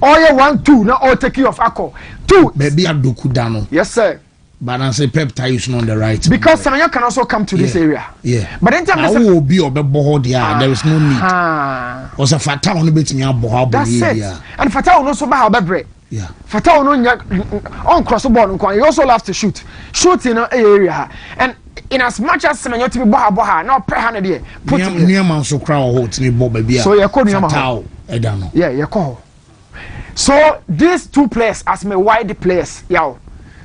All you 1-2, now all taking off Akko. 2. Maybe Adoku Dano. Yes, sir. But I say Pep Tyson on the right. Because Semenyo can also come to this area. Yeah. But in terms of will be there is no need. Was a Fatah on the bit me up. That's it. And Fatah will also buy our bread. Yeah. Fatah will on cross the ball. He also loves to shoot in an area. And in as much as Semenyo to be boha, now pre-handed here. Put near man so crowd hold me Bob baby. So you're calling him Edano. Yeah, you call. So these two players as my wide players,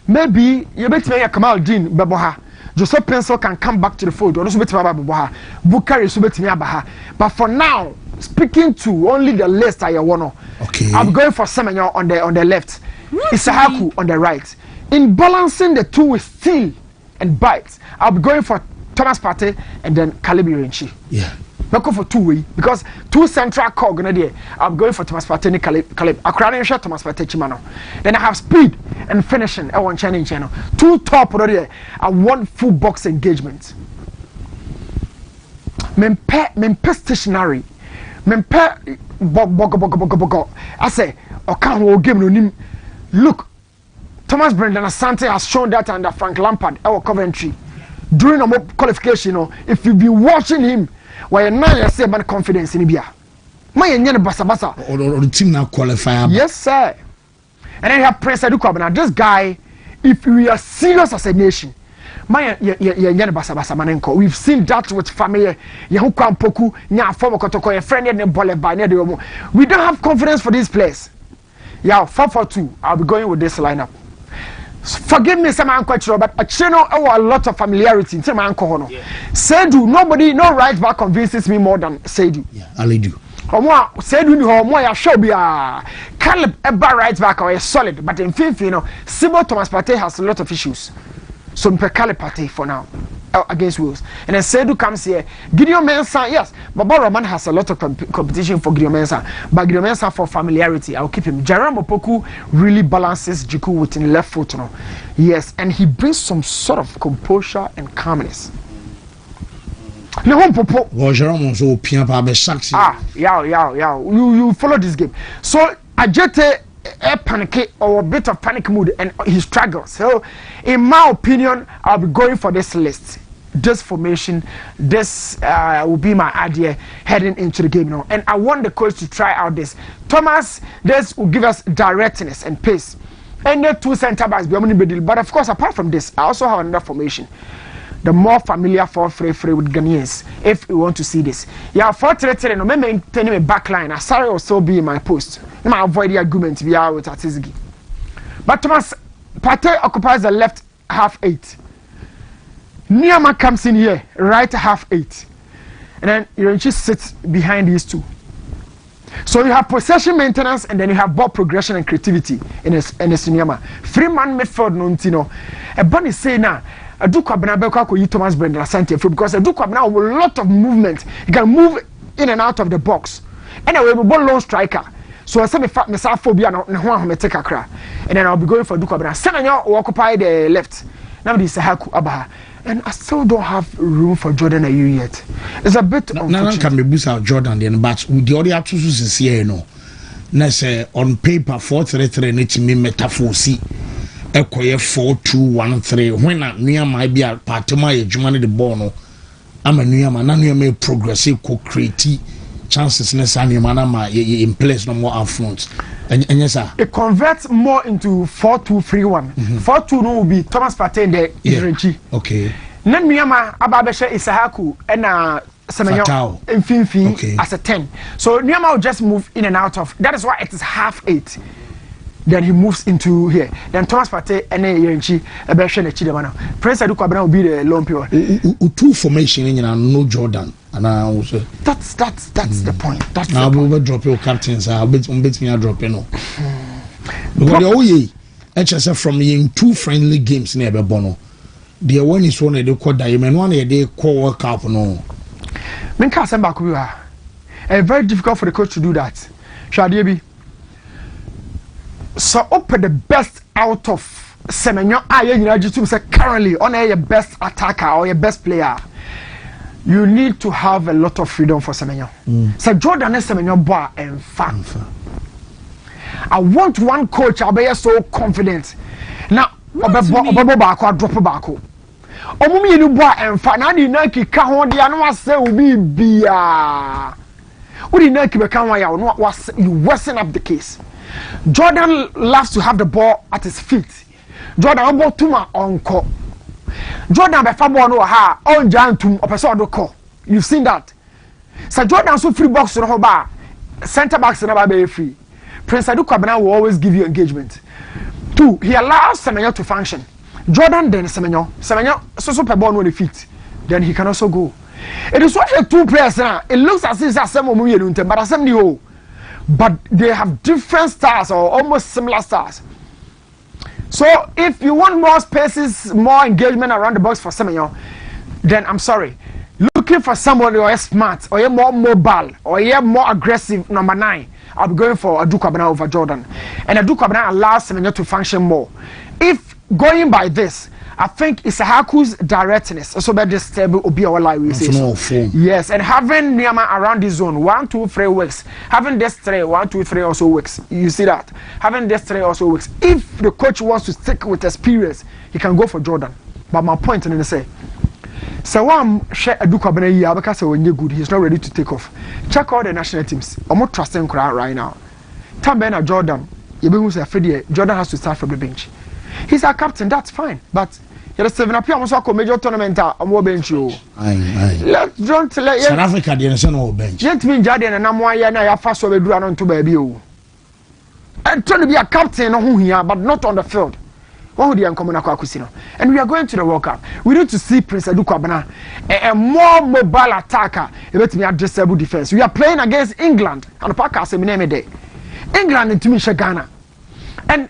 maybe you bet me Kamal Dean Baboha. Joseph Pencil can come back to the fold. Or also bet me Baboha. Bukari so bet me Abaha. But for now, speaking to only the list I want. Okay. I'm going for Semenyo on the left. Isahaku on the right. In balancing the two with steal and bite, I'll be going for Thomas Partey and then Kalibi Renchi. Yeah. Not go for two-way because two central core gonna there. I'm going for Thomas Partey and Caleb. I shot Thomas Partey Chimano. Then I have speed and finishing. I want channel. Two top already. I want full box engagement. Mempe stationary. Mempe bogo. I say, okay, game no nim. Look, Thomas Brendan Asante has shown that under Frank Lampard, our Coventry. during the qualification, if you've been watching him, why now you say about confidence in Ibia. My basa basa. Or the team now qualify. Yes, sir. And then you have Prince Edukwabena. Now, this guy, if we are serious as a nation, my basa basa manenko. We've seen that with family. Yahuka Poku, nya former Kotoko, a friend and Bole by we don't have confidence for this place. Yeah, 4-4-2. I'll be going with this lineup. Forgive me, some uncle, but a channel a lot of familiarity in my uncle. Seydou, nobody, no right back convinces me more than Seydou. Yeah, I'll do. Seydou, no, show be a Caleb Ebba right back or a solid, but in fifth, Sibo Thomas Partey has a lot of issues. So Caleb Partey for now against Wales. And then Seydou comes here. Gideon Mensah, yes, Baba Roman has a lot of competition for Gideon Mensah, but Gideon Mensah for familiarity, I'll keep him. Jerome Opoku really balances Jiku with in left foot, Yes, and he brings some sort of composure and calmness. No one popo. Jerome so yeah. You follow this game. So Ajete a panic or a bit of panic mood and he struggles. So in my opinion, I'll be going for this list. This formation, this will be my idea heading into the game now. And I want the coach to try out this. Thomas, this will give us directness and pace. And the two center backs, but of course, apart from this, I also have another formation. The more familiar 4-3-3 with Ghanaians, if we want to see this. Yeah, 4-3-3, no, maintaining a back line. I sorry also be in my post. I might avoid the argument with Atizigi. But Thomas Partey occupies the left half 8. Niama comes in here, right half 8. And then Irenchi sits behind these two. So you have possession maintenance and then you have ball progression and creativity in a Niama. 3-man midfield, no. A bunny say now, a Dukwabena Beko you Thomas Brenda Asante because a Dukwabena have a lot of movement. You can move in and out of the box. Anyway, we ball long striker. So I said me phobia no me take a cra. And then I'll be going for Dukwabena. Semenyo will occupy the left. Now this is Haku Abaha. And I still don't have room for Jordan Ayew yet. It's a bit unfortunate. Can be boost out Jordan then, but with the other two is here, na say on paper 4-3-3 need to me metaphor see. Ekoye 4-2-1-3. When a Niama be a partema ye jumani the ball no. I'm a Niama, na Niama progressive co-create chances necessarily manama in place no more upfront. And yes, sir. It converts more into 4-2-3-1. 4-2 no will be Thomas Partey and the Irenchi. Okay. Then Niama Ababesha Isahaku and Semenyo Mfimfi as a 10. So Niama will just move in and out of. That is why it is half 8. Then he moves into here. Then Thomas Partey and Irenchi Abesha Chidamana. Prince Edukwabena will be the lone pure. Two formation in no Jordan. And I also that's the point. That's now we will drop your captains. I'll bet me drop no. Because from in 2 friendly games near Bono. The one is one they call diamond, one they call World Cup no. Menka Sembakuya. Very difficult for the coach to do that. Shadibi. So open the best out of Semenyo. You say currently on your best attacker or your best player. You need to have a lot of freedom for Semenyo. So Jordan is Semenyo boy and fan. I want one coach I'll be so confident. Now Obo Bako drop Bako. Omumi you boy and fan. Now the Nike can the anwa say will be bia. What the Nike become why you worsen up the case. Jordan loves to have the ball at his feet. Jordan about Tuma onko. Jordan by Fabo no ha on Jantum or person do call. You've seen that. So Jordan so free box no ba center backs never be free. Prince Edukwabena will always give you engagement. 2, he allows Semenyo to function. Jordan then Semenyo so per ball on the feet. Then he can also go. It is what the 2 players now. It looks as if some of but assembly but they have different styles or almost similar styles. So if you want more spaces, more engagement around the box for Semenyo, then I'm sorry. Looking for somebody who is smart, or you're more mobile, or you're more aggressive, number 9, I'll be going for Edukwabena over Jordan. And Edukwabena allows Semenyo to function more. If going by this, I think Isahaku's directness so that this table will be our life. Yes, and having Niama around this zone 1, 2, 3 weeks, having this 3 1, 2, 3 also works. You see that having this 3 also works. If the coach wants to stick with experience, he can go for Jordan. But my point is say So one share a duka bana yi abaka say when you good he's not ready to take off. Check all the national teams. Omo trusting crowd right now. Tambena Jordan, you be who say Jordan has to start from the bench. He's our captain, that's fine. But you're 7 up here almost a major tournament on more bench you. Let don't let South Africa the national bench. Gent mean Jordan and Amwaya na ya fast over do on to baby you. And trying to be a captain who here but not on the field. What would you uncommon aquacusino? And we are going to the World Cup. We need to see Prince Adukwabana, a more mobile attacker, let me addressable defense. We are playing against England and the Packers name day. England and Tumisha Ghana. And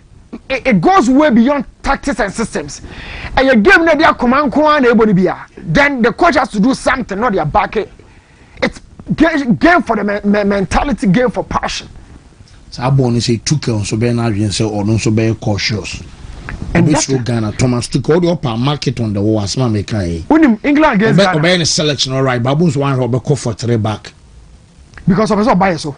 it goes way beyond tactics and systems. And you give them their command then the coach has to do something, not their back. It's game for the mentality, game for passion. So I born say Tuchel so be na say or so be cautious. And this Ghana Thomas Tuchel the upper market on the wall as man make when England against Ghana be any selection all right babus one rob call for 3 back because of so bias so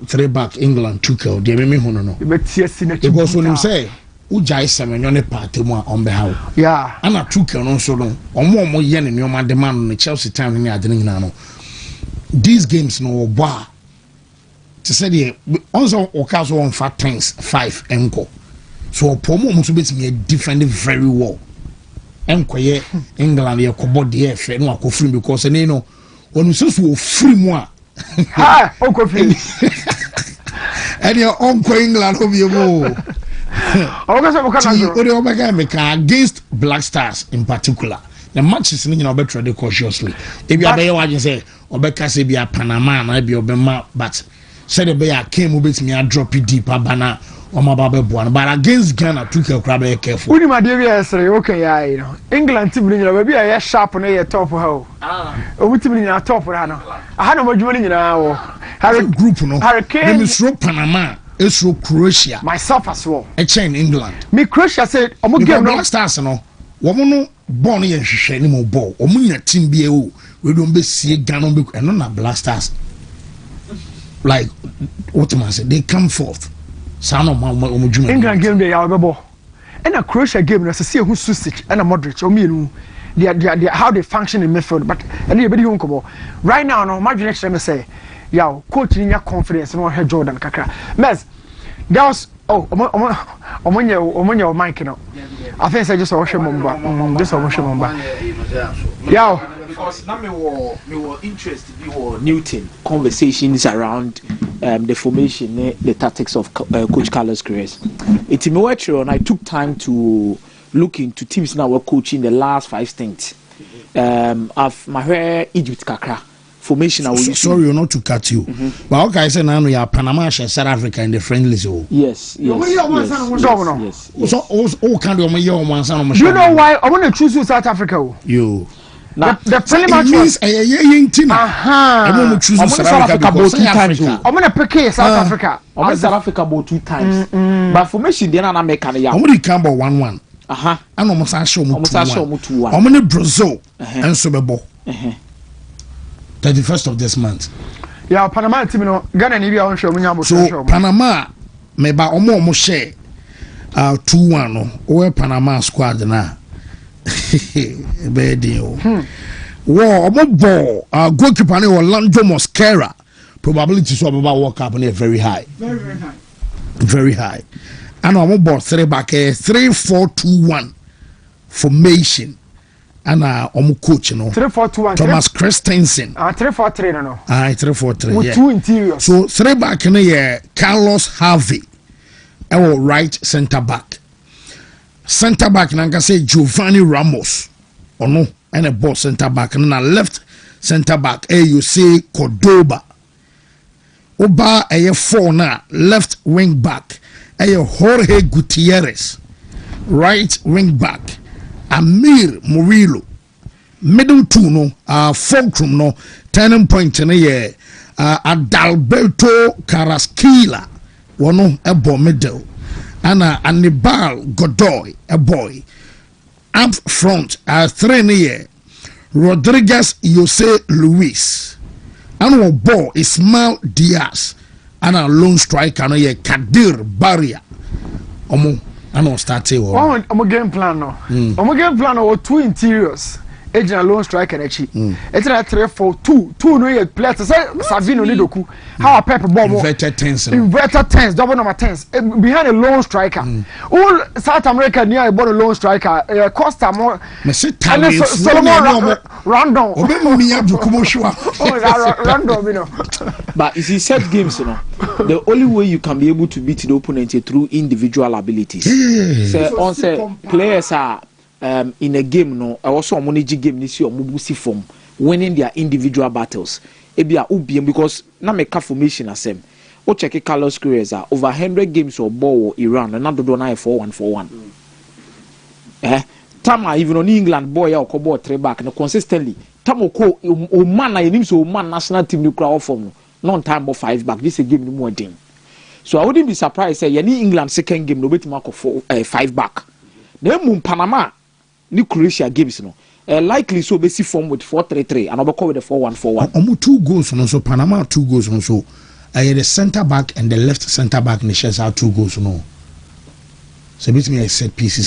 3 back England Tuchel dey me hu no because when him say ujai semenyo ne party mu on behalf yeah ana Tuchel no so no omo ye ne nyoma de man no Chelsea time ne ade nyina no these games no boa to say the also okaso on fat times 5 enko. So Pomo must be defend very well. Enquire England ye kobo de efe no akofrim because ne no onu so free mo ha okofrim and your uncle England obi mo against Black Stars in particular. The matches ni na obetra de cautiously. Ebi abaye waje say obeka say bia Panama na bia obema but said the bear came with me and drop it deep abana. But against Ghana, Tuchel crabbe careful. Uni my dear okay, yeah, you know. England team in maybe a sharp on a top of how. Oh, team in a top of Hano. I had no more money in our group, no Hurricane is through Panama, it's through Croatia. Myself as well. A chain England. Me Croatia said, I'm going to get stars, no. Woman born in Shanimo ball, or Munya team BO, we don't be see Ghana and not blasters. Like what am I say? They come forth. England game they are ball. And a Croatia game as a see who Susic and a Modric or me they how they function in midfield but anybody who come right now no imagine next time say yeah coach in your confidence no head Jordan kakra mes girls omonye mic no I think say just a washer mumba just a washer mumba yeah because now me were interested in Newton conversations around the formation, the tactics of Coach Carlos Queiroz. It's me and I took time to look into teams now we're coaching the last 5 stints. Of my Egypt kakra formation. Sorry, not to cut you, but okay, I said now we are Panama, South Africa in the friendly zone. Yes. So all kind of you know why I want to choose South Africa? You. Now, the friendly match means a team. I'm going to choose South Africa about 2 times. I'm going to pick South Africa. I'm going to South Africa about 2 times. But formation, then I'm making a I'm going to come about 1-1. And almost I show 2-1. I'm going to Brazil and Super Bowl. 31st of this month. Yeah, Panama team, Ghana, Nibia on show. So Panama, maybe almost share 2-1 or Panama squad now. Bad deal. War ball. Goalkeeper Orlando Mosquera. Probability so about World Cup very high. Very high. And I'm about 3 back 3-4-2-1 formation. And coach, you know. 3-4-2-1. Thomas Christensen. 3-4-3 no. 3-4-3. With 2 interiors. So 3 back in the Carlos Harvey. Our right centre back. Centre back nanga say Giovanni Ramos or no and a ball centre back and a left centre back you say Cordoba Oba 4 na left wing back Jorge Gutierrez right wing back Amir Murillo middle 2 no fulcrum no turning point in Adalberto Carrasquilla one no ball middle Anna Anibal Godoy, a boy. Up front, 3 Rodriguez Jose Luis. And ball Ismail Diaz. And a lone striker, Kadir Barria. Omo, I know start. I'm a game plan no. I'm a game plan with 2 interiors. ejina lone striker na chi it's na 3-4-2 no ye players say Savino ni doku how Pep ball inverted tens double number 10s behind a lone striker all South America near a lone striker Costa more Solomon Random random you know but you see set games you know the only way you can be able to beat the opponent is through individual abilities say on say players are in a game no also manage game ni see omubusi form winning their individual battles ebia ubiem because na make formation asem o check Carlos Queiroz over 100 games or ball Iran na dodo na 4-1 tama even on England boy ya okobo 3 back no consistently tama ko o man na yenim so o man national team ni kura form no on time 5 back this a game ni more din so I wouldn't be surprised say yani England second game no betima ko 5 back na mu Panama ni Croatia games no likely so be see form with 4-3-3 and obeko with the 4-1-4-1 omu 2 goals no so Panama 2 goals no so the center back and the left center back ni shares out 2 goals no so bit me set pieces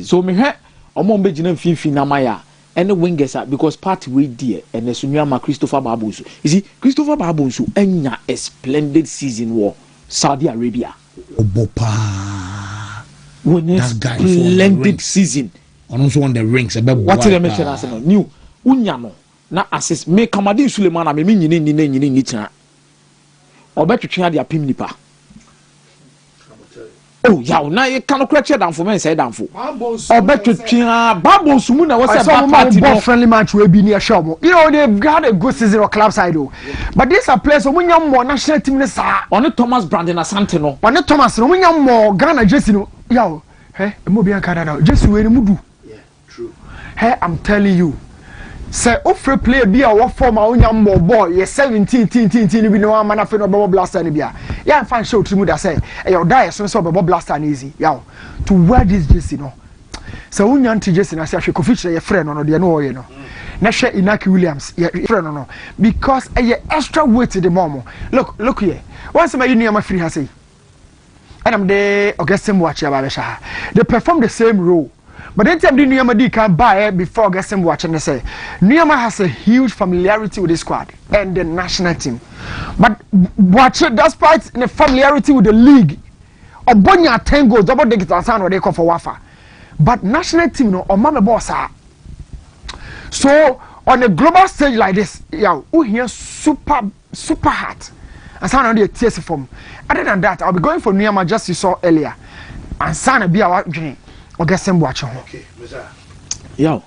so me he omo be gina finfin na maya and the wingers because part we there and so nyama Christopher Babonsu you see Christopher Babonsu enya a splendid season war Saudi Arabia obopa when a splendid season and also on the rings what did I mention as no new unya no na assist me Kamadi Suleiman me nyini tina obetwetwe ade apim nipa oh yaw na e kan kura down for men say down for obetwetwe Babonsu mu na we say back party no friendly match we be near show you know they had a good season or club side oh but these are players omunya more national team ne sa on Thomas Brandon Asante no on Thomas no omunya more Ghana jersey no yaw mo bi an Canada jersey we ni mudu hey I'm telling you say ofre player bi a wo form a onya more ball ye 17 ni bi no man afi no bebo blaster ni bia ya fan show trimu da say e your die so bebo blaster na easy yaw to wear this jersey no say onya anti jersey na say hwe Kofi ye friend no de no wo ye no na hwe Inaki Williams ye friend no because e extra weight the mom look here once my you ma free ha say and I'm there Augustine watch ya ba sha they perform the same role. But then time the Nuyama can buy before Gaston watching they say Nuyama has a huge familiarity with the squad and the national team. But watch it despite the familiarity with the league. Obonya 10 goals, double digits and sound what they call for Wafa. But national team no or mama boss are. So on a global stage like this, yeah, we hear super hot. And sound on the TS form. Other than that, I'll be going for Nuyama just you saw earlier. And sound be our dream. Okay, yo,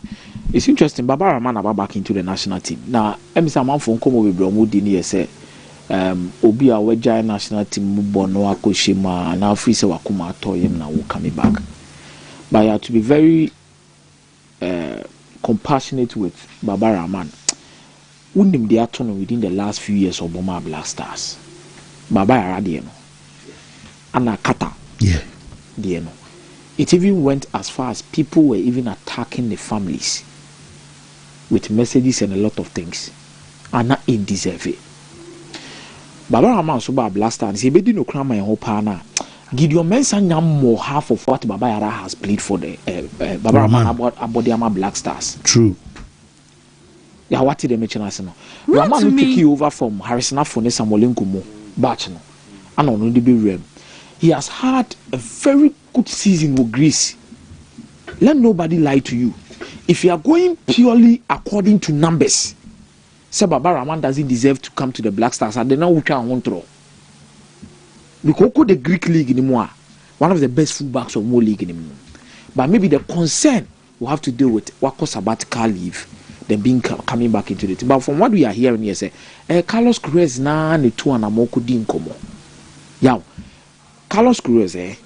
it's interesting. Baba Rahman about back into the national team. Now, I'm man from Komo with Bromudi near say, Obi our giant national team Mubono Akoshima and now free se wakuma toyem now will coming back. But you have to be very compassionate with Baba Rahman. Wouldn't they turn within the last few years of Boma Black Stars? Baba Aradieno. Anna Kata. Yeah. Dieno. It even went as far as people were even attacking the families with messages and a lot of things. And not in deserve it. Baba Rahman so Baba Black Stars. He bedi no crama and hope na. Gideon Mensah nyam more half of what Baba Yara has played for the Baba Rahman about the Black Stars. True. Yeah, what did they mention as no? Rahman took you over from Harrison Afone Samuel Nkumo batch no. And on the be he has had a very good season with Greece. Let nobody lie to you. If you are going purely according to numbers, say Baba Rahman doesn't deserve to come to the Black Stars. And they now won't throw. Because the Greek league anymore, one of the best fullbacks of more league anymore. But maybe the concern will have to deal with what cause sabbatical leave, then being coming back into the team. But from what we are hearing here, say Carlos Queiroz na ne two and amoko din komo. Yaw. Carlos Queiroz,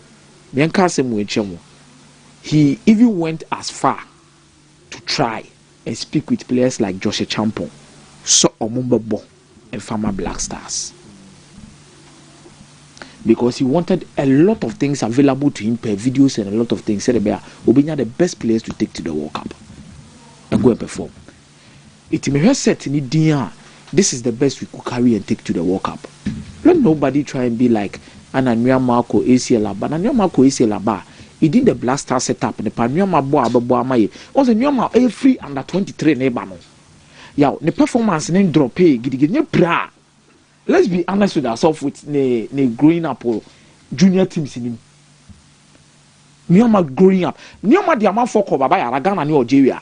he even went as far to try and speak with players like Joshua Champon, so Omumbabo, and Farmer Black Stars. Because he wanted a lot of things available to him per videos and a lot of things. Said about Obinya the best players to take to the World Cup and go and perform. It may have said in India, this is the best we could carry and take to the World Cup. Let nobody try and be like Ananya Marco ACL Aba. Ananya Marco ACL Aba he did the blaster setup ne pa nyoma bo abebo amaye o se nyoma e free under 23 ne ba no yaw ne performance ne drop e gidigidi nye bra. Let's be honest with ourselves with ne growing up junior teams in him. Nyoma growing up nyoma di ama for ko baba ya Ghana ne Algeria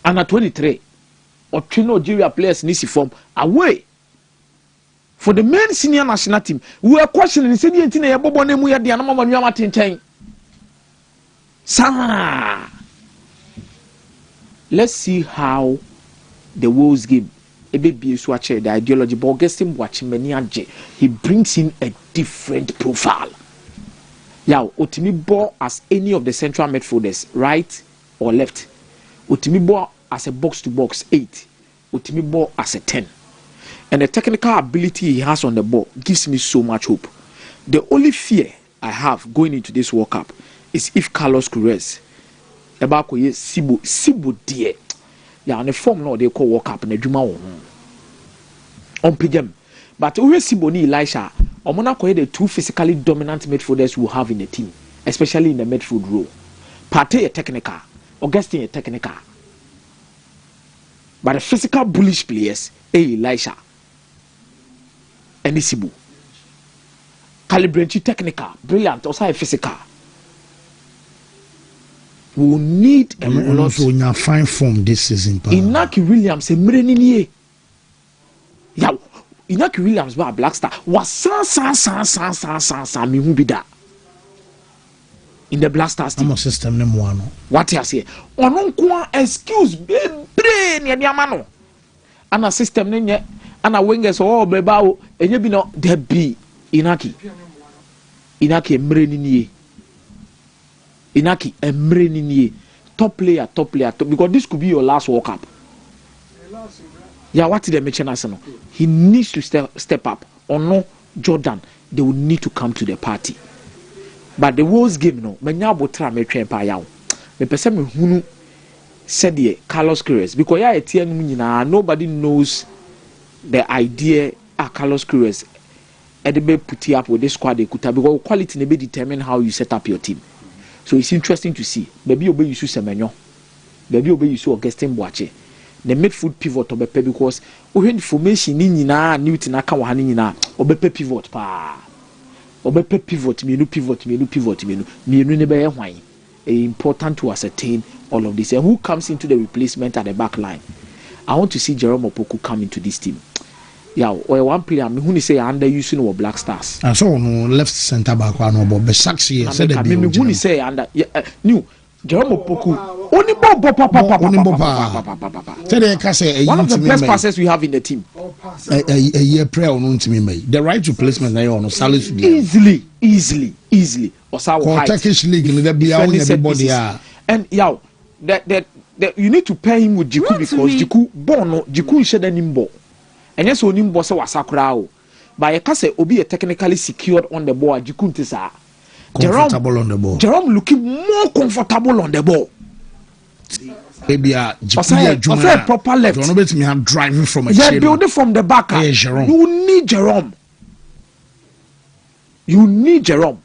under 23 or train Algeria players nisi form away for the main senior national team. We are questioning say the entire bobo nemu ya dia na mama nyama tinchen. Sa let's see how the Wolves game ebe swatch the ideology but Augustine watching many age he brings in a different profile. Yeah, Otimi ball as any of the central midfielders, right or left. Otimi ball as a box to box 8. Otimi ball as a 10. And the technical ability he has on the ball gives me so much hope. The only fear I have going into this World Cup is if Carlos Queiroz about Sibo dear. Yeah, on the form now they call World Cup and the Juma on pigem. But we Sibo ni Elisha, Omona Koye the two physically dominant midfielders we have in the team, especially in the midfield role. Partey a technical, Augustine a technical. But the physical bullish players, Elisha and Sibo. Calibranchi technical, brilliant, also a physical. We will need a lot. So in fine form this season. Inaki Williams, a Mreninier. Yeah, Inaki Williams, ba Black Star was san me who be that in the Black Stars team. I'm a system name one. What you say? Onon kwa excuse brain ya diamano. Ana system nenye ana wingers oh beba o enye bi no there be Inaki Mreninier. Inaki Emreninier, top player, because this could be your last World Cup. Yeah, what did they mention us? He needs to step up. Or no, Jordan, they will need to come to the party. But the Wolves game, no, menya botra me twen pa yaw. Me pese me hunu said the Carlos Queiroz because ya etia no nyina nobody knows the idea Carlos Queiroz edebe put up with this squad because quality may determine how you set up your team. So it's interesting to see. Maybe obey you Semenyo. Maybe obey you Augustine Boache. The midfield pivot obepe because when information ni nyina Newton aka wa hani nyina obepe pivot pa. Obepe pivot mienu ne be hwan. Important to ascertain all of this. And who comes into the replacement at the back line? I want to see Jerome Opoku come into this team. Yeah, or one player who say under using our Black Stars. And so no left center back one or Besaxi said the me who say under new Jerome Opoku only one of the best passes we have in the team. A year prayer on to me made the right replacement I on Salis easily or Turkish league in the everybody and yeah that you need to pair him with Jiku because Jiku is the nimbo. And yes, only boss was Sakurao. But I can say Obi technically secured on the ball. Jikuntisa. Comfortable on the ball. Jerome looking more comfortable on the ball. Maybe a proper left. Don't bet me I'm driving from a chair. Build it from the back. Hey, Jerome. You need Jerome.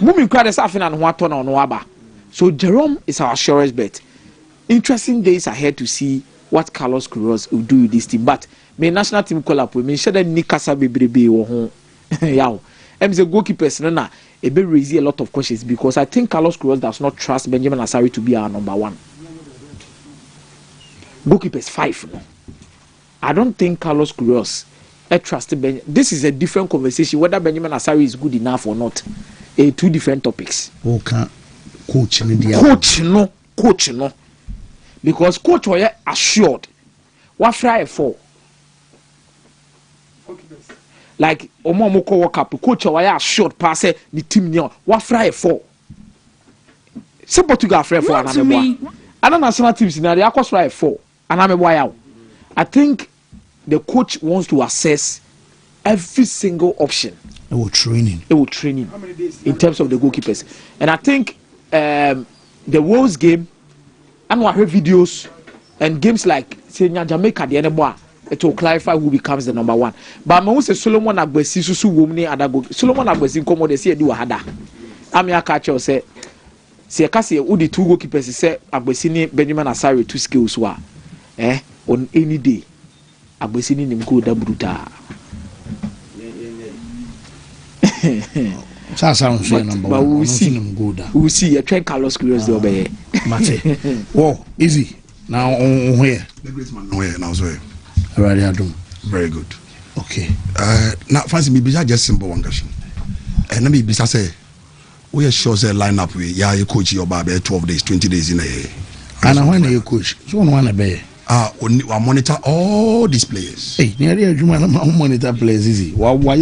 Moving crowd is having an one ton on Waba. So Jerome is our surest bet. Interesting days ahead to see what Carlos Queiroz will do with this team. But my national team call up with me. Share that Nikasa Bebrebe or home. Yeah. I'm the goalkeepers. No, it will raise a lot of questions because I think Carlos Queiroz does not trust Benjamin Asari to be our number one. Goalkeepers 5. No. I don't think Carlos Queiroz trusts Benjamin. This is a different conversation. Whether Benjamin Asari is good enough or not. Two different topics. Okay. Coach no. Because coach was assured what fry for like Omomoko World Cup coach was assured pass the team now what fry for say Portugal fry for another national teams in the akos fry for another. I think the coach wants to assess every single option. It will training in terms of the goalkeepers, and I think the World's game. And we have videos and games like Jamaica the Eneboa it will clarify who becomes the number 1. But I say Solomon Agbesi susu womni adago. Solomon Agbesi komo de see do hada. Ami aka say se ka say udi 2 goalkeepers say Agbesi ni Benjamin Asare 2 skills wa. On any day Agbesi ni nim go da bruta. Number 1. We see a train Carlos Queiroz the obey. Mate. Whoa, easy. Now on where? The great man where now so. Already I do. Very good. Okay. Now fancy me be just simple one question. And let me be say we are sure say line up with you coach your baby 12 days, 20 days in a year. And when you coach, so one a be. We monitor all these players. Hey, nearly a monitor players easy. Why